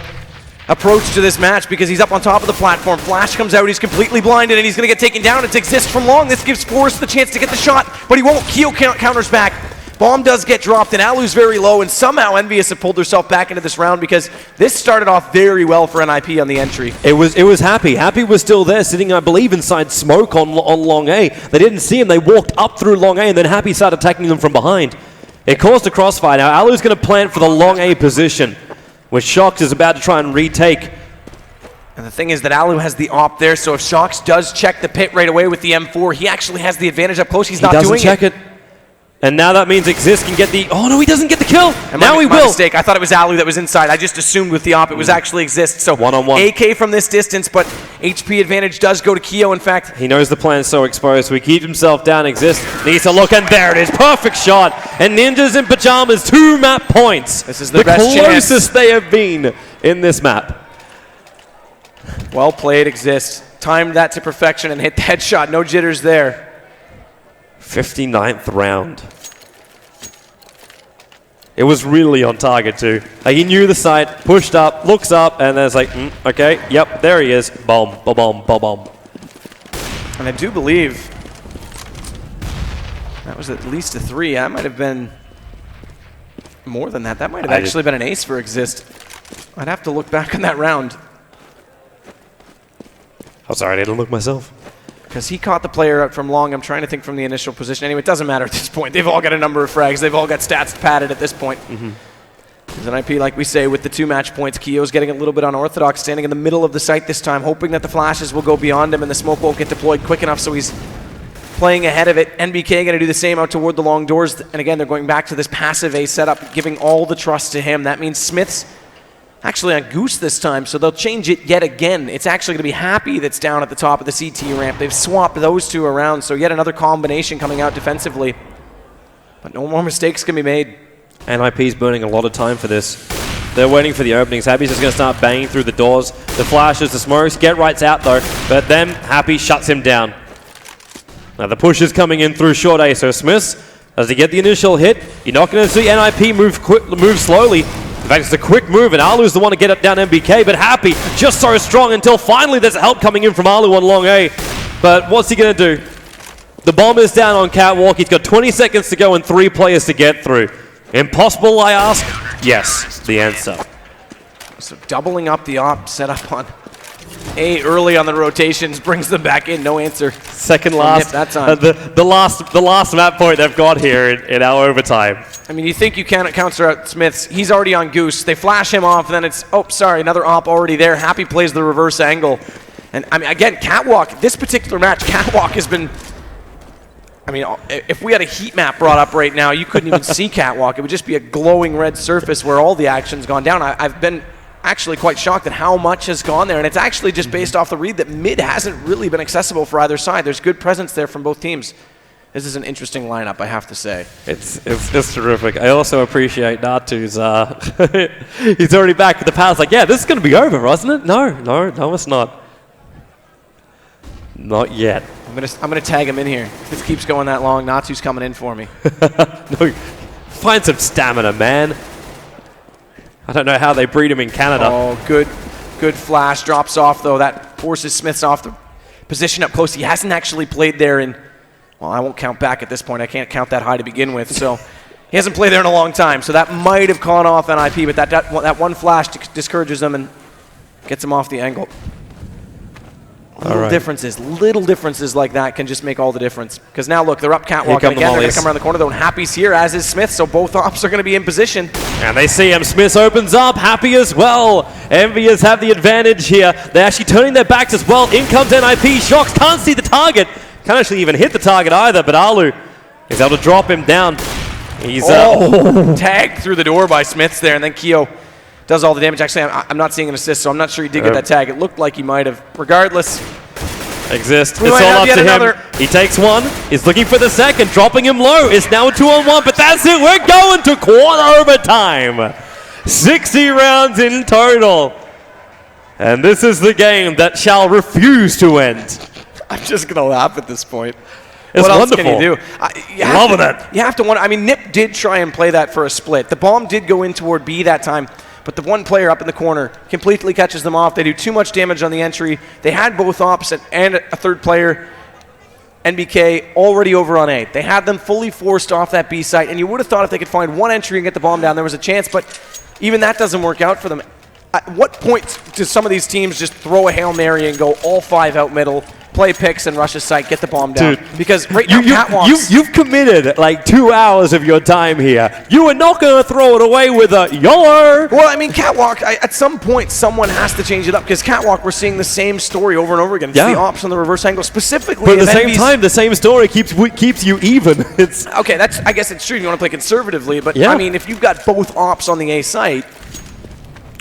approach to this match because he's up on top of the platform. Flash comes out, he's completely blinded, and he's going to get taken down. It's Exist from long. This gives Forrest the chance to get the shot, but he won't. Keo counters back. Bomb does get dropped, and Alu's very low, and somehow EnVyus have pulled herself back into this round because this started off very well for NiP on the entry. It was Happy. Happy was still there, sitting, I believe, inside smoke on long A. They didn't see him. They walked up through long A, and then Happy started attacking them from behind. It caused a crossfire. Now, Alu's going to plant for the long A position, which Shox is about to try and retake. And the thing is that Alu has the op there, so if Shox does check the pit right away with the M4, he actually has the advantage up close. He's not doing it. He doesn't check it. And now that means Exist can get the... Oh, no, he doesn't get the kill. Now he will. My mistake. I thought it was Alu that was inside. I just assumed with the op it was actually Exist. So one-on-one. AK from this distance, but HP advantage does go to Keo, in fact. He knows the plan is so exposed, so he keeps himself down. Exist needs to look, and there it is. Perfect shot. And Ninjas in Pajamas, 2 map points. This is the best closest chance they have been in this map. Well played, Exist. Timed that to perfection and hit the headshot. No jitters there. 59th round. It was really on target too. Like, he knew the site, pushed up, looks up, and then it's like, okay, yep, there he is. Bomb, bomb, bomb, bomb. And I do believe that was at least a 3. That might have been more than that. That might have actually been an ace for Exist. I'd have to look back on that round. I'm sorry, I didn't look myself. Because he caught the player out from long. I'm trying to think from the initial position. Anyway, it doesn't matter at this point. They've all got a number of frags. They've all got stats padded at this point. As NiP, like we say, with the 2 match points, Keo's getting a little bit unorthodox, standing in the middle of the site this time, hoping that the flashes will go beyond him and the smoke won't get deployed quick enough, so he's playing ahead of it. NBK going to do the same out toward the long doors. And again, they're going back to this passive A setup, giving all the trust to him. That means Smith's actually on Goose this time, so they'll change it yet again. It's actually going to be Happy that's down at the top of the CT ramp. They've swapped those 2 around, so yet another combination coming out defensively. But no more mistakes can be made. NiP's burning a lot of time for this. They're waiting for the openings. Happy's just going to start banging through the doors. The flashes, the smokes, Get Right's out though, but then Happy shuts him down. Now the push is coming in through short A, so Smiths, as they get the initial hit, you're not going to see NiP move slowly. In fact, it's a quick move, and Alu's the one to get up down NBK, but Happy just so strong until finally there's help coming in from Alu on long A. But what's he going to do? The bomb is down on Catwalk. He's got 20 seconds to go and 3 players to get through. Impossible, I ask? Yes, the answer. So doubling up the op set up on A early on the rotations brings them back in. No answer. Second last. That time. The last map point they've got here in our overtime. I mean, you think you can't counter out Smiths. He's already on Goose. They flash him off, and then it's, oh, sorry, another op already there. Happy plays the reverse angle. And, I mean, again, Catwalk, this particular match, Catwalk has been, I mean, if we had a heat map brought up right now, you couldn't even see Catwalk. It would just be a glowing red surface where all the action's gone down. I've been actually quite shocked at how much has gone there, and it's actually just based off the read that mid hasn't really been accessible for either side. There's good presence there from both teams. This is an interesting lineup, I have to say. It's terrific. I also appreciate Dust2's, he's already back with the pals like, yeah, this is going to be over, wasn't it? No, it's not. Not yet. I'm gonna tag him in here. If this keeps going that long, Natsu's coming in for me. No, find some stamina, man. I don't know how they breed him in Canada. Oh, good flash. Drops off, though. That forces Smiths off the position up close. He hasn't actually played there in, well, I won't count back at this point. I can't count that high to begin with. So he hasn't played there in a long time. So that might have gone off NiP, but that one flash discourages them and gets him off the angle. Little differences like that can just make all the difference. Because now, look, they're up Catwalk, and again, they're going to come around the corner, though, and Happy's here, as is Smith, so both ops are going to be in position. And they see him. Smith opens up, Happy as well. EnVyus have the advantage here. They're actually turning their backs as well. In comes NiP. Shox can't see the target. Can't actually even hit the target either, but Alu is able to drop him down. He's tagged through the door by Smiths there, and then Keo does all the damage. Actually, I'm not seeing an assist, so I'm not sure he did get that tag. It looked like he might have. Regardless. It's all up to him. He takes one. He's looking for the second. Dropping him low. It's now a 2-on-1, but that's it. We're going to quarter overtime. 60 rounds in total. And this is the game that shall refuse to end. I'm just going to laugh at this point. It's what wonderful. else can you do? Loving it. You have to wonder. I mean, NiP did try and play that for a split. The bomb did go in toward B that time, but the one player up in the corner completely catches them off. They do too much damage on the entry. They had both ops and a third player, NBK, already over on A. They had them fully forced off that B site, and you would have thought if they could find one entry and get the bomb down, there was a chance, but even that doesn't work out for them. At what point do some of these teams just throw a Hail Mary and go all 5 out middle, play picks and rush a site, get the bomb down? Dude, because right now, Catwalks... You've committed like 2 hours of your time here. You are not going to throw it away with a YOLO! Well, I mean, Catwalk, at some point, someone has to change it up, because Catwalk, we're seeing the same story over and over again. It's the ops on the reverse angle, specifically... But at the same time, the same story keeps you even. It's okay, I guess it's true if you want to play conservatively, but I mean, if you've got both ops on the A site,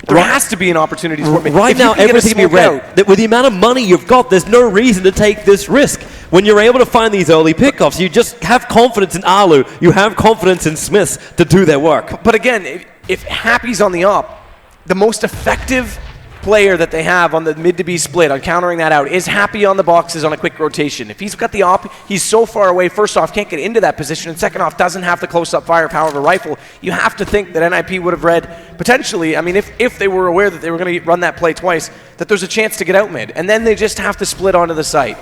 there has to be an opportunity for it. Right now, everything can be red. With the amount of money you've got, there's no reason to take this risk. When you're able to find these early pickoffs, you just have confidence in Alu. You have confidence in Smiths to do their work. But again, if Happy's on the op, the most effective player that they have on the mid to B split on countering that out is Happy on the boxes on a quick rotation. If he's got the op, he's so far away, first off, can't get into that position, and second off, doesn't have the close-up firepower of a rifle. You have to think that NiP would have read, potentially, I mean, if they were aware that they were going to run that play twice, that there's a chance to get out mid, and then they just have to split onto the site.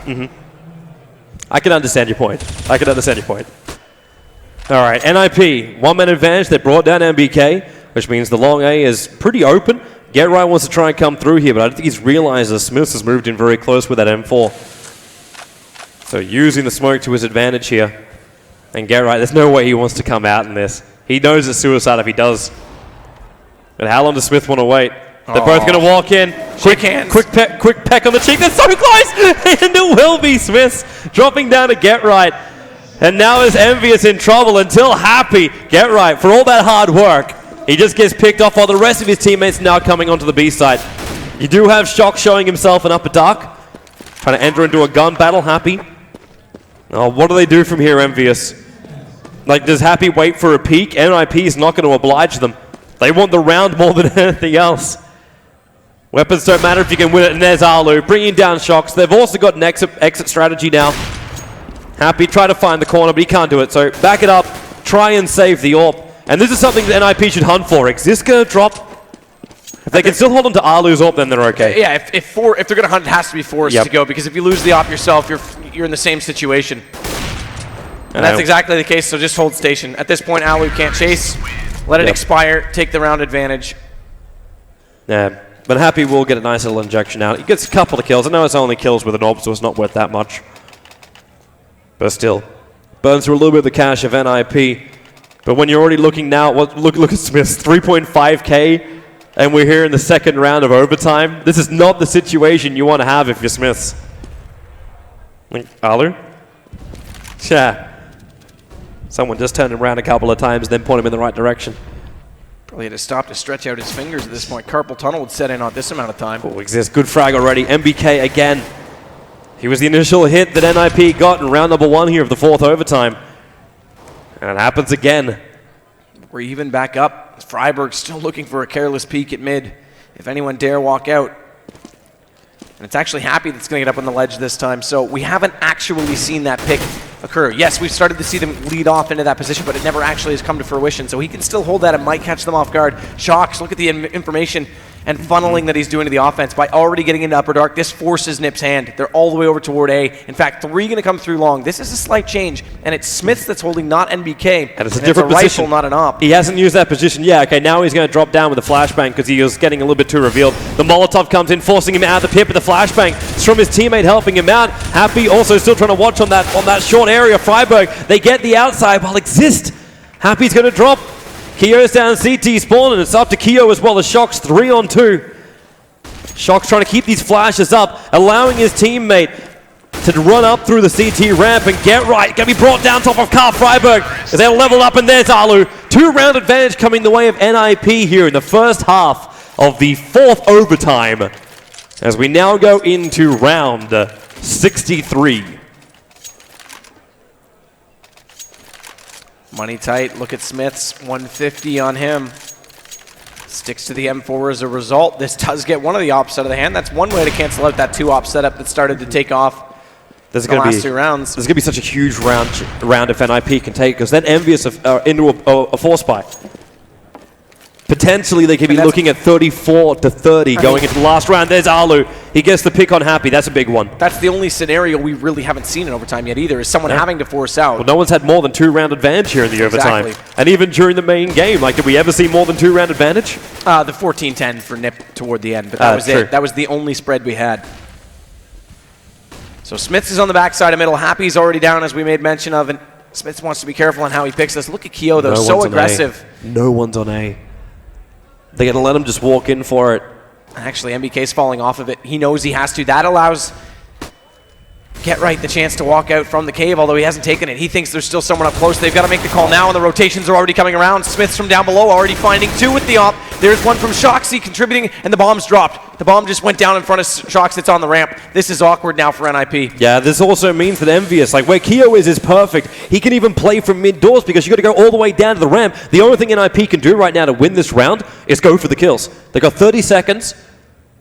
I can understand your point. All right, NiP, 1-man advantage. They brought down MBK, which means the long A is pretty open. Get Right wants to try and come through here, but I don't think he's realized that Smiths has moved in very close with that M4. So using the smoke to his advantage here. And Get Right, there's no way he wants to come out in this. He knows it's suicide if he does. But how long does Smith want to wait? They're both going to walk in. Quick peck on the cheek. They're so close! And it will be Smiths dropping down to Get Right. And now is EnVyus in trouble until Happy. Get Right, for all that hard work, he just gets picked off while the rest of his teammates now coming onto the B side. You do have Shock showing himself in upper dark. Trying to enter into a gun battle, Happy. Oh, what do they do from here, EnVyus? Like, does Happy wait for a peek? NiP is not going to oblige them. They want the round more than anything else. Weapons don't matter if you can win it, and there's Alu bringing down Shocks. They've also got an exit strategy now. Happy try to find the corner, but he can't do it. So back it up, try and save the AWP. And this is something that NiP should hunt for. Is this going to drop? If they can still hold on to Alu's AWP, then they're okay. Yeah, if they're going to hunt, it has to be forced to go, because if you lose the AWP yourself, you're in the same situation. And that's exactly the case, so just hold station. At this point, Alu can't chase. Let it expire, take the round advantage. Yeah, But Happy will get a nice little injection out. He gets a couple of kills. I know it's only kills with an AWP, so it's not worth that much. But still, burns through a little bit of the cash of NiP. But when you're already looking now, look at Smith's 3.5k, and we're here in the second round of overtime. This is not the situation you want to have if you're Smiths. Alu? Yeah. Someone just turned him around a couple of times, then point him in the right direction. Probably had to stop to stretch out his fingers at this point. Carpal tunnel would set in on this amount of time. Oh, exists. Good frag already. MBK again. He was the initial hit that NiP got in round number 1 here of the 4th overtime. And it happens again. We're even back up. Freiburg still looking for a careless peek at mid. If anyone dare walk out. And it's actually Happy that's going to get up on the ledge this time. So we haven't actually seen that pick occur. Yes, we've started to see them lead off into that position, but it never actually has come to fruition. So he can still hold that and might catch them off guard. Shocks, look at the information and funneling that he's doing to the offense by already getting into upper dark. This forces NiP's hand. They're all the way over toward A. In fact, 3 going to come through long. This is a slight change, and it's Smiths that's holding, not NBK. And it's a different position. Rifle, not an op. He hasn't used that position yet. Okay, now he's going to drop down with the flashbang because he was getting a little bit too revealed. The Molotov comes in, forcing him out of the pit with the flashbang. It's from his teammate helping him out. Happy also still trying to watch on that short area. Freiburg, they get the outside while Exist. Happy's going to drop. Kio's down CT spawn, and it's up to Kio as well as Shocks 3 on 2. Shock's trying to keep these flashes up, allowing his teammate to run up through the CT ramp and get right. Going to be brought down top of Carl Freiburg as they'll level up, and there's Alu. 2-round advantage coming the way of NiP here in the first half of the 4th overtime as we now go into round 63. Money tight. Look at Smiths. 150 on him. Sticks to the M4 as a result. This does get one of the ops out of the hand. That's one way to cancel out that 2-op setup that started to take off the last 2 rounds. There's going to be such a huge round if NiP can take it, because then EnVyus into a 4-spy. Potentially, they could be looking at 34 to 30 going into the last round. There's Alu. He gets the pick on Happy. That's a big one. That's the only scenario we really haven't seen in overtime yet either, is someone having to force out. Well, no one's had more than 2-round advantage here in the overtime. And even during the main game, like, did we ever see more than 2-round advantage? The 14-10 for NiP toward the end, but that was it. That was the only spread we had. So Smiths is on the backside of middle. Happy's already down, as we made mention of, and Smiths wants to be careful on how he picks this. Look at Kio, though, so aggressive. No one's on A. They're going to let him just walk in for it. Actually, MBK's falling off of it. He knows he has to. That allows Get Right the chance to walk out from the cave, although he hasn't taken it. He thinks there's still someone up close. They've got to make the call now, and the rotations are already coming around. Smiths from down below already finding 2 with the op. There's one from Shoxy contributing, and the bomb's dropped. The bomb just went down in front of Shox that's on the ramp. This is awkward now for NiP. Yeah, this also means that EnVyus, like where Kio is perfect. He can even play from mid-doors because you got to go all the way down to the ramp. The only thing NiP can do right now to win this round is go for the kills. They got 30 seconds.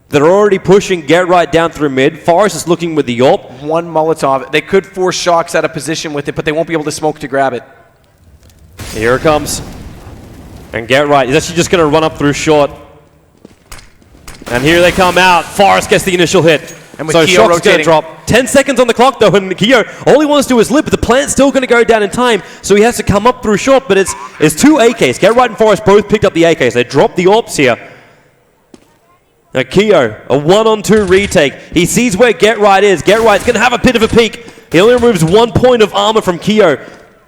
They're already pushing Get Right down through mid. Forrest is looking with the AWP. One Molotov. They could force Shox out of position with it, but they won't be able to smoke to grab it. Here it comes. And Get Right is actually just going to run up through short. And here they come out. Forrest gets the initial hit. And with so Kio Shock's going to drop. 10 seconds on the clock, though, and Kio, all he wants to do is live, but the plant's still going to go down in time, so he has to come up through short, but it's 2 AKs. Get Right and Forrest both picked up the AKs. They dropped the AWPs here. Now Kio, a 1-on-2 retake. He sees where Get Right is. Get Right's going to have a bit of a peek. He only removes 1 point of armor from Kio,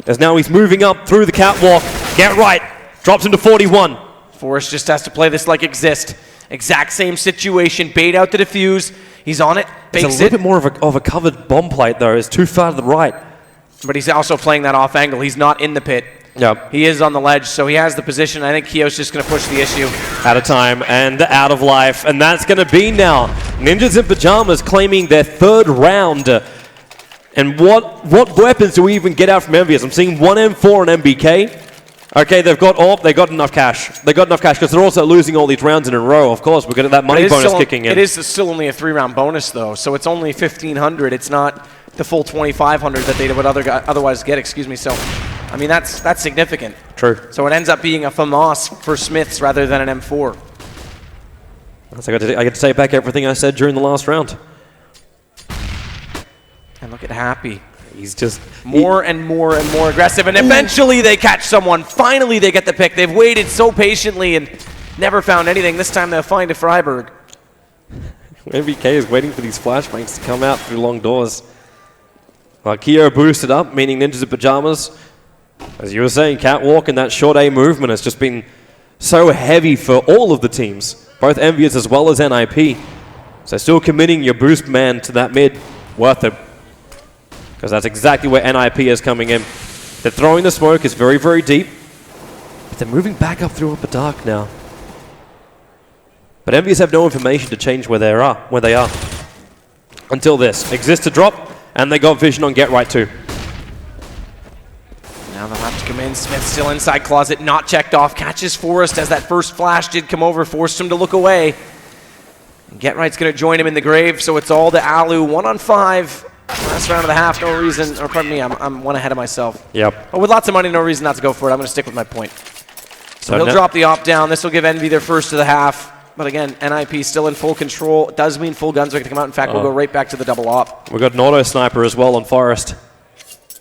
as now he's moving up through the catwalk. Get Right drops him to 41. Forrest just has to play this like Exist. Exact same situation. Bait out the defuse. He's on it. It's a little bit more of a covered bomb plate, though. It's too far to the right. But he's also playing that off angle. He's not in the pit. Yep. He is on the ledge, so he has the position. I think Kio's just going to push the issue. Out of time and out of life. And that's going to be now Ninjas in Pajamas claiming their 3rd round. And what weapons do we even get out from EnVyus? I'm seeing 1 M4 and MBK. Okay, they've got AWP, they got enough cash. They got enough cash because they're also losing all these rounds in a row. Of course, we're going to that money bonus kicking in. It is still only a 3-round bonus, though, so it's only 1,500. It's not the full 2,500 that they would otherwise get, excuse me. So, I mean, that's significant. True. So it ends up being a FAMAS for Smiths rather than an M4. So I get to take back everything I said during the last round. And look at Happy. He's just more and more aggressive, and eventually they catch someone. Finally, they get the pick. They've waited so patiently and never found anything. This time they'll find a Freiburg. NBK is waiting for these flashbangs to come out through long doors. Well, Kyo boosted up, meaning Ninjas in Pajamas. As you were saying, Catwalk and that short A movement has just been so heavy for all of the teams, both EnVyus as well as NiP. So still committing your boost man to that mid, worth it. Because that's exactly where NiP is coming in. They're throwing the smoke, it's very, very deep. But they're moving back up through upper dark now. But EnVyus have no information to change where they are. Until this. Exist to drop, and they got vision on Get Right too. Now they'll have to come in. Smith still inside closet, not checked off. Catches Forrest as that first flash did come over, forced him to look away. And Get Right's going to join him in the grave, so it's all to Alu. 1 on 5. Last round of the half, no reason, or pardon me, I'm one ahead of myself. Yep. But with lots of money, no reason not to go for it. I'm going to stick with my point. So he'll drop the op down. This will give Envy their first of the half. But again, NiP still in full control. It does mean full guns are going to come out. In fact, we'll go right back to the double op. We've got an auto sniper as well on Forest.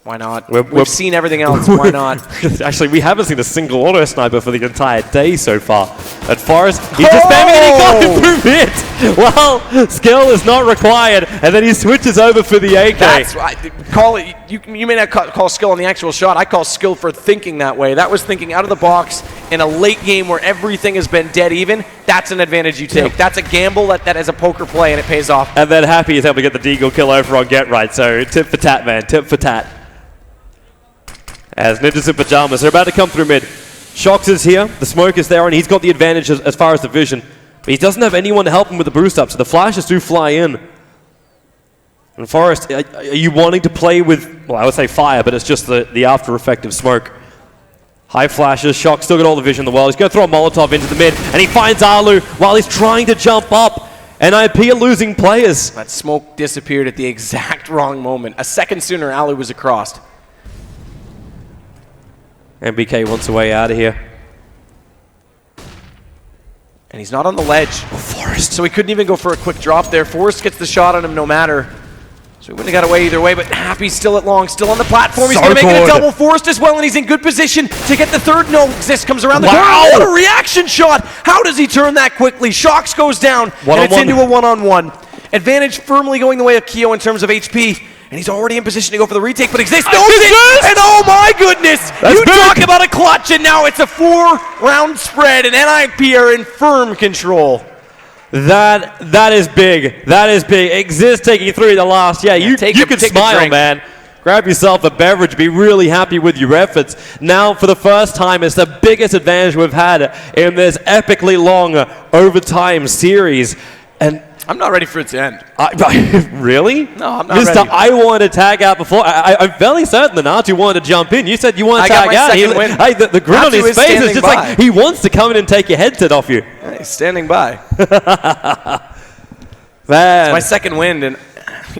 Why not? We've seen everything else. Why not? Actually, we haven't seen a single auto sniper for the entire day so far. At Forest, he's just spamming and he got it through mid. Well, skill is not required, and then he switches over for the AK. That's right. Call it. You may not call skill on the actual shot. I call skill for thinking that way. That was thinking out of the box in a late game where everything has been dead even. That's an advantage you take. Yep. That's a gamble that is a poker play, and it pays off. And then Happy is able to get the deagle kill over on Get Right. So tip for tat, man. Tip for tat. As Ninjas in Pajamas are about to come through mid. Shox is here, the smoke is there, and he's got the advantage as far as the vision. But he doesn't have anyone to help him with the boost up, so the flashes do fly in. And Forrest, are you wanting to play with, well, I would say fire, but it's just the after effect of smoke. High flashes, Shox still got all the vision in the world. He's going to throw a Molotov into the mid, and he finds Alu while he's trying to jump up. NiP are losing players. That smoke disappeared at the exact wrong moment. A second sooner, Alu was across. NBK wants a way out of here. And he's not on the ledge. Forrest. So he couldn't even go for a quick drop there. Forrest gets the shot on him no matter. So he wouldn't have got away either way, but Happy's still at long, still on the platform. He's going to make it a double. Forrest as well, and he's in good position to get the third. No, Exist comes around the corner. What a reaction shot! How does he turn that quickly? Shox goes down, and it's into a one-on-one. Advantage firmly going the way of Kyo in terms of HP. And he's already in position to go for the retake, but Exist knows it! And oh my goodness! You talk about a clutch, and now it's a 4-round spread, and NiP are in firm control. That is big. That is big. Exist taking 3 in the last. Yeah, you can smile, man. Grab yourself a beverage. Be really happy with your efforts. Now, for the first time, it's the biggest advantage we've had in this epically long overtime series. And I'm not ready for it to end. Really? No, I'm not ready. I wanted to tag out before. I'm fairly certain that Natu wanted to jump in. You said you wanted to tag out. Hey, the grin on his face is just like he wants to come in and take your headset off you. Yeah, he's standing by. Man. It's my second win, and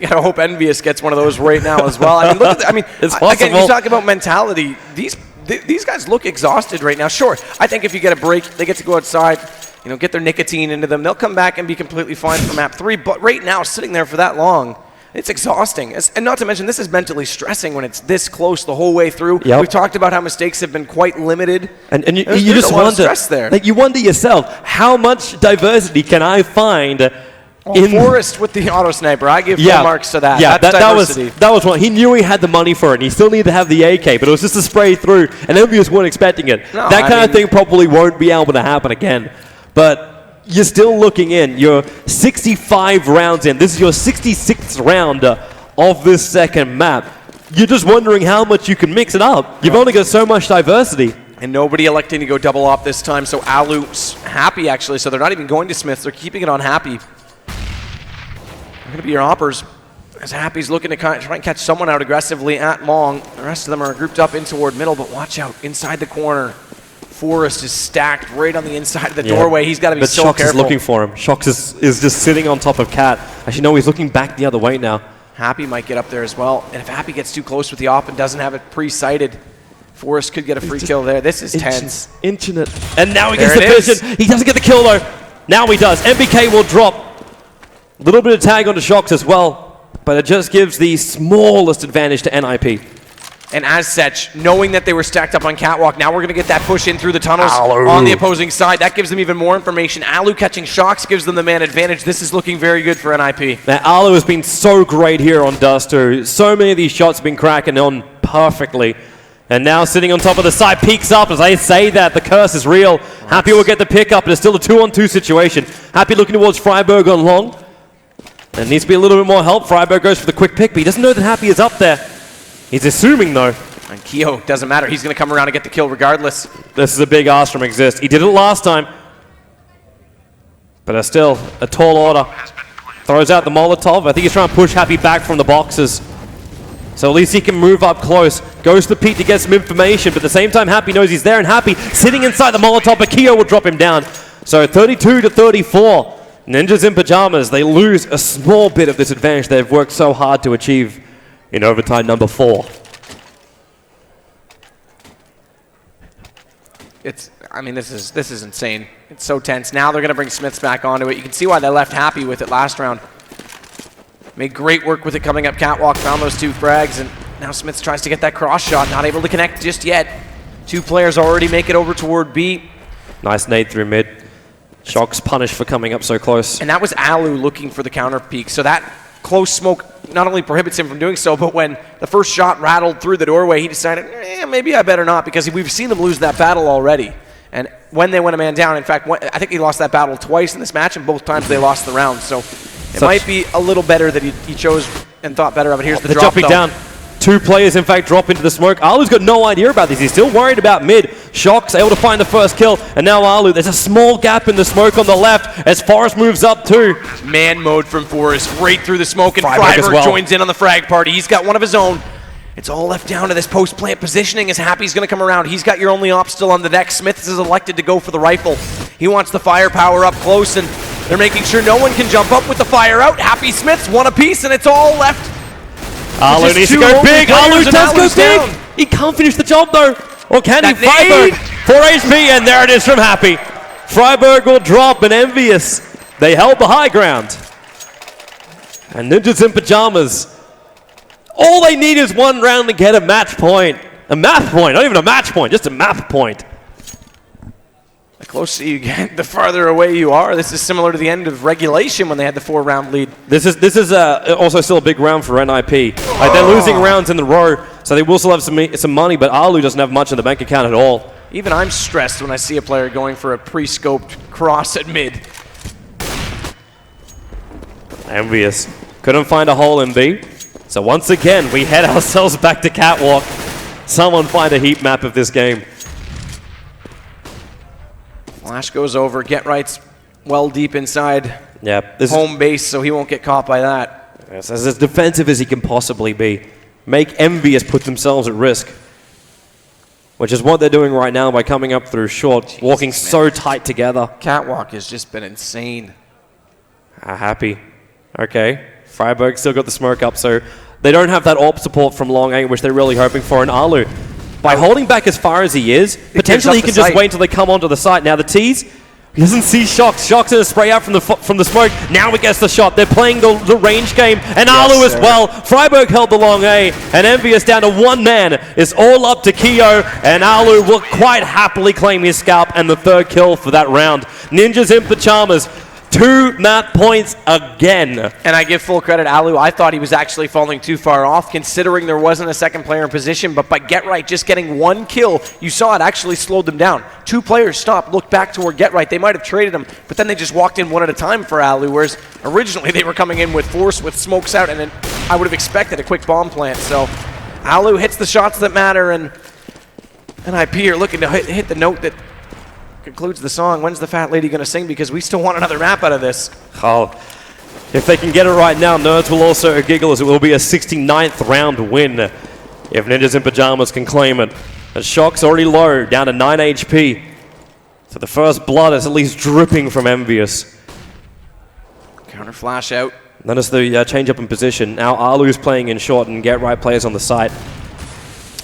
you gotta hope EnVyus gets one of those right now as well. I mean, look at it's possible. Again, you talk about mentality. These guys look exhausted right now. Sure, I think if you get a break, they get to go outside. You know, get their nicotine into them. They'll come back and be completely fine for map 3. But right now, sitting there for that long, it's exhausting. And not to mention, this is mentally stressing when it's this close the whole way through. Yep. We've talked about how mistakes have been quite limited. And you just wonder, stress there. Like you wonder yourself, how much diversity can I find in Forrest with the auto sniper? I give full marks to that. Yeah, that's diversity. that was one. He knew he had the money for it, and he still needed to have the AK, but it was just a spray through, and EnVyus weren't expecting it. No, that kind of thing probably won't be able to happen again. But you're still looking in. You're 65 rounds in. This is your 66th round of this second map. You're just wondering how much you can mix it up. You've only got so much diversity. And nobody electing to go double op this time, so Alu's Happy, actually, so they're not even going to Smiths. They're keeping it on Happy. They're going to be your oppers. As Happy's looking to try and catch someone out aggressively at long. The rest of them are grouped up in toward middle, but watch out, inside the corner. Forrest is stacked right on the inside of the doorway. He's got to be so careful. Shox is looking for him. Shox is just sitting on top of Cat. Actually, no, he's looking back the other way now. Happy might get up there as well. And if Happy gets too close with the op and doesn't have it pre-sighted, Forrest could get a free kill there. This is tense. Inching it. And now he gets the vision. He doesn't get the kill though. Now he does. NBK will drop. A little bit of tag onto Shox as well. But it just gives the smallest advantage to NiP. And as such, knowing that they were stacked up on Catwalk, now we're going to get that push in through the tunnels Alu. on the opposing side. That gives them even more information. Alu catching shocks gives them the man advantage. This is looking very good for NiP. Now, Alu has been so great here on Dust2. So many of these shots have been cracking on perfectly. And now sitting on top of the side, peeks up. As I say that, the curse is real. Happy will get the pick up, but it's still a 2-on-2 situation. Happy looking towards Freiburg on long. There needs to be a little bit more help. Freiburg goes for the quick pick, but he doesn't know that Happy is up there. He's assuming, though. And Keo, doesn't matter. He's going to come around and get the kill regardless. This is a big ask from Exist. He did it last time. But still, a tall order. Throws out the Molotov. I think he's trying to push Happy back from the boxes. So at least he can move up close. Goes to the peak to get some information, but at the same time, Happy knows he's there, and Happy sitting inside the Molotov, but Keo will drop him down. So 32-34. Ninjas in Pajamas, they lose a small bit of this advantage they've worked so hard to achieve in overtime number 4. I mean, this is insane. It's so tense. Now they're going to bring Smiths back onto it. You can see why they left Happy with it last round. Made great work with it coming up Catwalk, found those 2 frags, and now Smiths tries to get that cross shot. Not able to connect just yet. 2 players already make it over toward B. Nice nade through mid. Shock's punished for coming up so close. And that was Alu looking for the counter peak. So that close smoke not only prohibits him from doing so, but when the first shot rattled through the doorway, he decided, maybe I better not, because we've seen them lose that battle already. And when they went a man down, in fact, I think he lost that battle twice in this match, and both times they lost the round. So it might be a little better that he chose and thought better of it. Here's the drop, jumping though. down. 2 players, in fact, drop into the smoke. Alu's got no idea about this. He's still worried about mid. Shock's able to find the first kill, and now Alu. There's a small gap in the smoke on the left as Forrest moves up too. Man mode from Forrest, right through the smoke, and Freiburg as well. joins in on the frag party. He's got one of his own. It's all left down to this post-plant positioning as Happy's going to come around. He's got your only op still on the deck. Smiths is elected to go for the rifle. He wants the firepower up close, and they're making sure no one can jump up with the fire out. Happy Smiths, one apiece, and it's all left. Alu needs to go big. Alu does go big. Down. He can't finish the job though. Or can he? That Freiburg, nade. 4 HP, and there it is from Happy. Freiburg will drop, and EnVyus, they held the high ground. And Ninjas in Pajamas, all they need is 1 round to get a match point. A map point, not even a match point, just a map point. The closer you get, the farther away you are. This is similar to the end of regulation when they had the 4-round lead. This is also still a big round for NiP. They're losing rounds in the row, so they will still have some money, but Alu doesn't have much in the bank account at all. Even I'm stressed when I see a player going for a pre-scoped cross at mid. EnVyus couldn't find a hole in B. So once again, we head ourselves back to Catwalk. Someone find a heat map of this game. Flash goes over. Get Right's well deep inside Yeah, home base, so he won't get caught by that. Yes, as defensive as he can possibly be. Make EnVyus put themselves at risk. Which is what they're doing right now by coming up through short, walking so tight together. Catwalk has just been insane. Happy. Okay. Freiburg still got the smoke up, so they don't have that AWP support from long range, which they're really hoping for. And Alu, by holding back as far as he is, potentially he can just wait until they come onto the site. Now the tees, he doesn't see Shox. Shox in a spray out from the smoke. Now he gets the shot. They're playing the range game, and Alu as well. Freiburg held the long A, and EnVyus down to 1 man. It's all up to Keo, and Alu will quite happily claim his scalp and the 3rd kill for that round. Ninjas in Pajamas. 2 map points again. And I give full credit to Alu. I thought he was actually falling too far off, considering there wasn't a second player in position. But by Get Right just getting 1 kill, you saw it actually slowed them down. 2 players stopped, looked back toward Get Right. They might have traded him, but then they just walked in 1 at a time for Alu, whereas originally they were coming in with force, with smokes out, and then I would have expected a quick bomb plant. So Alu hits the shots that matter, and NiP are looking to hit the note that concludes the song. When's the fat lady going to sing? Because we still want another map out of this. Oh, if they can get it right now, Nerds will also giggle as it will be a 69th round win if Ninjas in Pajamas can claim it. The Shock's already low, down to 9 HP. So the first blood is at least dripping from EnVyus. Counter flash out. Notice the change up in position. Now Alu's playing in short and Get Right players on the site.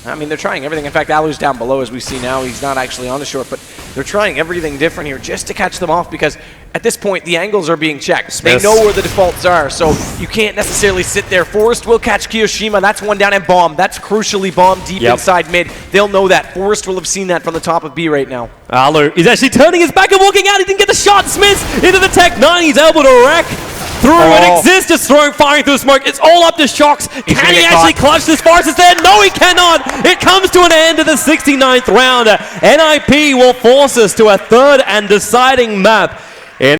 I mean, they're trying everything. In fact, Alu's down below, as we see now. He's not actually on the short, but they're trying everything different here just to catch them off, because at this point, the angles are being checked. They know where the defaults are, so you can't necessarily sit there. Forest will catch Kiyoshima. That's one down, and Bomb. That's crucially Bomb deep inside mid. They'll know that. Forest will have seen that from the top of B right now. Alu is actually turning his back and walking out. He didn't get the shot. Smith into the Tech 9. He's able to wreck through an Exist, just firing through the smoke. It's all up to Shox. Can he actually clutch this? Forest is there. No, he cannot. It comes to an end of the 69th round. NiP will force us to a third and deciding map.